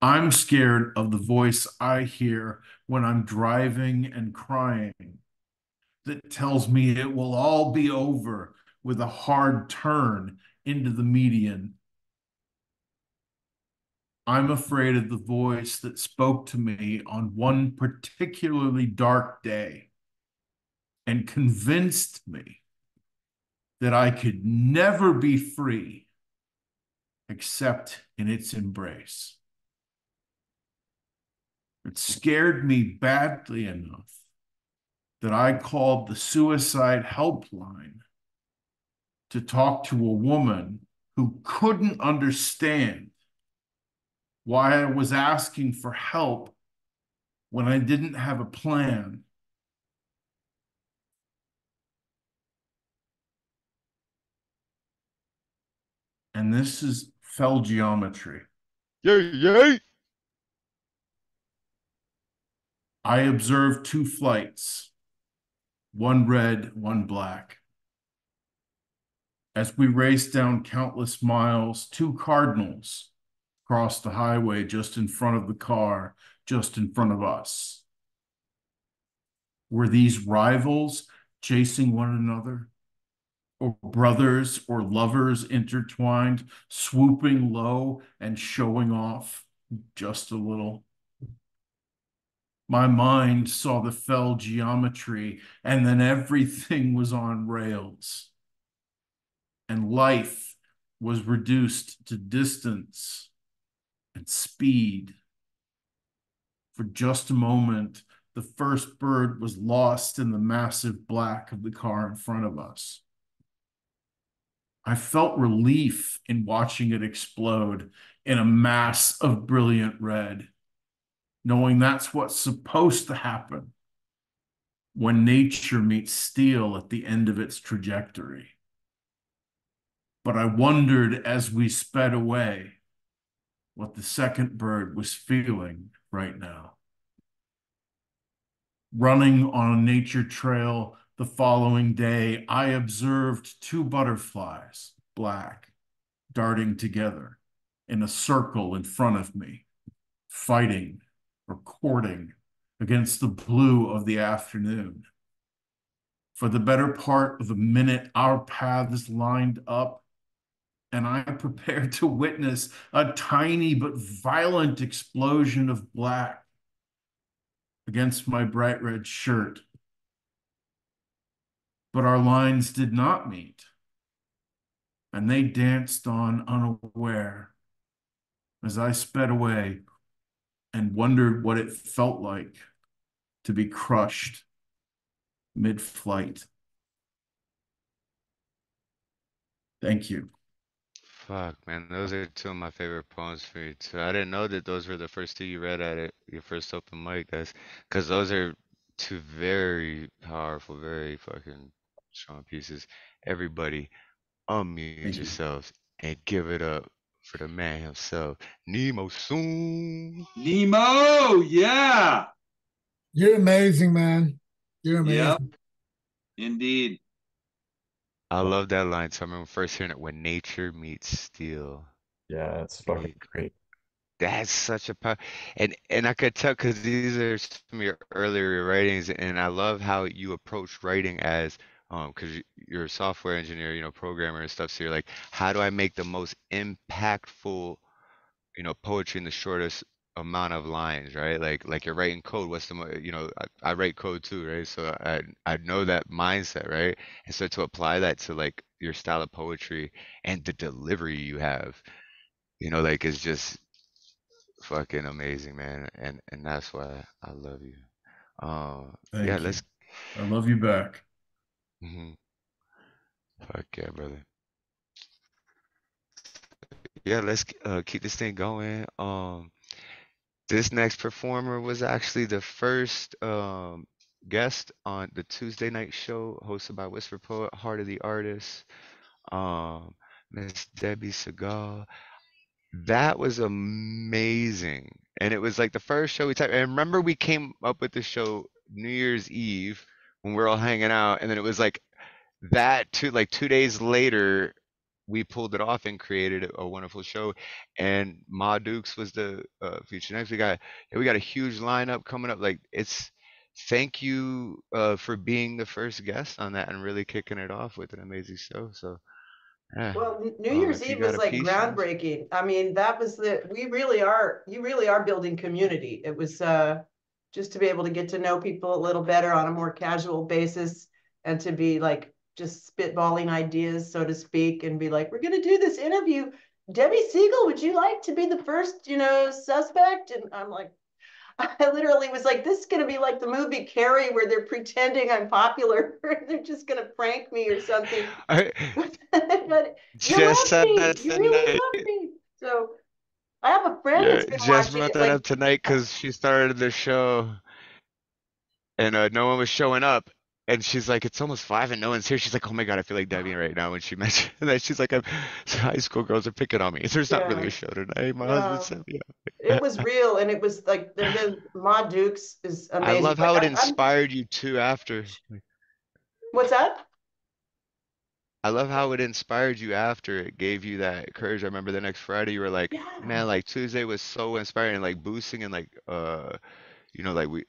I'm scared of the voice I hear when I'm driving and crying that tells me it will all be over with a hard turn into the median. I'm afraid of the voice that spoke to me on one particularly dark day and convinced me that I could never be free except in its embrace. It scared me badly enough that I called the suicide helpline to talk to a woman who couldn't understand why I was asking for help when I didn't have a plan. And this is fell geometry. Yay, yay! I observed two flights, one red, one black. As we raced down countless miles, two cardinals crossed the highway just in front of the car, just in front of us. Were these rivals chasing one another? Or brothers or lovers intertwined, swooping low and showing off just a little? My mind saw the fell geometry, and then everything was on rails. And life was reduced to distance and speed. For just a moment, the first bird was lost in the massive black of the car in front of us. I felt relief in watching it explode in a mass of brilliant red, knowing that's what's supposed to happen when nature meets steel at the end of its trajectory. But I wondered as we sped away what the second bird was feeling right now. Running on a nature trail the following day, I observed two butterflies, black, darting together in a circle in front of me, fighting or courting against the blue of the afternoon. For the better part of a minute, our paths lined up, and I prepared to witness a tiny but violent explosion of black against my bright red shirt. But our lines did not meet, and they danced on unaware as I sped away and wondered what it felt like to be crushed mid-flight. Thank you. Fuck, man, those are two of my favorite poems for you too. I didn't know that those were the first two you read at it, your first open mic, guys, because those are two very powerful, very fucking strong pieces. Everybody, unmute yourselves and give it up for the man himself, Nemo Sum. Nemo, yeah. You're amazing, man. You're amazing. Yep. Indeed. I love that line. So I remember first hearing it, when nature meets steel. Yeah, it's fucking great. That's such a power, and I could tell because these are some of your earlier writings, and I love how you approach writing as because you're a software engineer, you know, programmer and stuff. So you're like, how do I make the most impactful, you know, poetry in the shortest amount of lines, right? Like you're writing code. What's the you know, I write code too, right? So I know that mindset, right? And so to apply that to like your style of poetry and the delivery you have, you know, like it's just fucking amazing, man, and that's why I love you. Thank Yeah, you. let's. I love you back. Fuck yeah, brother. Yeah, let's keep this thing going. This next performer was actually the first guest on the Tuesday night show hosted by Whisper Poet, Heart of the Artist, Miss Debby Segal. That was amazing. And it was like the first show we typed. And remember, we came up with the show New Year's Eve when we are all hanging out. And then it was like that two, like 2 days later, we pulled it off and created a wonderful show. And Ma Dukes was the feature next. We got a huge lineup coming up. Like it's thank you for being the first guest on that and really kicking it off with an amazing show. So Yeah. Well, New Year's If you Eve got was a like piece, groundbreaking. I mean, that was you really are building community. It was just to be able to get to know people a little better on a more casual basis and to be like just spitballing ideas, so to speak, and be like, we're going to do this interview. Debby Segal, would you like to be the first, suspect? And I'm like, I literally was like, this is going to be like the movie Carrie where they're pretending I'm popular. They're just going to prank me or something. But you Jess love said me. that You really tonight. love me. So I have a friend Yeah, that's been Jess watching brought it. that Like, up tonight because she started the show and no one was showing up. And she's like, it's almost 5 and no one's here. She's like, oh my God, I feel like Debbie right now when she mentioned that. She's like, high school girls are picking on me. There's not really yeah, a show tonight. My husband no, said, it yeah. was real, and it was like, and then Ma Dukes is I amazing. love But how it I'm. inspired you too after. What's that? I love how it inspired you after it gave you that courage. I remember the next Friday you were like, Yeah. man, like Tuesday was so inspiring, like boosting and like like we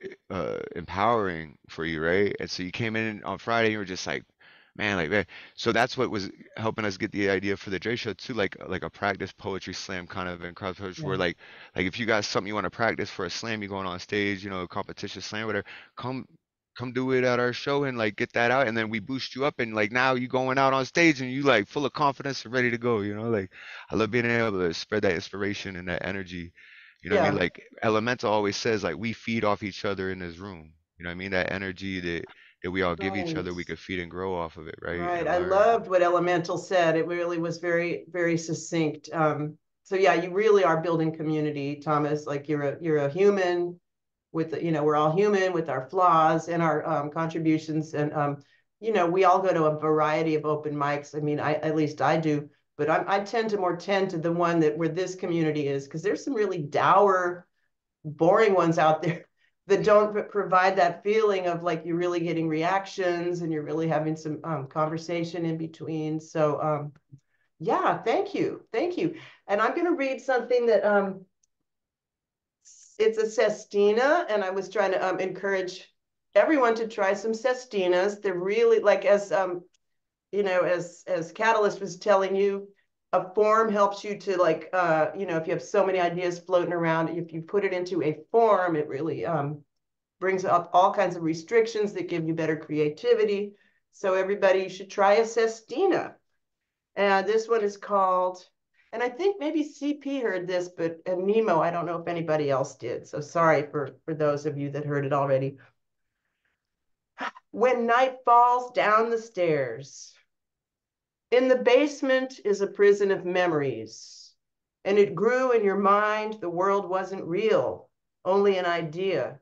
empowering for you, right? And so you came in on Friday and you were just like, man, like man. So that's what was helping us get the idea for the Dre show too, like a practice poetry slam kind of in crowd poetry Yeah. where like if you got something you want to practice for a slam, you going on stage, a competition slam, whatever, come come do it at our show and like get that out and then we boost you up and like now you going out on stage and you like full of confidence and ready to go, like I love being able to spread that inspiration and that energy. You know what I mean? Yeah. Like Elemental always says like we feed off each other in this room. You know what I mean? That energy that we all give each Right. other, we could feed and grow off of it, right? Right. And I learn. loved what Elemental said. It really was very, very succinct. So yeah, you really are building community, Thomas. Like you're a human with, we're all human with our flaws and our contributions. And, we all go to a variety of open mics. I mean, at least I do, but I tend to the one where this community is, because there's some really dour, boring ones out there that don't provide that feeling of like you're really getting reactions and you're really having some conversation in between. So yeah, thank you. Thank you. And I'm going to read something that it's a sestina, and I was trying to encourage everyone to try some sestinas. They're really like, as Catalyst was telling you, a form helps you to like, if you have so many ideas floating around, if you put it into a form, it really brings up all kinds of restrictions that give you better creativity. So everybody should try a sestina. And this one is called, and I think maybe CP heard this, but and Nemo, I don't know if anybody else did. So sorry for those of you that heard it already. When night falls down the stairs, in the basement is a prison of memories, and it grew in your mind the world wasn't real, only an idea.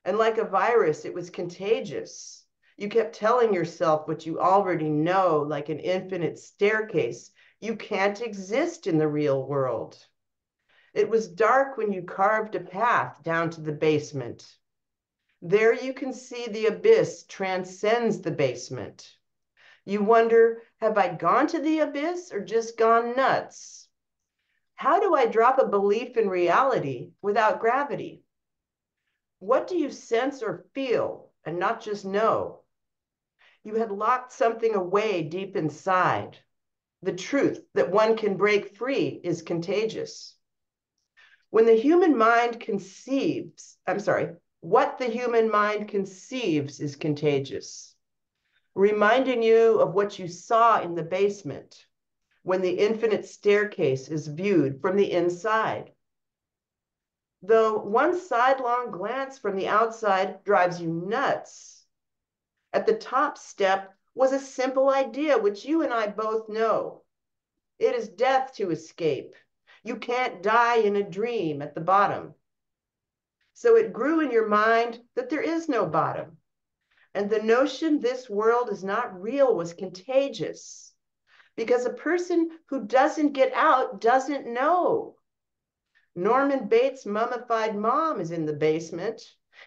And like a virus, it was contagious. You kept telling yourself what you already know, like an infinite staircase. You can't exist in the real world. It was dark when you carved a path down to the basement. There you can see the abyss transcends the basement. You wonder, have I gone to the abyss or just gone nuts? How do I drop a belief in reality without gravity? What do you sense or feel and not just know? You had locked something away deep inside. The truth that one can break free is contagious. When the human mind conceives, what the human mind conceives is contagious, reminding you of what you saw in the basement when the infinite staircase is viewed from the inside. Though one sidelong glance from the outside drives you nuts, at the top step was a simple idea which you and I both know. It is death to escape. You can't die in a dream at the bottom. So it grew in your mind that there is no bottom. And the notion this world is not real was contagious, because a person who doesn't get out doesn't know. Norman Bates' mummified mom is in the basement,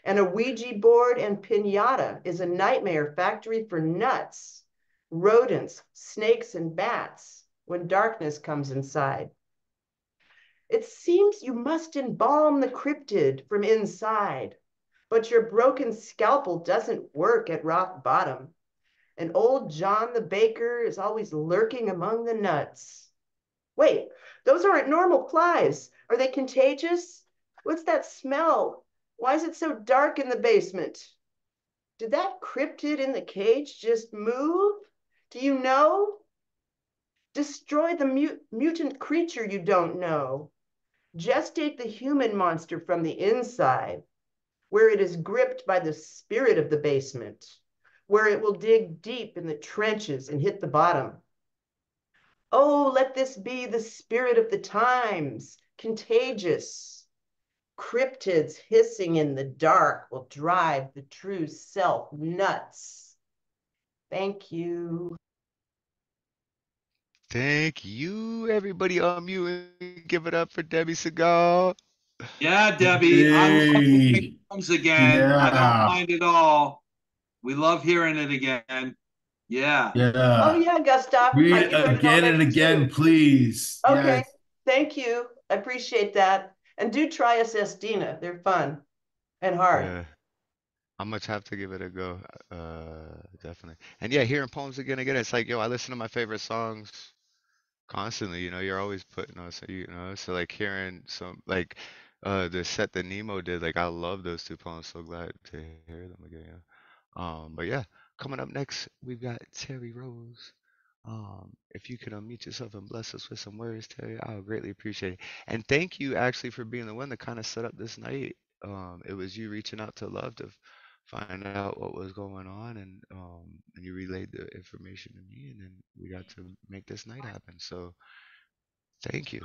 and a Ouija board and pinata is a nightmare factory for nuts, rodents, snakes, and bats when darkness comes inside. It seems you must embalm the cryptid from inside, but your broken scalpel doesn't work at rock bottom, and old John the baker is always lurking among the nuts. Wait, those aren't normal flies. Are they contagious? What's that smell? Why is it so dark in the basement? Did that cryptid in the cage just move? Do you know? Destroy the mutant creature you don't know. Gestate the human monster from the inside, where it is gripped by the spirit of the basement, where it will dig deep in the trenches and hit the bottom. Oh, let this be the spirit of the times, contagious. Cryptids hissing in the dark will drive the true self nuts. Thank you. Thank you, everybody. Unmute and give it up for Debby Segal. Yeah, Debbie, I love hearing Hey, poems again. I don't yeah, mind at all. We love hearing it again. Yeah. Oh yeah. yeah, Gustav, Read it you heard it again and already again, too. please. Okay, Yes. thank you. I appreciate that. And do try a Sestina. They're fun and hard. Yeah, I much have to give it a go. Definitely. And yeah, hearing poems again and again, it's like, yo, I listen to my favorite songs constantly. You're always putting on, so like hearing some like the set that Nemo did, like I love those two poems. So glad to hear them again. Yeah. But yeah, coming up next, we've got Terri Rose. If you could unmute yourself and bless us with some words, Terry, I would greatly appreciate it. And thank you actually for being the one that kind of set up this night. It was you reaching out to Love to find out what was going on, and you relayed the information to me, and then we got to make this night happen. So thank you.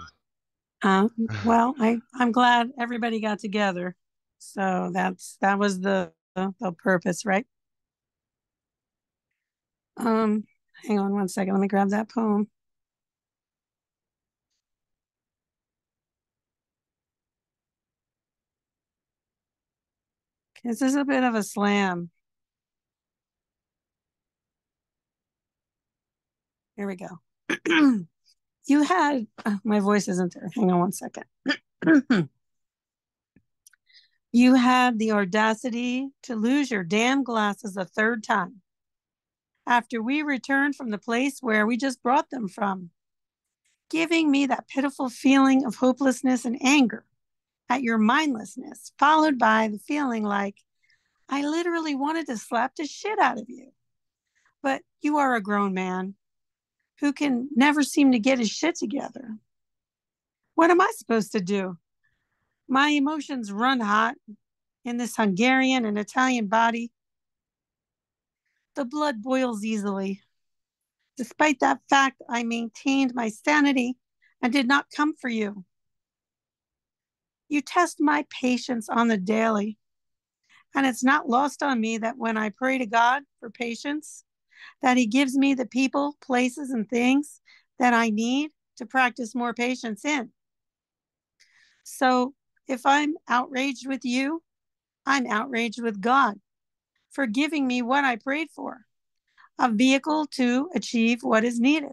Well, I'm glad everybody got together. So that was the purpose, right? Hang on one second. Let me grab that poem. This is a bit of a slam. Here we go. You had, my voice isn't there. Hang on one second. You had the audacity to lose your damn glasses a third time after we returned from the place where we just brought them from, giving me that pitiful feeling of hopelessness and anger at your mindlessness, followed by the feeling like I literally wanted to slap the shit out of you. But you are a grown man who can never seem to get his shit together. What am I supposed to do? My emotions run hot in this Hungarian and Italian body. The blood boils easily. Despite that fact, I maintained my sanity and did not come for you. You test my patience on the daily, and it's not lost on me that when I pray to God for patience, that he gives me the people, places, and things that I need to practice more patience in. So if I'm outraged with you, I'm outraged with God for giving me what I prayed for, a vehicle to achieve what is needed.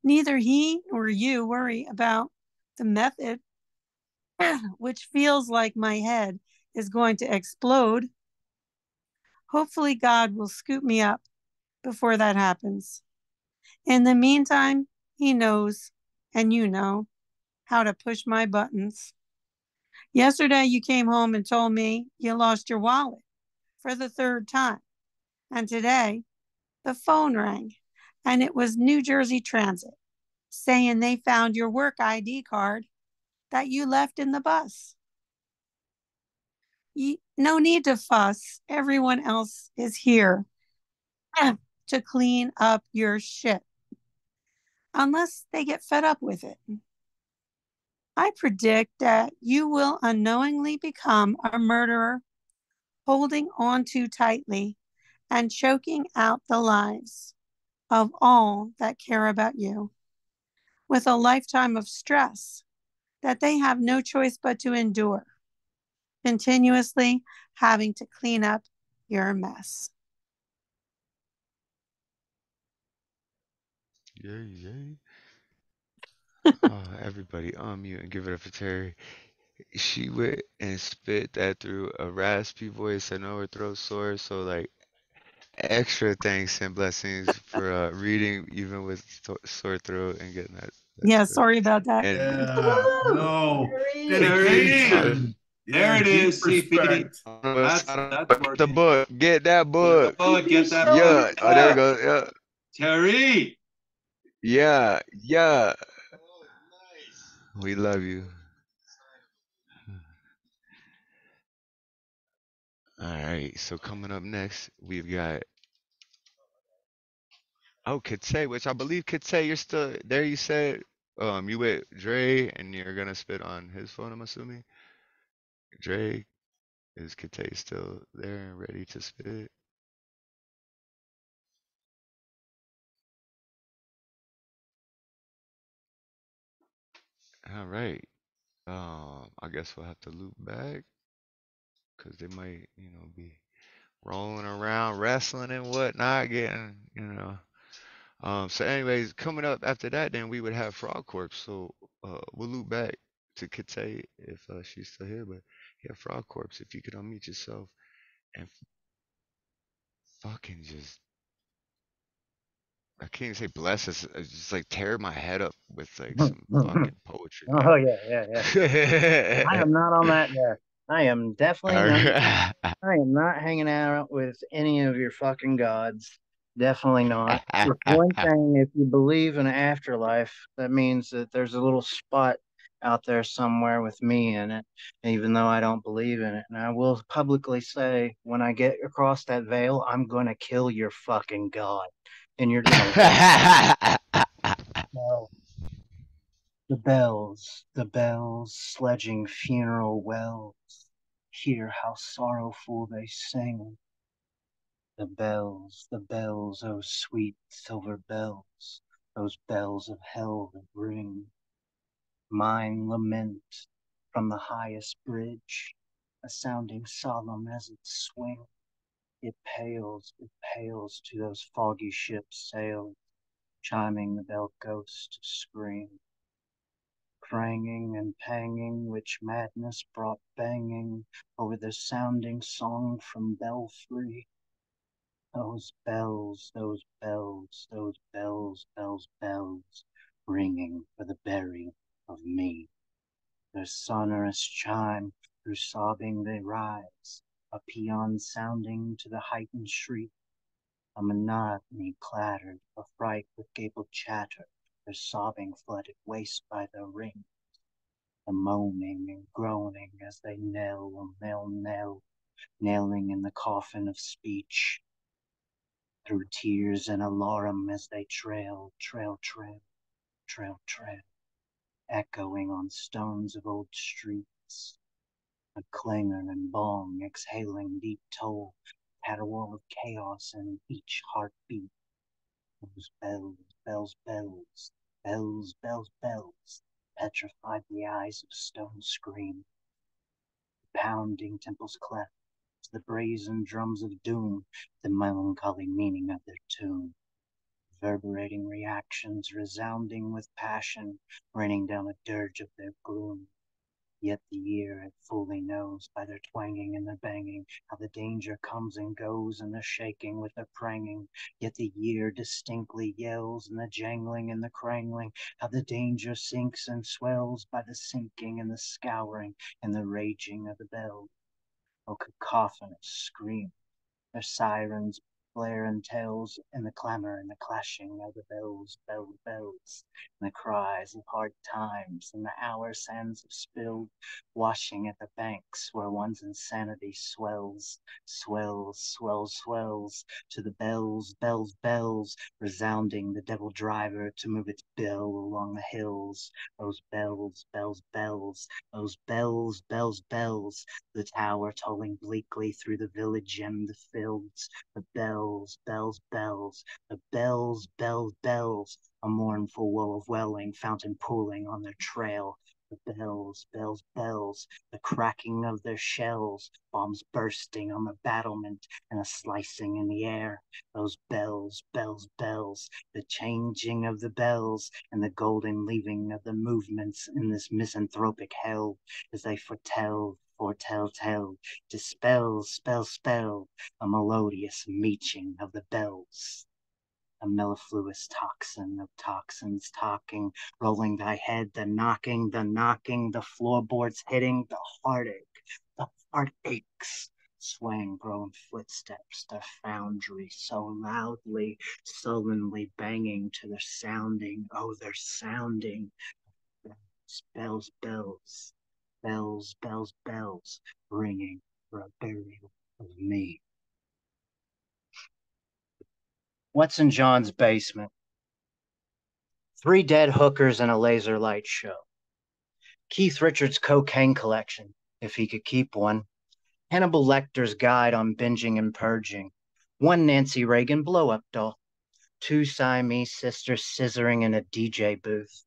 Neither he nor you worry about the method, which feels like my head is going to explode. Hopefully, God will scoop me up before that happens. In the meantime, he knows, and you know, how to push my buttons. Yesterday, you came home and told me you lost your wallet for the third time. And today, the phone rang, and it was New Jersey Transit saying they found your work ID card that you left in the bus. No need to fuss. Everyone else is here to clean up your shit, unless they get fed up with it. I predict that you will unknowingly become a murderer, holding on too tightly and choking out the lives of all that care about you, with a lifetime of stress that they have no choice but to endure, continuously having to clean up your mess. Yay, yay. Everybody unmute and give it up for Terry. She went and spit that through a raspy voice. I know her throat sore, so like extra thanks and blessings for reading even with sore throat and getting that Yeah, stuff. sorry about that. And Yeah, no Terri. dedication. There Yeah, it deep is, CP. respect. That's get the working. book. Get that book. Get that Yeah. book. Oh, there we go. Yeah. Terri. Yeah. Yeah. We love you. All right. So coming up next, we've got Kittay, which I believe Kittay, you're still there. You said you with Dre and you're gonna spit on his phone. I'm assuming. Dre, is Kittay still there and ready to spit? All right. I guess we'll have to loop back because they might, be rolling around, wrestling and whatnot, getting, So, anyways, coming up after that, then we would have Frogg Corpse. So, we'll loop back to Kittay if she's still here. But yeah, Frogg Corpse, if you could unmute yourself and fucking just, I can't even say bless us, just like tear my head up with like some fucking poetry, Oh yeah. I man. am not on that yet. I am definitely not. Alright. I am not hanging out with any of your fucking gods. Definitely not. For one thing, if you believe in an afterlife, that means that there's a little spot out there somewhere with me in it, even though I don't believe in it. And I will publicly say, when I get across that veil, I'm gonna kill your fucking god, and you're gonna. No. The bells, sledging funeral wells, hear how sorrowful they sing. The bells, oh sweet silver bells, those bells of hell that ring. Mine lament from the highest bridge, a sounding solemn as it swings. It pales to those foggy ships' sails, chiming the bell ghosts to scream. Pranging and panging, which madness brought banging over the sounding song from belfry. Those bells, bells, ringing for the burying of me. Their sonorous chime, through sobbing they rise, a paean sounding to the heightened shriek, a monotony clattered, a fright with gabled chatter, their sobbing flooded waste by the ring. The moaning and groaning as they knell, nailing in the coffin of speech. Through tears and alarum as they trail, echoing on stones of old streets. A clangor and bong exhaling deep toll, caterwaul of chaos in each heartbeat. Those bells, petrified the eyes of stone scream. Pounding temples cleft, the brazen drums of doom, the melancholy meaning of their tune. Reverberating reactions, resounding with passion, raining down a dirge of their gloom. Yet the ear it fully knows by their twanging and their banging how the danger comes and goes and the shaking with their pranging. Yet the ear distinctly yells and the jangling and the crangling how the danger sinks and swells by the sinking and the scouring and the raging of the bells. Oh, cacophonous scream, their sirens blare and tells, and the clamor and the clashing of the bells, and the cries of hard times, and the hour sands of spilled, washing at the banks where one's insanity swells, to the bells, resounding the devil driver to move its bell along the hills. Those bells, the tower tolling bleakly through the village and the fields. The bells, a mournful woe of welling, fountain pooling on their trail. The bells, the cracking of their shells, bombs bursting on the battlement and a slicing in the air. Those bells, the changing of the bells and the golden leaving of the movements in this misanthropic hell as they foretell or telltale, dispel, spell, spell, a melodious meeching of the bells. A mellifluous toxin of toxins talking, rolling thy head, the knocking, the floorboards hitting, the heart aches, swaying growing footsteps, the foundry so loudly, sullenly banging to their sounding, oh, their sounding, bells, bells, bells, bells, bells, ringing for a burial of me. What's in John's basement? 3 dead hookers and a laser light show. Keith Richards' cocaine collection, if he could keep one. Hannibal Lecter's guide on binging and purging. 1 Nancy Reagan blow-up doll. 2 Siamese sisters scissoring in a DJ booth.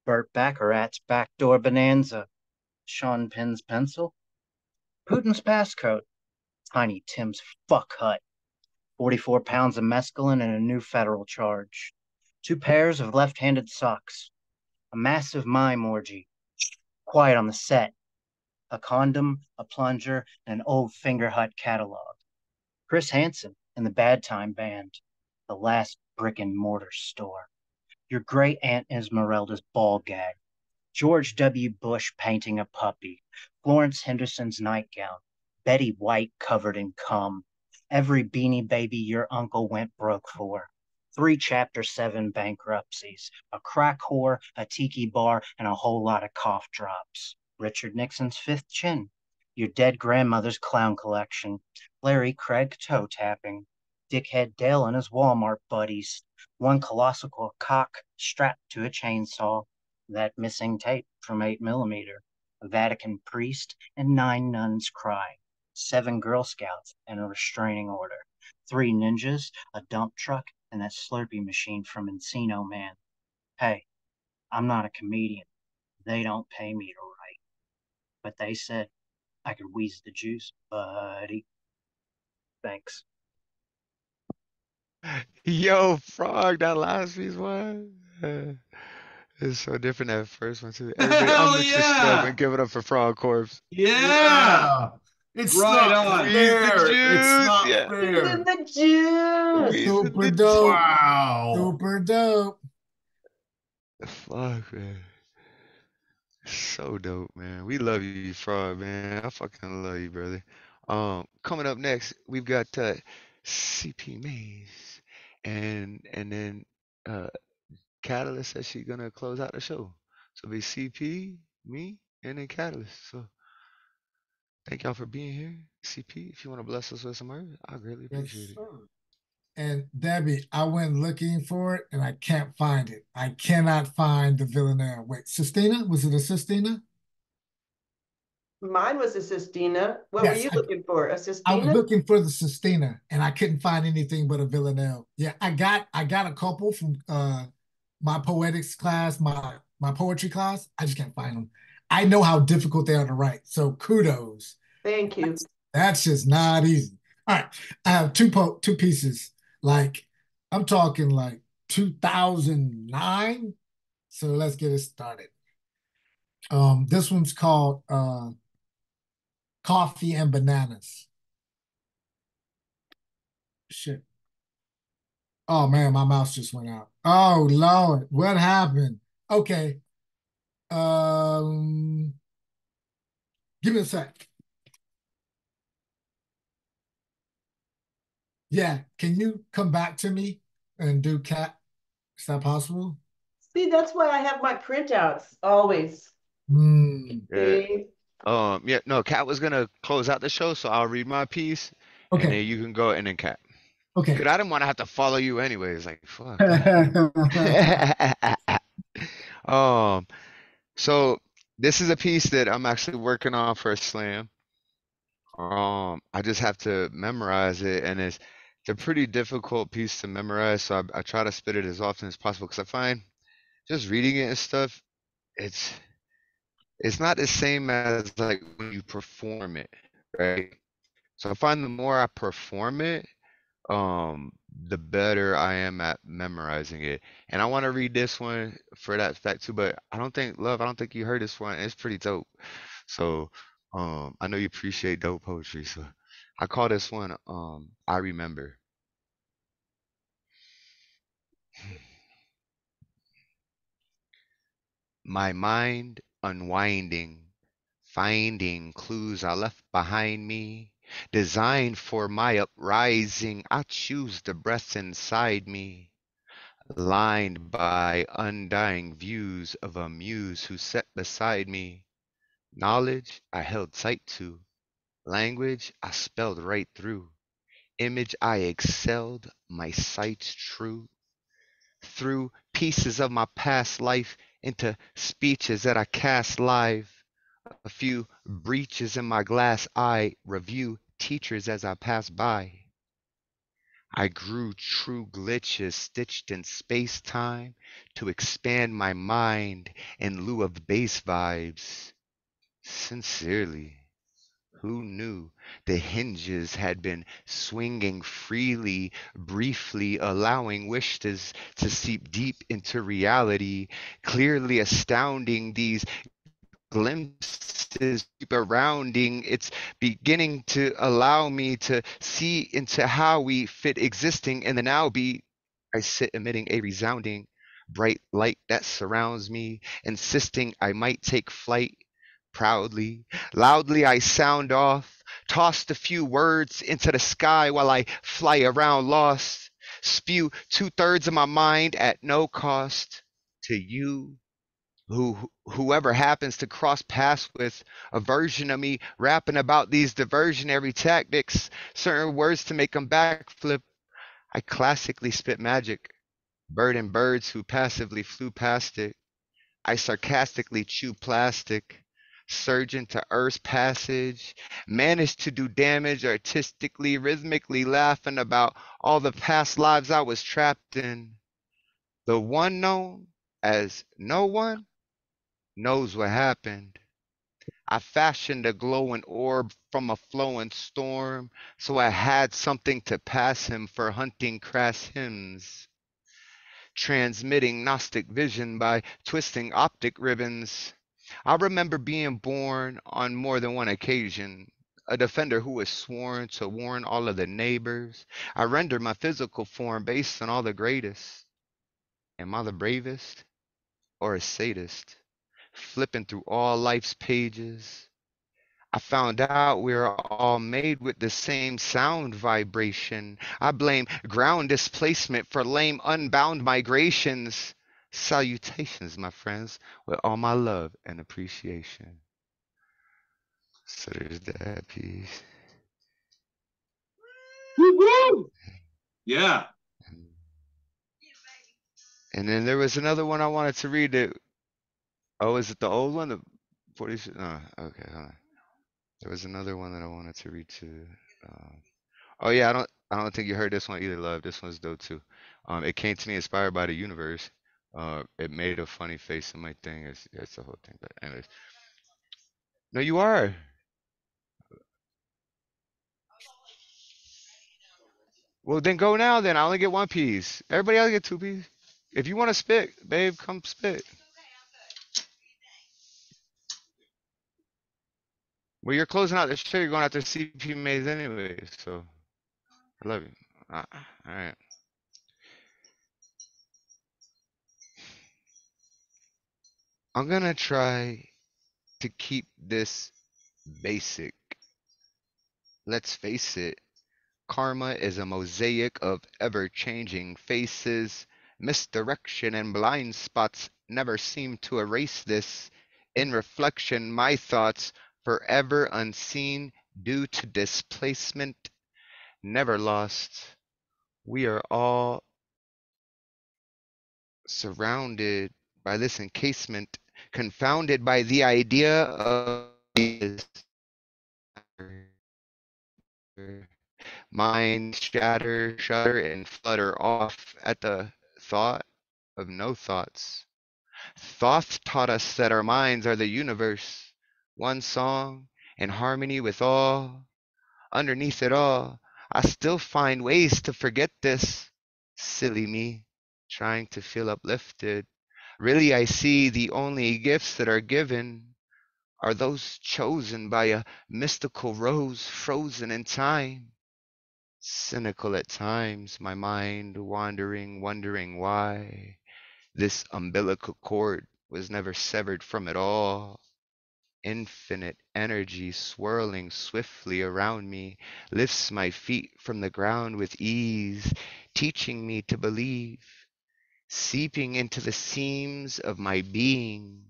Burt Baccarat's backdoor bonanza. Sean Penn's pencil. Putin's passcode. Tiny Tim's fuck hut. 44 pounds of mescaline and a new federal charge. 2 pairs of left-handed socks. A massive mime orgy. Quiet on the set. A condom, a plunger, and an old Finger Hut catalog. Chris Hansen and the Bad Time Band. The last brick and mortar store. Your great Aunt Esmeralda's ball gag. George W. Bush painting a puppy. Florence Henderson's nightgown. Betty White covered in cum. Every Beanie Baby your uncle went broke for. 3 Chapter 7 bankruptcies. A crack whore, a tiki bar, and a whole lot of cough drops. Richard Nixon's 5th chin. Your dead grandmother's clown collection. Larry Craig toe tapping. Dickhead Dale and his Walmart buddies. 1 colossal cock strapped to a chainsaw. That missing tape from 8mm. A Vatican priest and 9 nuns crying. 7 Girl Scouts and a restraining order. 3 ninjas, a dump truck, and that Slurpee machine from Encino Man. Hey, I'm not a comedian. They don't pay me to write. But they said I could wheeze the juice, buddy. Thanks. Yo, Frog, that last piece was. It's so different than that first one too. Everybody Hell unmute your stuff yeah! and give it up for Frogg Corpse. Yeah! It's Right not on. Squeeze the fair. It's juice, not yeah. fair. The juice. Squeezing Super the dope. Wow. Super dope. fuck, man. So dope, man. We love you, Frog, man. I fucking love you, brother. Coming up next, we've got CP Maze, and then Catalyst says she's gonna close out the show. So it'll be CP, me, and then Catalyst. So thank y'all for being here. CP, if you want to bless us with some words, I greatly appreciate it. And Debbie, I went looking for it and I can't find it. I cannot find the Villanelle. Wait, Sistina? Was it a Sistina? Mine was a Sistina. What were Yes, you looking for? A I was Sistina? looking for the Sistina and I couldn't find anything but a Villanelle. Yeah, I got a couple from my poetics class, my poetry class. I just can't find them. I know how difficult they are to write. So kudos. Thank you. That's just not easy. All right. I have two pieces. Like I'm talking like 2009. So let's get it started. This one's called Coffee and Bananas. Shit. Oh man, my mouse just went out. Oh Lord, what happened? Okay. Give me a sec. Yeah, can you come back to me and do cat? Is that possible? See, that's why I have my printouts always. Yeah. See? Yeah, no, Kat was gonna close out the show, so I'll read my piece, and Okay. then you can go, and then Kat. Okay. Cause I didn't want to have to follow you anyways. Like, fuck. So this is a piece that I'm actually working on for a slam. I just have to memorize it, and it's a pretty difficult piece to memorize. So I try to spit it as often as possible because I find just reading it and stuff, it's not the same as like when you perform it, right? So I find the more I perform it, the better I am at memorizing it. And I want to read this one for that fact too, but I don't think you heard this one. It's pretty dope. So I know you appreciate dope poetry, so I call this one I Remember. My mind unwinding, finding clues I left behind me, designed for my uprising. I choose the breath inside me, lined by undying views of a muse who sat beside me. Knowledge I held tight to, language I spelled right through, image I excelled, my sights true. Threw pieces of my past life into speeches that I cast live. A few breaches in my glass eye review teachers as I pass by. I grew true glitches stitched in space time to expand my mind in lieu of bass vibes. Sincerely, who knew the hinges had been swinging freely, briefly allowing wishes to seep deep into reality, clearly astounding these glimpses surrounding it's beginning to allow me to see into how we fit existing in the now beat. I sit emitting a resounding bright light that surrounds me, insisting I might take flight. Proudly, loudly I sound off, tossed a few words into the sky while I fly around lost, spew 2/3 of my mind at no cost to you, whoever happens to cross paths with a version of me rapping about these diversionary tactics, certain words to make them backflip. I classically spit magic, burden birds who passively flew past it. I sarcastically chew plastic, surge into Earth's passage, manage to do damage artistically, rhythmically laughing about all the past lives I was trapped in. The one known as no one knows what happened. I fashioned a glowing orb from a flowing storm, so I had something to pass him for hunting crass hymns, transmitting Gnostic vision by twisting optic ribbons. I remember being born on more than one occasion, a defender who was sworn to warn all of the neighbors. I rendered my physical form based on all the greatest. Am I the bravest or a sadist? Flipping through all life's pages, I found out we are all made with the same sound vibration. I blame ground displacement for lame unbound migrations. Salutations, my friends, with all my love and appreciation. So there's that piece. Woo-hoo! Yeah. And then there was another one I wanted to read that. Oh, is it the old one? The 40. Oh, okay, hold on. There was another one that I wanted to read too. Oh yeah, I don't think you heard this one either, love. This one's dope too. It came to me inspired by the universe. It made a funny face in my thing. It's the whole thing. But anyways, no, you are. Well, then go now. Then I only get one piece. Everybody else get two pieces. If you want to spit, babe, come spit. Well, you're closing out the show. You're going after CP Maze anyway. So I love you. All right. I'm gonna try to keep this basic. Let's face it. Karma is a mosaic of ever-changing faces. Misdirection and blind spots never seem to erase this. In reflection, my thoughts, forever unseen due to displacement, never lost. We are all surrounded by this encasement, confounded by the idea of mind shatter, shudder, and flutter off at the thought of no thoughts. Thoth taught us that our minds are the universe, one song in harmony with all. Underneath it all, I still find ways to forget this. Silly me, trying to feel uplifted. Really, I see the only gifts that are given Are those chosen by a mystical rose frozen in time? Cynical at times, my mind wandering, wondering why this umbilical cord was never severed from it all. Infinite energy swirling swiftly around me lifts my feet from the ground with ease, teaching me to believe, seeping into the seams of my being.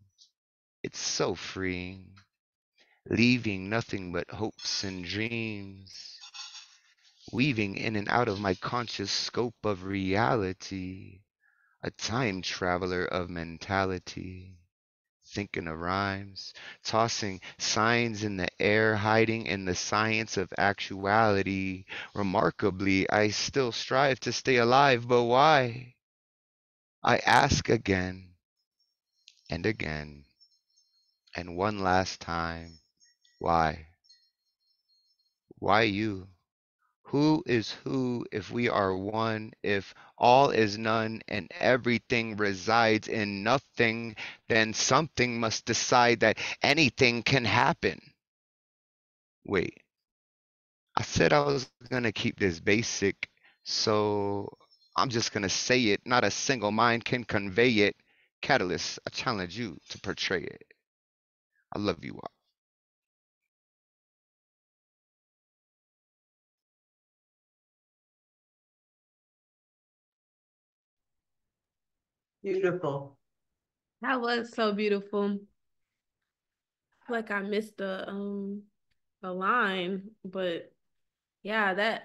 It's so freeing, leaving nothing but hopes and dreams, weaving in and out of my conscious scope of reality, a time traveler of mentality. Thinking of rhymes, tossing signs in the air, hiding in the science of actuality. Remarkably, I still strive to stay alive, but why? I ask again and again, and one last time, why? Why you? Who is who if we are one, if all is none and everything resides in nothing, then something must decide that anything can happen. Wait, I said I was gonna keep this basic, so I'm just gonna say it. Not a single mind can convey it. Catalyst, I challenge you to portray it. I love you all. Beautiful. That was so beautiful. Like I missed a line, but yeah, that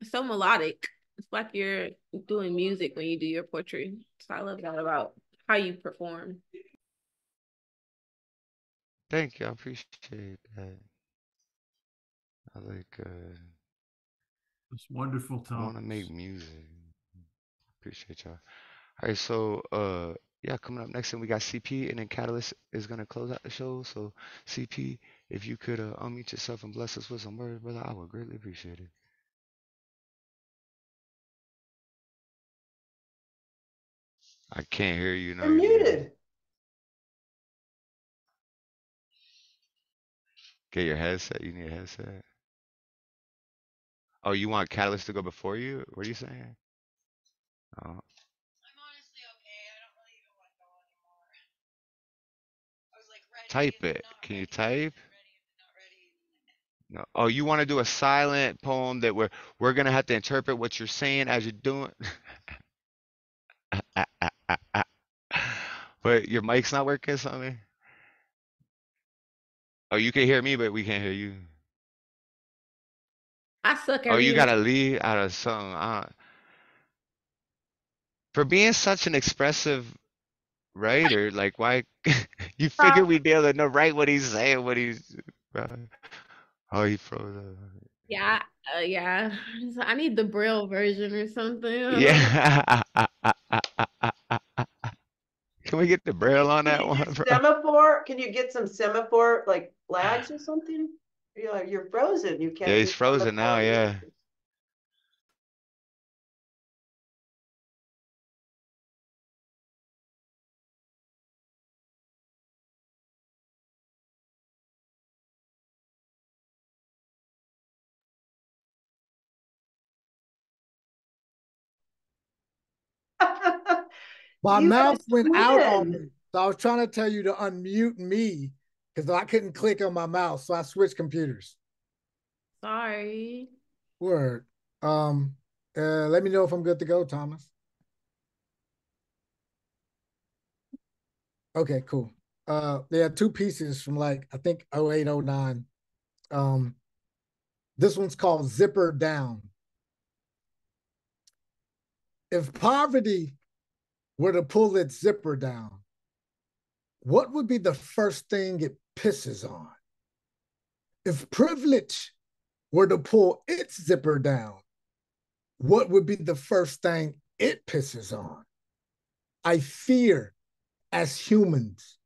so melodic. It's like you're doing music when you do your poetry. So I love that about how you perform. Thank you, I appreciate that. I It's wonderful, I wanna Thomas. make music. Appreciate y'all. All right, so yeah, coming up next, and we got CP, and then Catalyst is gonna close out the show. So CP, if you could unmute yourself and bless us with some words, brother, I would greatly appreciate it. I can't hear you. No, You're you're muted. muted. Get your headset. You need a headset. Oh, you want Catalyst to go before you? What are you saying? Oh. Type it. Can you type? No. Oh, you want to do a silent poem that we're gonna have to interpret what you're saying as you're doing. But your mic's not working, or something. Oh, you can hear me, but we can't hear you. I suck at Oh, you reading. gotta leave out of something. For being such an expressive writer, like why you figure we'd be able to know right what he's saying, what he's oh, he froze up. Yeah, yeah. So I need the Braille version or something. I don't know. Yeah. Can we get the Braille on that one, bro? Semaphore? Can you get some semaphore like flags or something? You're frozen. You Yeah, can't he's do frozen now, semaphore. yeah. My You mouth got a went out on twin. me. So I was trying to tell you to unmute me because I couldn't click on my mouse. So I switched computers. Sorry. Word. Let me know if I'm good to go, Thomas. Okay, cool. They had two pieces from like, I think 08, 09. This one's called Zipper Down. If poverty were to pull its zipper down, what would be the first thing it pisses on? If privilege were to pull its zipper down, what would be the first thing it pisses on? I fear, as humans,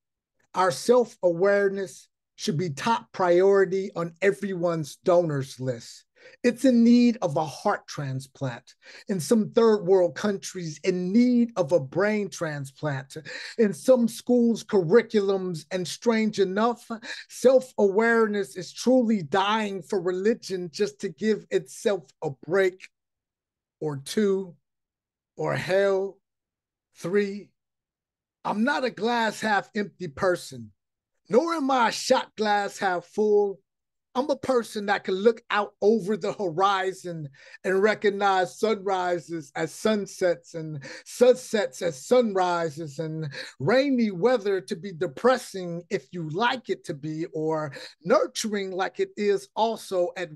our self-awareness should be top priority on everyone's donors list. It's in need of a heart transplant. In some third world countries, in need of a brain transplant. In some schools, curriculums, and strange enough, self-awareness is truly dying for religion just to give itself a break, or two, or hell, three. I'm not a glass half empty person, nor am I a shot glass half full. I'm a person that can look out over the horizon and recognize sunrises as sunsets and sunsets as sunrises, and rainy weather to be depressing if you like it to be, or nurturing like it is also as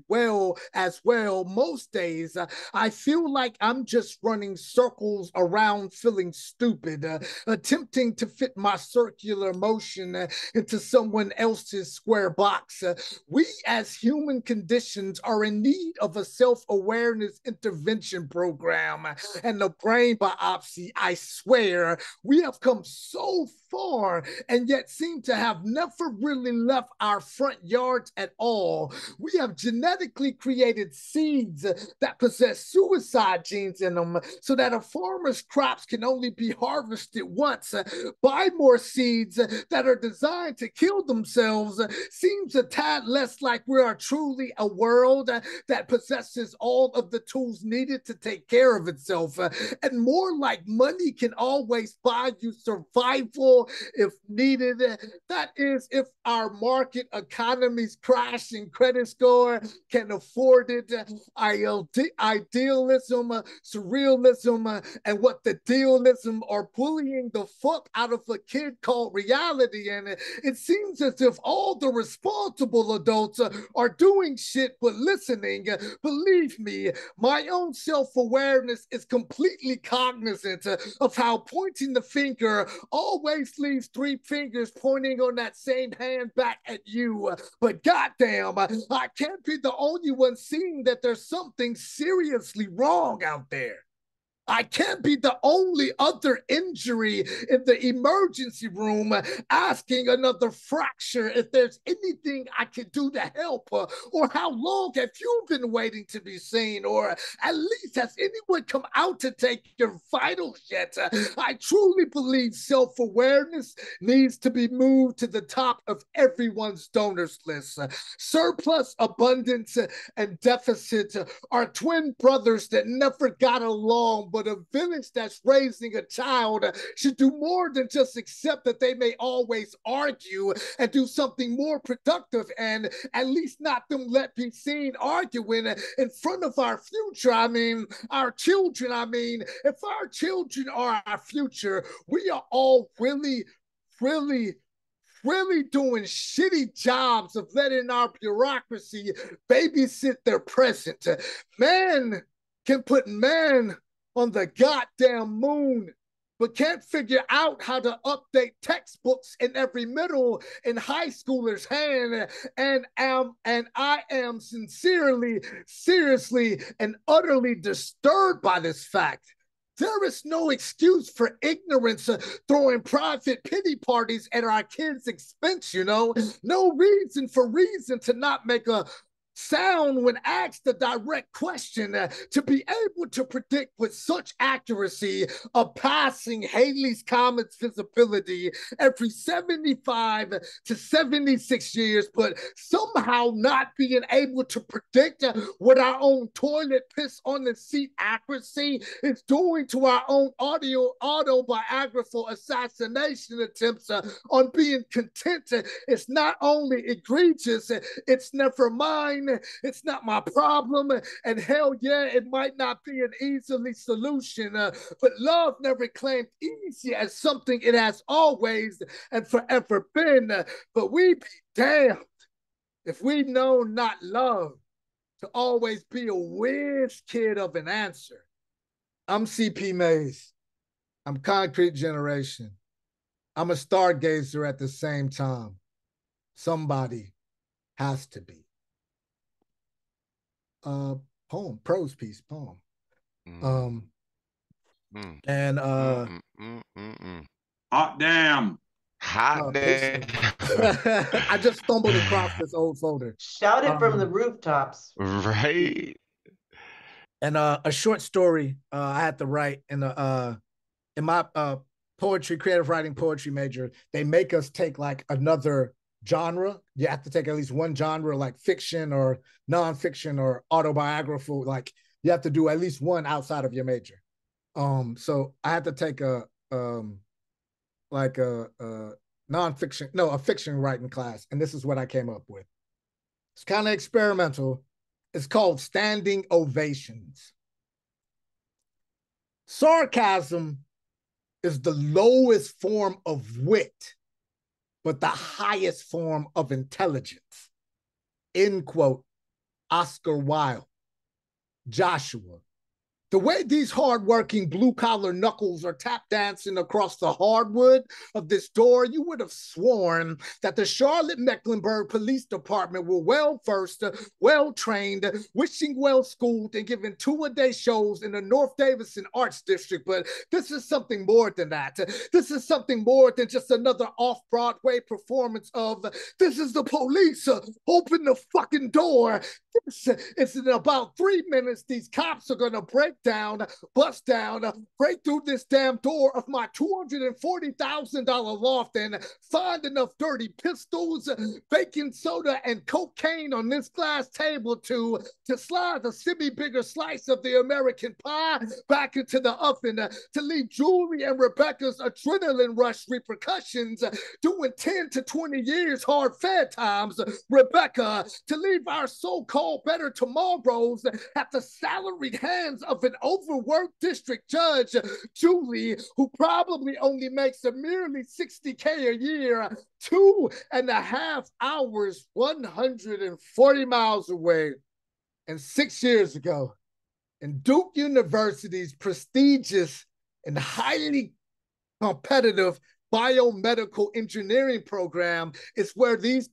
well. Most days, I feel like I'm just running circles around feeling stupid, attempting to fit my circular motion into someone else's square box. We as human conditions are in need of a self-awareness intervention program and a brain biopsy. I swear, we have come so far and yet seem to have never really left our front yards at all. We have genetically created seeds that possess suicide genes in them so that a farmer's crops can only be harvested once. Buy more seeds that are designed to kill themselves seems a tad less like we are truly a world that possesses all of the tools needed to take care of itself, and more like money can always buy you survival if needed. That is, if our market economies crash and credit score can afford it. Idealism, surrealism, and what the dealism are bullying the fuck out of a kid called reality. And it seems as if all the responsible adults are doing shit but listening. Believe me, my own self-awareness is completely cognizant of how pointing the finger always leaves three fingers pointing on that same hand back at you. But goddamn, I can't be the only one seeing that there's something seriously wrong out there. I can't be the only other injury in the emergency room asking another fracture if there's anything I can do to help, or how long have you been waiting to be seen, or at least has anyone come out to take your vitals yet? I truly believe self-awareness needs to be moved to the top of everyone's donors list. Surplus, abundance, and deficit are twin brothers that never got along, but a village that's raising a child should do more than just accept that they may always argue and do something more productive, and at least not them let be seen arguing in front of our future. I mean, our children. I mean, if our children are our future, we are all really doing shitty jobs of letting our bureaucracy babysit their present. Man can put man on the goddamn moon, but can't figure out how to update textbooks in every middle and high schooler's hand. And I am sincerely, seriously, and utterly disturbed by this fact. There is no excuse for ignorance, throwing private pity parties at our kids' expense, you know? No reason to not make a sound when asked the direct question, to be able to predict with such accuracy a passing Halley's Comet's visibility every 75 to 76 years, but somehow not being able to predict what our own toilet piss on the seat accuracy is doing to our own autobiographical assassination attempts on being content. It's not only egregious, it's never mine. It's not my problem, and hell yeah, it might not be an easily solution, but love never claimed easy as something it has always and forever been. But we be damned if we know not love to always be a whiz kid of an answer. I'm CP Mays. I'm Concrete Generation. I'm a stargazer at the same time. Somebody has to be. Poem, prose piece, poem. And Hot damn. Hot picture. damn. I just stumbled across this old folder. Shout it from the rooftops. Right. And a short story I had to write in my poetry, creative writing poetry major. They make us take like another genre. You have to take at least one genre, like fiction or nonfiction or autobiographical. Like you have to do at least one outside of your major. So I had to take a nonfiction, no, a fiction writing class, and this is what I came up with. It's kind of experimental. It's called Standing Ovations. Sarcasm is the lowest form of wit, but the highest form of intelligence. End quote. Oscar Wilde. Joshua. The way these hardworking blue-collar knuckles are tap dancing across the hardwood of this door, you would have sworn that the Charlotte-Mecklenburg Police Department were well-versed, well-trained, wishing well-schooled, and giving two-a-day shows in the North Davidson Arts District. But this is something more than that. This is something more than just another off-Broadway performance of "This is the police, open the fucking door." It's in about 3 minutes. These cops are going to bust down, break through this damn door of my $240,000 loft and find enough dirty pistols, baking soda, and cocaine on this glass table to slide a semi-bigger slice of the American pie back into the oven, to leave Julie and Rebecca's adrenaline rush repercussions doing 10 to 20 years hard-fed times. Rebecca, to leave our so-called better tomorrows at the salaried hands of an overworked district judge. Julie, who probably only makes a merely $60K a year, 2.5 hours, 140 miles away. And 6 years ago, in Duke University's prestigious and highly competitive biomedical engineering program is where these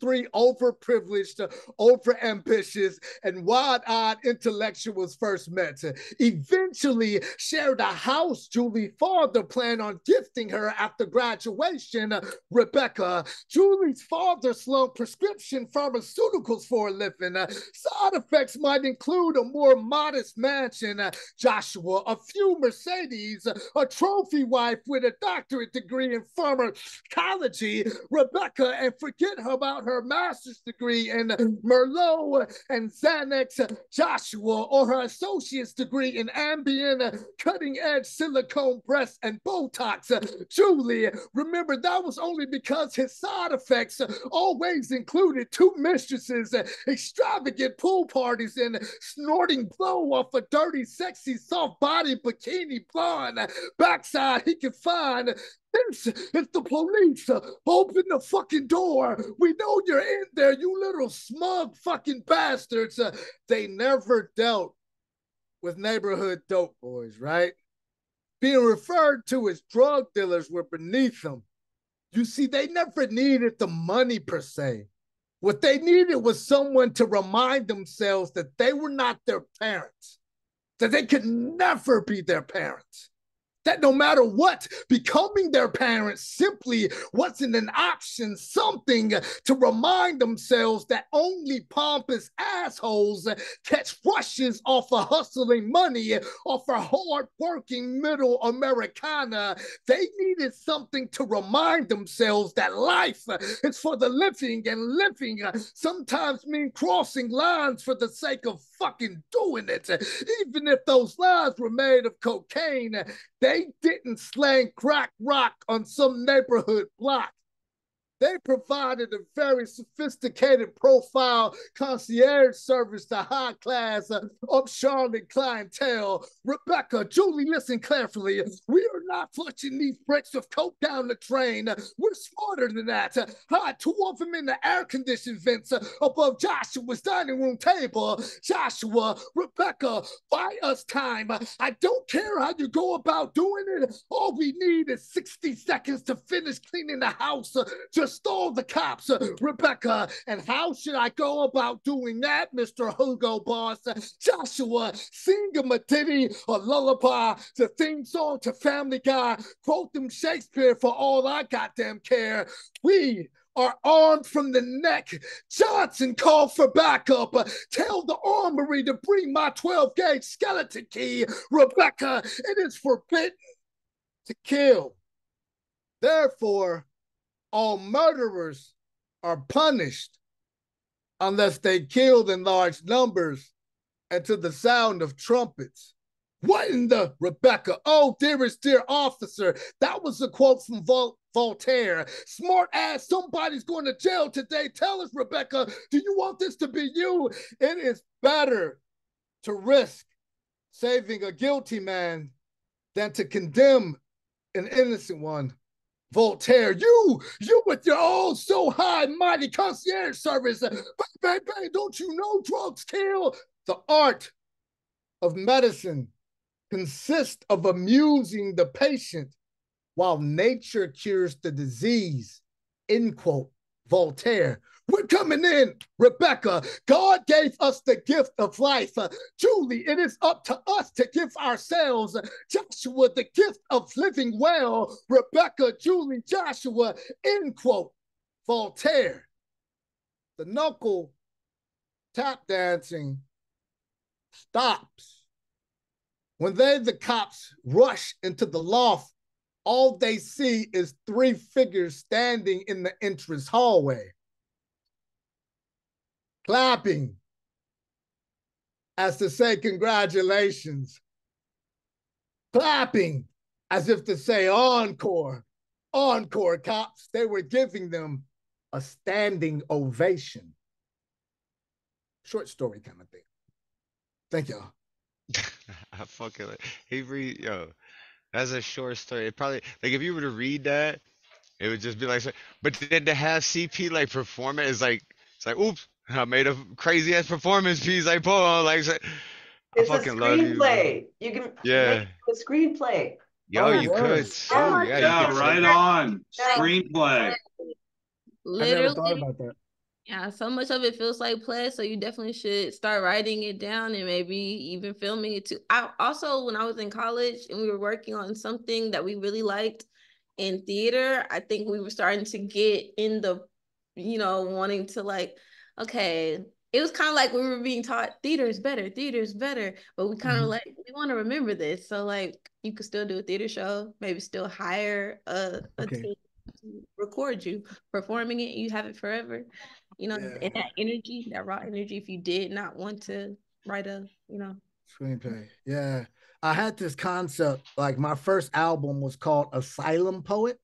three overprivileged, overambitious, and wide-eyed intellectuals first met. Eventually shared a house Julie's father planned on gifting her after graduation. Rebecca, Julie's father slumped prescription pharmaceuticals for a living. Side effects might include a more modest mansion. Joshua, a few Mercedes, a trophy wife with a doctorate degree in pharmacology. Rebecca, and forget about her master's degree in Merlot and Xanax. Joshua, or her associate's degree in Ambien, cutting-edge silicone breasts and Botox. Julie, remember that was only because his side effects always included 2 mistresses, extravagant pool parties, and snorting blow off a dirty, sexy, soft-body bikini blonde backside he could find. This is the police. Open the fucking door. We know you're in there, you little smug fucking bastards. They never dealt with neighborhood dope boys, right? Being referred to as drug dealers were beneath them. You see, they never needed the money per se. What they needed was someone to remind themselves that they were not their parents, that they could never be their parents. That no matter what, becoming their parents simply wasn't an option, something to remind themselves that only pompous assholes catch rushes off of hustling money, off of hard-working middle Americana. They needed something to remind themselves that life is for the living, and living sometimes means crossing lines for the sake of fucking doing it. Even if those lines were made of cocaine, they didn't slang crack rock on some neighborhood block. They provided a very sophisticated profile concierge service to high-class up Charlotte clientele. Rebecca, Julie, listen carefully. We are not flushing these bricks of coke down the drain. We're smarter than that. Hide 2 of them in the air-conditioned vents above Joshua's dining room table. Joshua, Rebecca, buy us time. I don't care how you go about doing it. All we need is 60 seconds to finish cleaning the house. Just stall the cops, Rebecca. And how should I go about doing that, Mr. Hugo Boss? Joshua, sing him a ditty, a lullaby, the theme song to Family Guy, quote them Shakespeare for all I goddamn care. We are armed from the neck. Johnson, call for backup. Tell the armory to bring my 12-gauge skeleton key. Rebecca, it is forbidden to kill. Therefore, all murderers are punished unless they killed in large numbers and to the sound of trumpets. What in the, Rebecca? Oh, dearest dear officer, that was a quote from Voltaire. Smart ass, somebody's going to jail today. Tell us, Rebecca, do you want this to be you? It is better to risk saving a guilty man than to condemn an innocent one. Voltaire, you with your own so high mighty concierge service. Bang, don't you know drugs kill? The art of medicine consists of amusing the patient while nature cures the disease. End quote. Voltaire. We're coming in, Rebecca. God gave us the gift of life. Julie, it is up to us to give ourselves. Joshua, the gift of living well. Rebecca, Julie, Joshua, end quote. Voltaire. The knuckle tap dancing stops. When the cops rush into the loft, all they see is 3 figures standing in the entrance hallway, clapping as to say congratulations, clapping as if to say encore, encore, cops. They were giving them a standing ovation. Short story kind of thing. Thank y'all. I fucking yo, that's a short story. It probably like if you were to read that, it would just be like, but then to have CP like perform it is like it's like oops, I made a crazy ass performance piece like poem like I It's a fucking love you, bro. screenplay. You can make Yeah, a screenplay. yo, you could too. Yeah, you Yeah, could right too. on. Screenplay. I never thought Literally, about that. yeah, so much of it feels like play, so you definitely should start writing it down and maybe even filming it too. I also, when I was in college and we were working on something that we really liked in theater, I think we were starting to get in the, wanting to like, okay, it was kind of like we were being taught theater is better, but we kind of like, we want to remember this. So like, you could still do a theater show, maybe still hire a team to record you performing it. You have it forever. And that energy, that raw energy, if you did not want to write a, Screenplay. Yeah. I had this concept, like my first album was called Asylum Poet.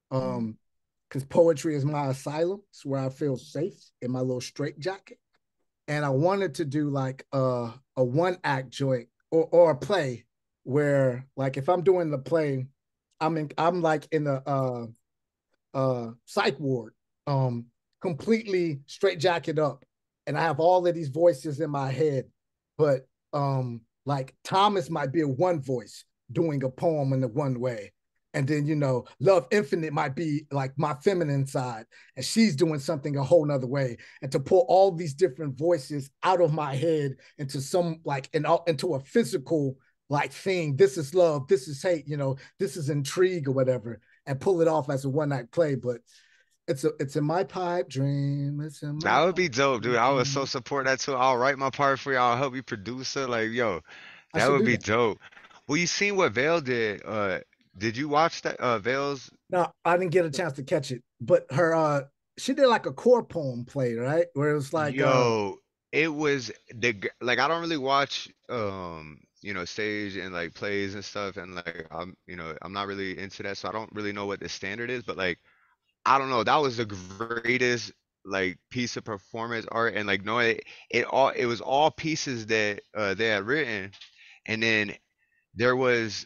Because poetry is my asylum. It's where I feel safe in my little straitjacket. And I wanted to do like a 1-act joint or a play where like if I'm doing the play, I'm like in a psych ward, completely straitjacket up, and I have all of these voices in my head, but like Thomas might be a one voice doing a poem in the one way, and then Love Infinite might be like my feminine side, and she's doing something a whole nother way, and to pull all these different voices out of my head into some like into a physical like thing. This is love, this is hate, this is intrigue or whatever, and pull it off as a 1-act play. But it's in my pipe dream. It's in my That would be dope, dude. I would so support that too. I'll write my part for y'all. I'll help you produce it. Like, yo, I that should would do be that. dope. Well, you seen what Vale did? Did you watch that? Vale's. No, I didn't get a chance to catch it. But her she did like a core poem play, right? Where it was like Yo, it was like I don't really watch stage and like plays and stuff, and like I'm not really into that, so I don't really know what the standard is. But like I don't know, that was the greatest like piece of performance art, and like no, it was all pieces that they had written, and then there was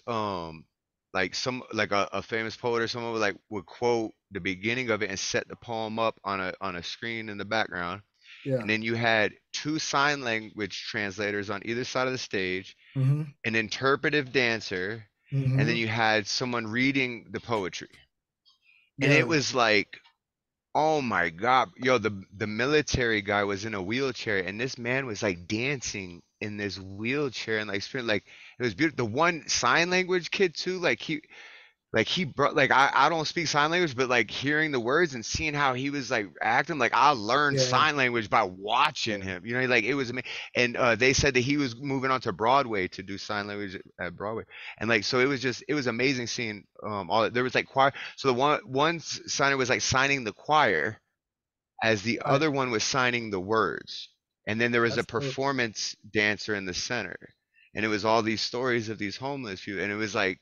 like a famous poet or someone would quote the beginning of it and set the poem up on a screen in the background. Yeah. And then you had 2 sign language translators on either side of the stage, Mhm. an interpretive dancer, and then Mhm. you had someone reading the poetry. And Yeah. it was like Oh my God. Yo, the military guy was in a wheelchair and this man was like dancing in this wheelchair and like sprint like it was beautiful. The one sign language kid too, like he brought like I don't speak sign language, but like hearing the words and seeing how he was like acting, like I learned Yeah. sign language by watching him. You know, like it was amazing. And they said that he was moving on to Broadway to do sign language at Broadway. And like so it was amazing seeing all there was like choir. So the one signer was like signing the choir as the Right. other one was signing the words. And then there was a That's dope. performance dancer in the center. And it was all these stories of these homeless people. And it was like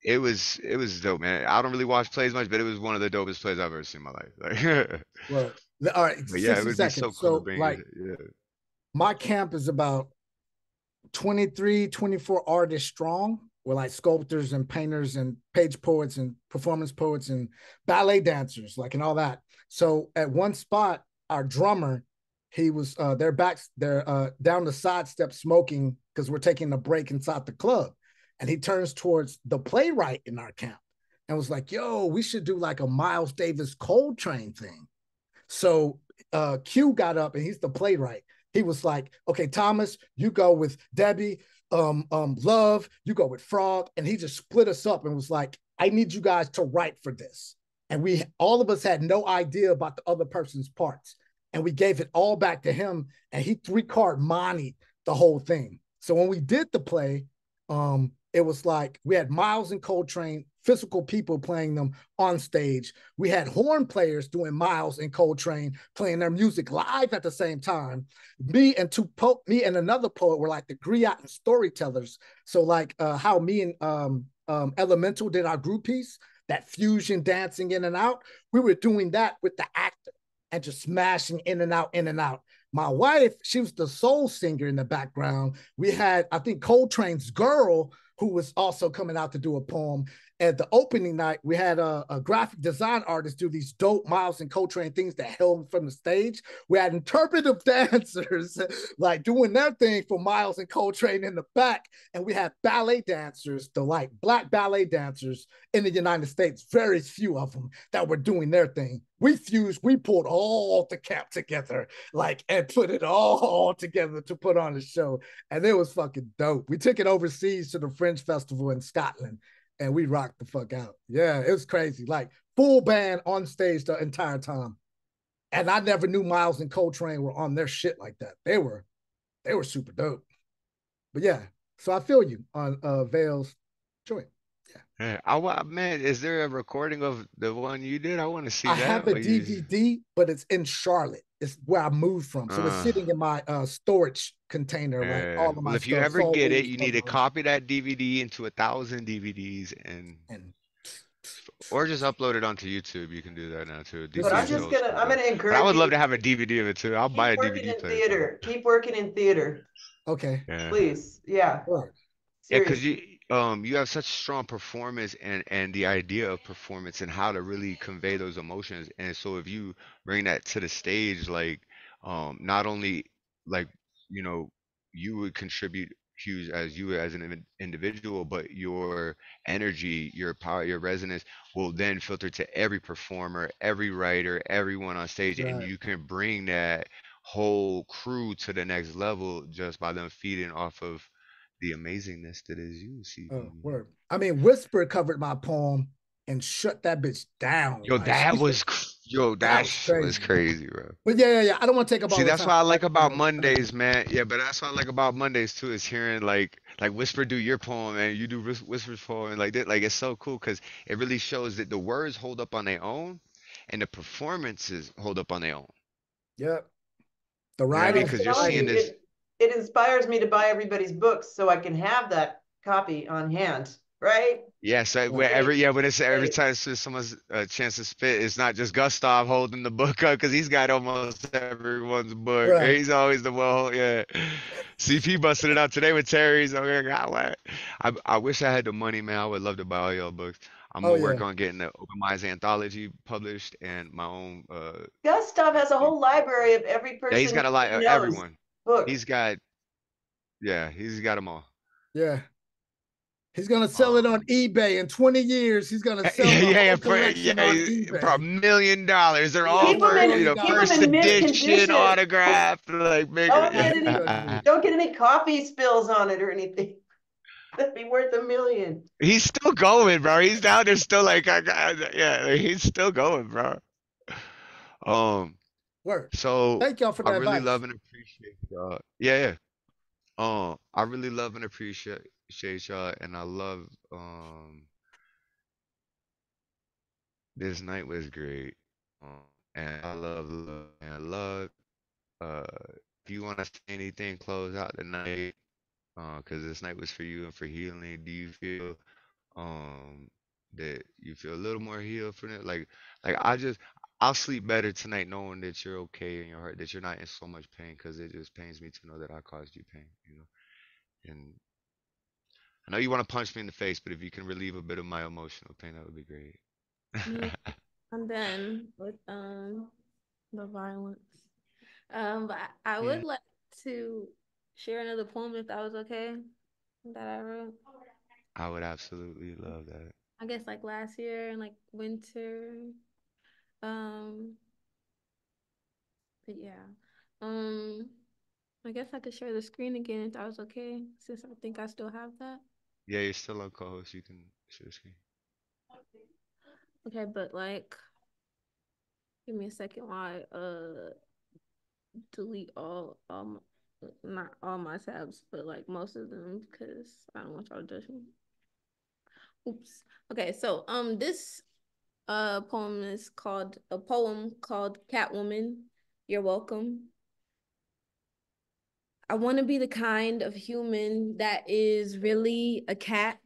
it was dope, man. I don't really watch plays much, but it was one of the dopest plays I've ever seen in my life. Like, Well, all right, but yeah, it 60 would be so seconds. cool to So bring like it. Yeah. my camp is about 23, 24 artists strong. We're like sculptors and painters and page poets and performance poets and ballet dancers, like and all that. So at one spot, our drummer, he was they're down the side step smoking because we're taking a break inside the club. And he turns towards the playwright in our camp and was like, yo, we should do like a Miles Davis Coltrane thing. So Q got up and he's the playwright. He was like, okay, Thomas, you go with Debby, Love, you go with Frogg. And he just split us up and was like, I need you guys to write for this. And we all of us had no idea about the other person's parts. And we gave it all back to him. And he 3-card Monty the whole thing. So when we did the play, it was like we had Miles and Coltrane, physical people playing them on stage. We had horn players doing Miles and Coltrane playing their music live at the same time. Me and another poet were like the griot and storytellers. So like how me and Elemental did our group piece, that fusion dancing in and out. We were doing that with the actor and just smashing in and out, in and out. My wife, she was the soul singer in the background. We had, I think, Coltrane's girl, who was also coming out to do a poem. At the opening night, we had a graphic design artist do these dope Miles and Coltrane things that held from the stage. We had interpretive dancers like doing their thing for Miles and Coltrane in the back. And we had ballet dancers, the like Black ballet dancers in the United States, very few of them that were doing their thing. We pulled all the camp together, like, and put it all together to put on a show. And it was fucking dope. We took it overseas to the Fringe Festival in Scotland and we rocked the fuck out. Yeah, it was crazy. Like full band on stage the entire time. And I never knew Miles and Coltrane were on their shit like that. They were super dope. But yeah, so I feel you on Vale's joint. Yeah, man, is there a recording of the one you did? I want to see I that. have a Or you DVD, but it's in Charlotte. It's where I moved from. So it's sitting in my storage container, like all of well, my if you stuff. ever Soul get it, Leaves, you need to copy that DVD into 1,000 DVDs or just upload it onto YouTube. You can do that now too. But I'm DVD's just old gonna, school, I'm gonna but I encourage would you love to to have a DVD of it too. I'll buy a keep working DVD in player. theater. Keep working in theater. Okay. Yeah. Please. Yeah. Yeah, because Seriously. you have such strong performance and the idea of performance and how to really convey those emotions. And so if you bring that to the stage, like not only like you know you would contribute huge as you as an individual, but your energy, your power, your resonance will then filter to every performer, every writer, everyone on stage, and Right. you can bring that whole crew to the next level just by them feeding off of the amazingness that is you, Oh, CB. word. I mean, Whisper covered my poem and shut that bitch down. Yo, Like that she was that that was was crazy. crazy, bro. But yeah. I don't want to take up See, all the that's time. what I like about Mondays, man. Yeah, but that's what I like about Mondays too, is hearing like Whisper do your poem and you do Whisper's poem and like that. Like it's so cool because it really shows that the words hold up on their own and the performances hold up on their own. Yep. The You know what I mean? writing. Because you're Telling seeing you, this. it inspires me to buy everybody's books so I can have that copy on hand, right? Yes, when it's every time it's someone's chance to spit, it's not just Gustav holding the book up because he's got almost everyone's book. Right. He's always the one. Yeah, CP busted it out today with Terry. So I wish I had the money, man. I would love to buy all your books. I'm Oh gonna work yeah. on getting the Open Minds anthology published and my own. Gustav has a whole library of every Yeah, he's person got a lot. he knows Everyone. books. He's got. Yeah, he's got them all. Yeah. He's gonna sell it on eBay in 20 years. He's gonna sell the whole collection on eBay for $1 million. They're all Keep them for, in, keep them first in mint edition condition. autograph. Like, Don't get any coffee spills on it or anything. That'd be worth $1 million. He's still going, bro. He's down there still like, he's still going, bro. Word. So Thank y'all for the I really advice. love and appreciate y'all. Yeah. I really love and appreciate y'all, and I love this night was great. And I love. If you want to say anything, close out the night. Because this night was for you and for healing. Do you feel that you feel a little more healed from it? Like I'll sleep better tonight knowing that you're okay in your heart, that you're not in so much pain, because it just pains me to know that I caused you pain, And I know you want to punch me in the face, but if you can relieve a bit of my emotional pain, that would be great. I'm done with the violence. But I Yeah. would like to share another poem if that was okay that I wrote. I would absolutely love that. I guess like last year in like winter. But yeah. I guess I could share the screen again if that was okay, since I think I still have that. Yeah, you're still on co-host. You can share the screen. Okay, but like, give me a second while I delete not all my tabs, but like most of them, because I don't want y'all to judge me. Oops. Okay, so this poem is called Catwoman. You're welcome. I want to be the kind of human that is really a cat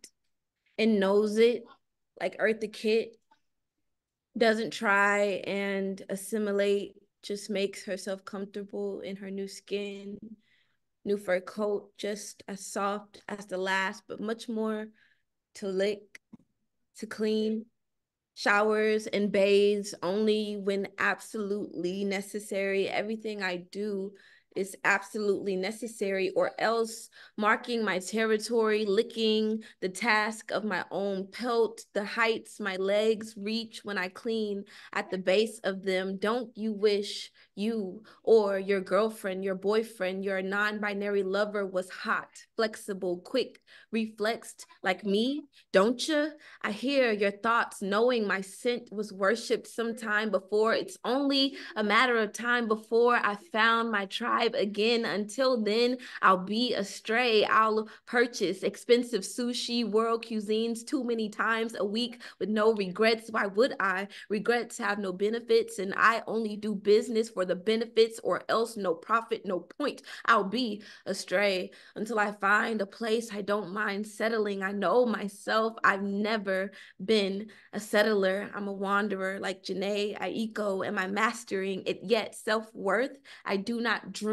and knows it, like Eartha Kitt. Doesn't try and assimilate, just makes herself comfortable in her new skin, new fur coat, just as soft as the last, but much more to lick, to clean. Showers and bathes only when absolutely necessary. Everything I do is absolutely necessary, or else marking my territory, licking the task of my own pelt, the heights my legs reach when I clean at the base of them. Don't you wish you or your girlfriend, your boyfriend, your non-binary lover was hot, flexible, quick, reflexed like me? Don't you? I hear your thoughts, knowing my scent was worshipped sometime before. It's only a matter of time before I found my tribe again. Until then, I'll be astray. I'll purchase expensive sushi, world cuisines too many times a week with no regrets. Why would I? Regrets have no benefits, and I only do business for the benefits, or else no profit, no point. I'll be astray until I find a place I don't mind settling. I know myself. I've never been a settler. I'm a wanderer like Janae Aiko. Am I mastering it yet? Self-worth? I do not dream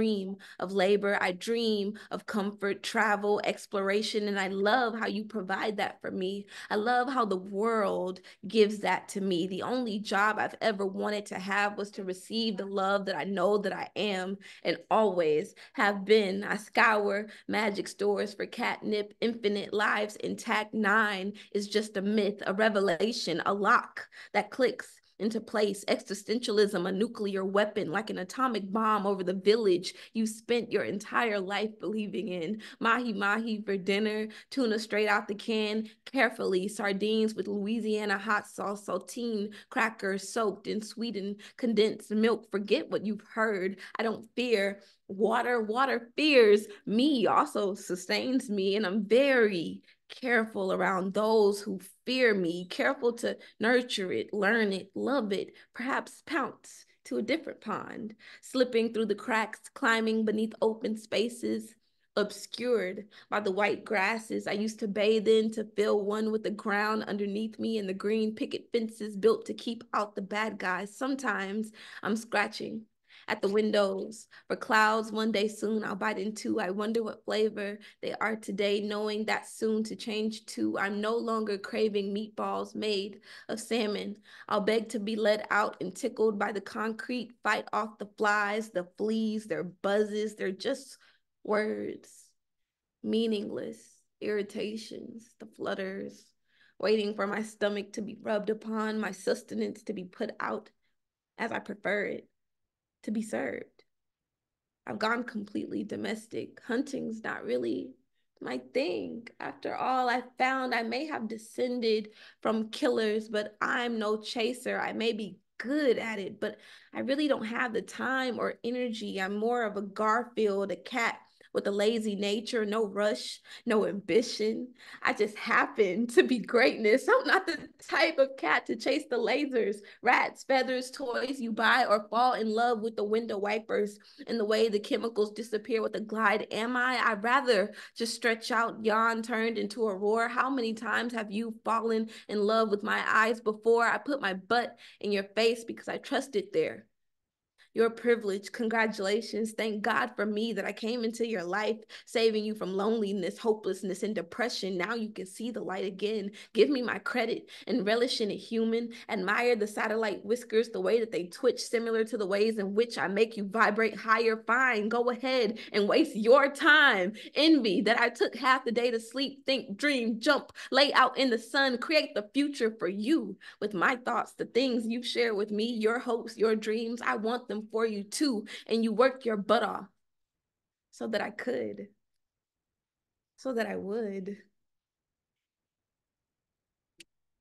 of labor. I dream of comfort, travel, exploration, and I love how you provide that for me. I love how the world gives that to me. The only job I've ever wanted to have was to receive the love that I know that I am and always have been. I scour magic stores for catnip, infinite lives intact. 9 is just a myth, a revelation, a lock that clicks into place. Existentialism, a nuclear weapon like an atomic bomb over the village you spent your entire life believing in. Mahi mahi for dinner, tuna straight out the can, carefully, sardines with Louisiana hot sauce, saltine, crackers soaked in sweetened condensed milk. Forget what you've heard. I don't fear water. Water fears me, also sustains me, and I'm very careful around those who fear me, careful to nurture it, learn it, love it, perhaps pounce to a different pond, slipping through the cracks, climbing beneath open spaces, obscured by the white grasses I used to bathe in, to feel one with the ground underneath me and the green picket fences built to keep out the bad guys. Sometimes I'm scratching at the windows for clouds one day soon I'll bite into. I wonder what flavor they are today, knowing that soon to change too. I'm no longer craving meatballs made of salmon. I'll beg to be let out and tickled by the concrete, fight off the flies, the fleas, their buzzes. They're just words, meaningless, irritations, the flutters, waiting for my stomach to be rubbed upon, my sustenance to be put out as I prefer it, to be served. I've gone completely domestic. Hunting's not really my thing. After all, I found I may have descended from killers, but I'm no chaser. I may be good at it, but I really don't have the time or energy. I'm more of a Garfield, a cat with a lazy nature, no rush, no ambition. I just happen to be greatness. I'm not the type of cat to chase the lasers, rats, feathers, toys you buy, or fall in love with the window wipers and the way the chemicals disappear with a glide. Am I? I'd rather just stretch out, yawn turned into a roar. How many times have you fallen in love with my eyes before? I put my butt in your face because I trusted there. Your privilege. Congratulations. Thank God for me that I came into your life, saving you from loneliness, hopelessness, and depression. Now you can see the light again. Give me my credit and relish in a human. Admire the satellite whiskers, the way that they twitch, similar to the ways in which I make you vibrate higher. Fine, go ahead and waste your time. Envy that I took half the day to sleep, think, dream, jump, lay out in the sun, create the future for you with my thoughts, the things you share with me, your hopes, your dreams. I want them for you too. And you worked your butt off so that I could, so that I would.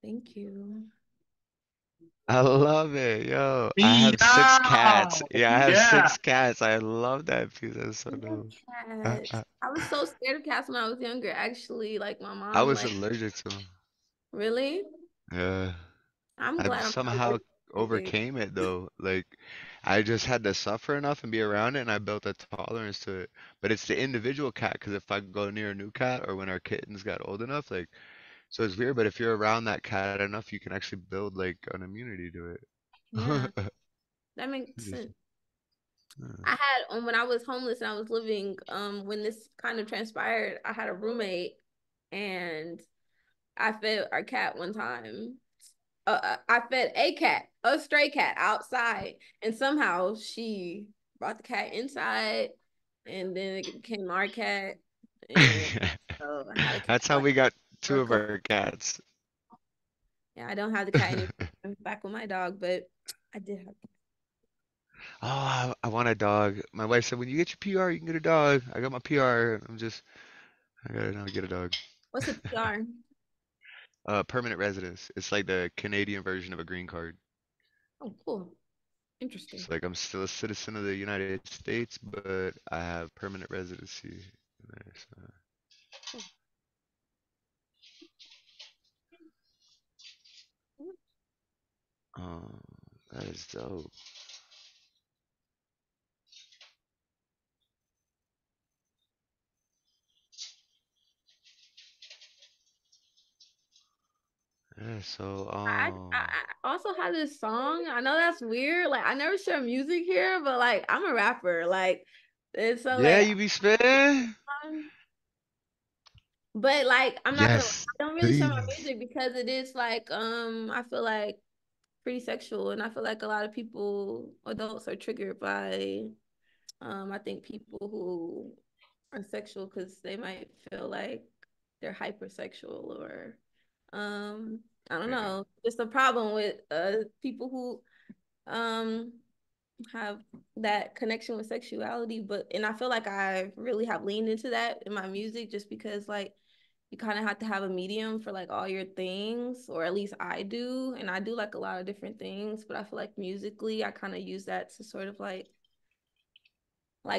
Thank you. I love it, yo. I have 6 cats. Yeah, I have Yeah. 6 cats. I love that piece. That's so I love dope. cats. I was so scared of cats when I was younger. Actually, like my I mom, was like, allergic to them. really? Yeah. I'm I glad I'm not somehow allergic to anything. overcame it though. Like I just had to suffer enough and be around it, and I built a tolerance to it. But it's the individual cat, because if I go near a new cat or when our kittens got old enough, like, so it's weird. But if you're around that cat enough, you can actually build like an immunity to Yeah, it. that makes Just, sense. I had when I was homeless and I was living when this kind of transpired, I had a roommate and I fed our cat one time. I fed a cat, a stray cat outside, and somehow she brought the cat inside, and then it became our cat, and so I had a cat That's how like we got for 2 a of couple. our cats. Yeah, I don't have the cat anymore. I'm back with my dog, but I did have. Oh, I want a dog. My wife said, when you get your PR, you can get a dog. I got my PR. I gotta now get a dog. What's a PR? Permanent residence. It's like the Canadian version of a green card. Oh, cool. Interesting. It's like I'm still a citizen of the United States, but I have permanent residency there. So. Oh, that is dope. Yeah, so I also have this song. I know that's weird. Like I never share music here, but like I'm a rapper. Like and so yeah, like you be spitting? but like I'm not gonna lie, Yes, I don't really share my please. music because it is like I feel like pretty sexual and I feel like a lot of people adults are triggered by I think people who are sexual because they might feel like they're hypersexual or I don't know. It's a problem with people who um have that connection with sexuality, but and I feel like I really have leaned into that in my music just because like you kind of have to have a medium for like all your things, or at least I do, and I do like a lot of different things, but I feel like musically I kind of use that to sort of like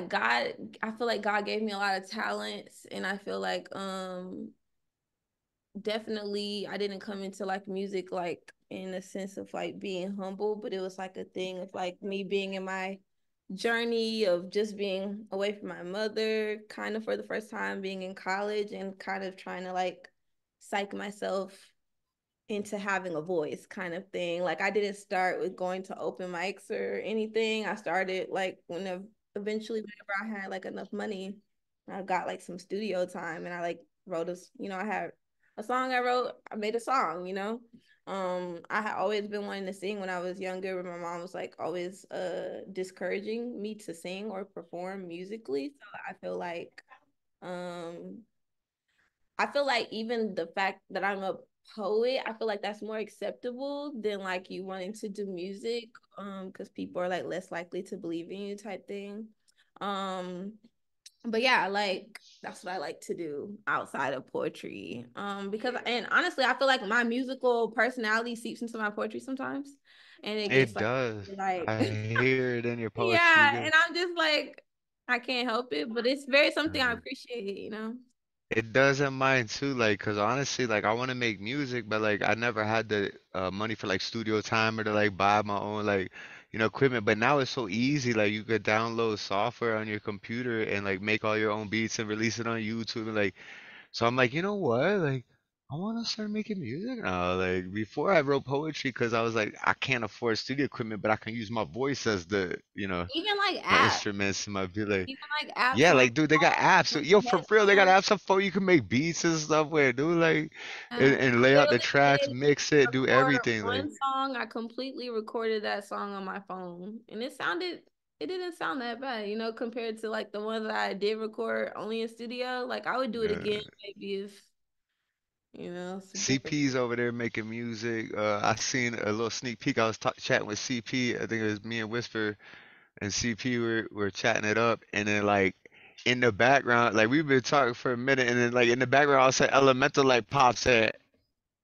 God, I feel like God gave me a lot of talents, and I feel like definitely I didn't come into like music like in a sense of like being humble, but it was like a thing of like me being in my journey of just being away from my mother kind of for the first time, being in college and kind of trying to like psych myself into having a voice kind of thing. Like I didn't start with going to open mics or anything. I started like eventually whenever I had like enough money, I got like some studio time and I like wrote I had a song I wrote, I made a song, I had always been wanting to sing when I was younger, but my mom was like always discouraging me to sing or perform musically. So I feel like um I feel like even the fact that I'm a poet, I feel like that's more acceptable than like you wanting to do music, because people are like less likely to believe in you type thing. Um, but yeah, like that's what I like to do outside of poetry. Because and honestly, I feel like my musical personality seeps into my poetry sometimes, and it gets It does. like I hear it in your poetry. yeah, and I'm just like I can't help it, but it's very something I Uh, appreciate, you know. It doesn't mind too, like, cause honestly, like, I want to make music, but like, I never had the money for like studio time or to like buy my own like, equipment. But now it's so easy. Like, you could download software on your computer and like make all your own beats and release it on YouTube and like. So I'm like, you know what? Like, I want to start making music now. Like, before I wrote poetry, cause I was like, I can't afford studio equipment, but I can use my voice as Even like my apps, instruments and my be like. even like apps Yeah, on my like dude, they got apps. So, yo, for real, they got apps on phone. You can make beats and stuff where, dude, like, and I lay out the literally tracks, did mix it, do record everything. Like, one song. I completely recorded that song on my phone, and it didn't sound that bad, you know, compared to like the ones that I did record only in studio. Like I would do it again maybe if, you know, it's different. CP's over there making music. I seen a little sneak peek. I was chatting with CP. I think it was me and Whisper and CP were chatting it up, and then like in the background, like we've been talking for a minute, and then like in the background, all of a sudden Elemental like pops in.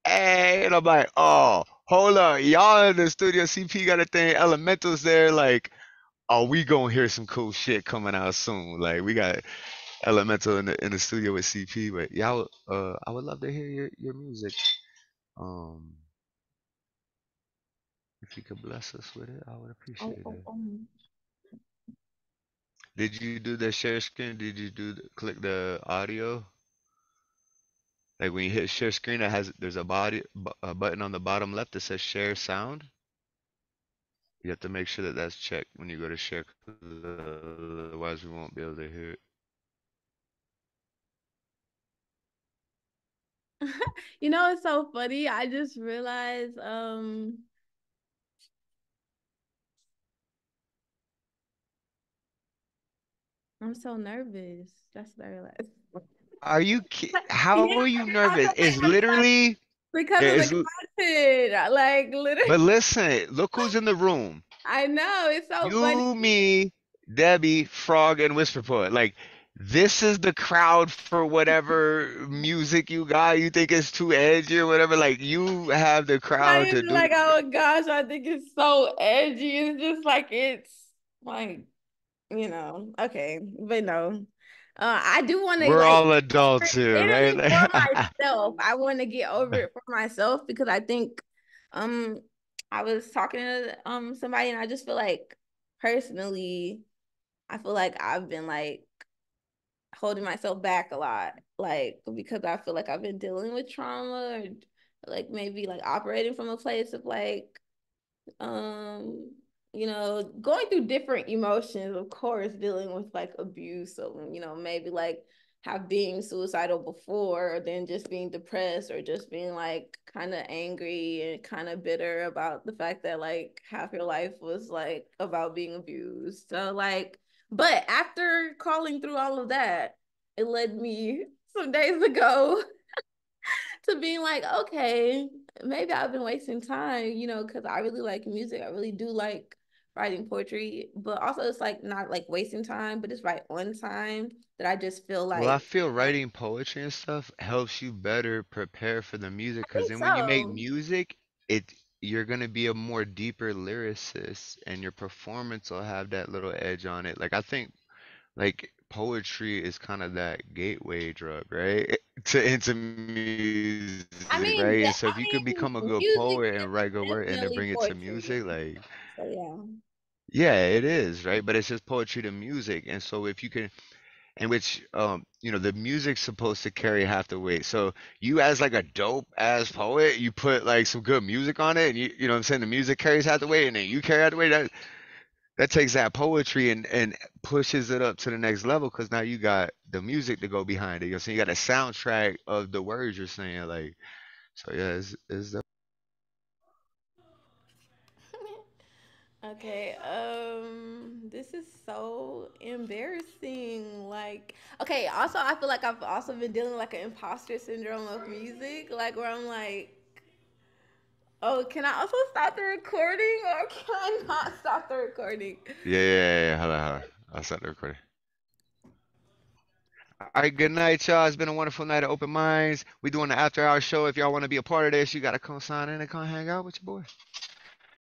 Hey, and I'm like, oh, hold up, y'all in the studio. CP got a thing. Elementals there, like, oh, we gonna hear some cool shit coming out soon. Like, we got Elemental in the studio with CP. But yeah, I would love to hear your music. Um, if you could bless us with it, I would Oh, appreciate oh, it. oh. Did you do the share screen? Did you click the audio? Like when you hit share screen, there's a button on the bottom left that says share sound. You have to make sure that that's checked when you go to share, 'cause otherwise we won't be able to hear it. You know, it's so funny. I just realized, I'm so nervous. That's what I realized. Are you How Yeah, are you I nervous? feel like It's literally because there of the is. content. Like literally, But listen, look who's in the room. I know it's so funny. You, me, Debbie, Frog, and Whisper Poet. Like, this is the crowd for whatever music you got. You think it's too edgy or whatever. Like, you have the Not crowd to even do. like, oh my gosh, I think it's so edgy. It's just like it's like, you know, okay, but no. I do want to We're like all adults here, right? literally for Like, myself. I want to get over it for myself because I think um I was talking to somebody and I just feel like personally, I feel like I've been like holding myself back a lot, like because I feel like I've been dealing with trauma or like maybe like operating from a place of like um you know, going through different emotions, of course, dealing with like abuse, so you know, maybe like have being suicidal before, or then just being depressed, or just being like kind of angry and kind of bitter about the fact that like half your life was like about being abused. So like, but after calling through all of that, it led me some days ago to being like, okay, maybe I've been wasting time, you know, because I really like music. I really do like writing poetry, but also it's like not like wasting time, but it's right on time that I just feel well, I like, feel writing poetry and stuff helps you better prepare for the music, I because think then when you make so. music, it you're gonna be a more deeper lyricist, and your performance will have that little edge on it. Like I think like poetry is kind of that gateway drug, right? To into I music, mean, right? yeah, And so if you could I mean, become a good music poet and write good is work and then definitely bring it to poetry. music, like So yeah. yeah, it is, right? But it's just poetry to music. And so if you can, in which the music's supposed to carry half the weight. So you as like a dope ass poet, you put like some good music on it, and you know what I'm saying, the music carries half the weight, and then you carry half the weight. That takes that poetry and pushes it up to the next level, because now you got the music to go behind it. You know what I'm saying? You got a soundtrack of the words you're saying, like, so yeah, it's the Okay, This is so embarrassing. Like, okay, also I feel like I've also been dealing with like an imposter syndrome of music, like where I'm like, oh, can I also stop the recording or can I not stop the recording? Yeah. Hold on. I'll start the recording. All right, good night, y'all. It's been a wonderful night of open minds. We doing the after hour show. If y'all want to be a part of this, you gotta come sign in and come hang out with your boy.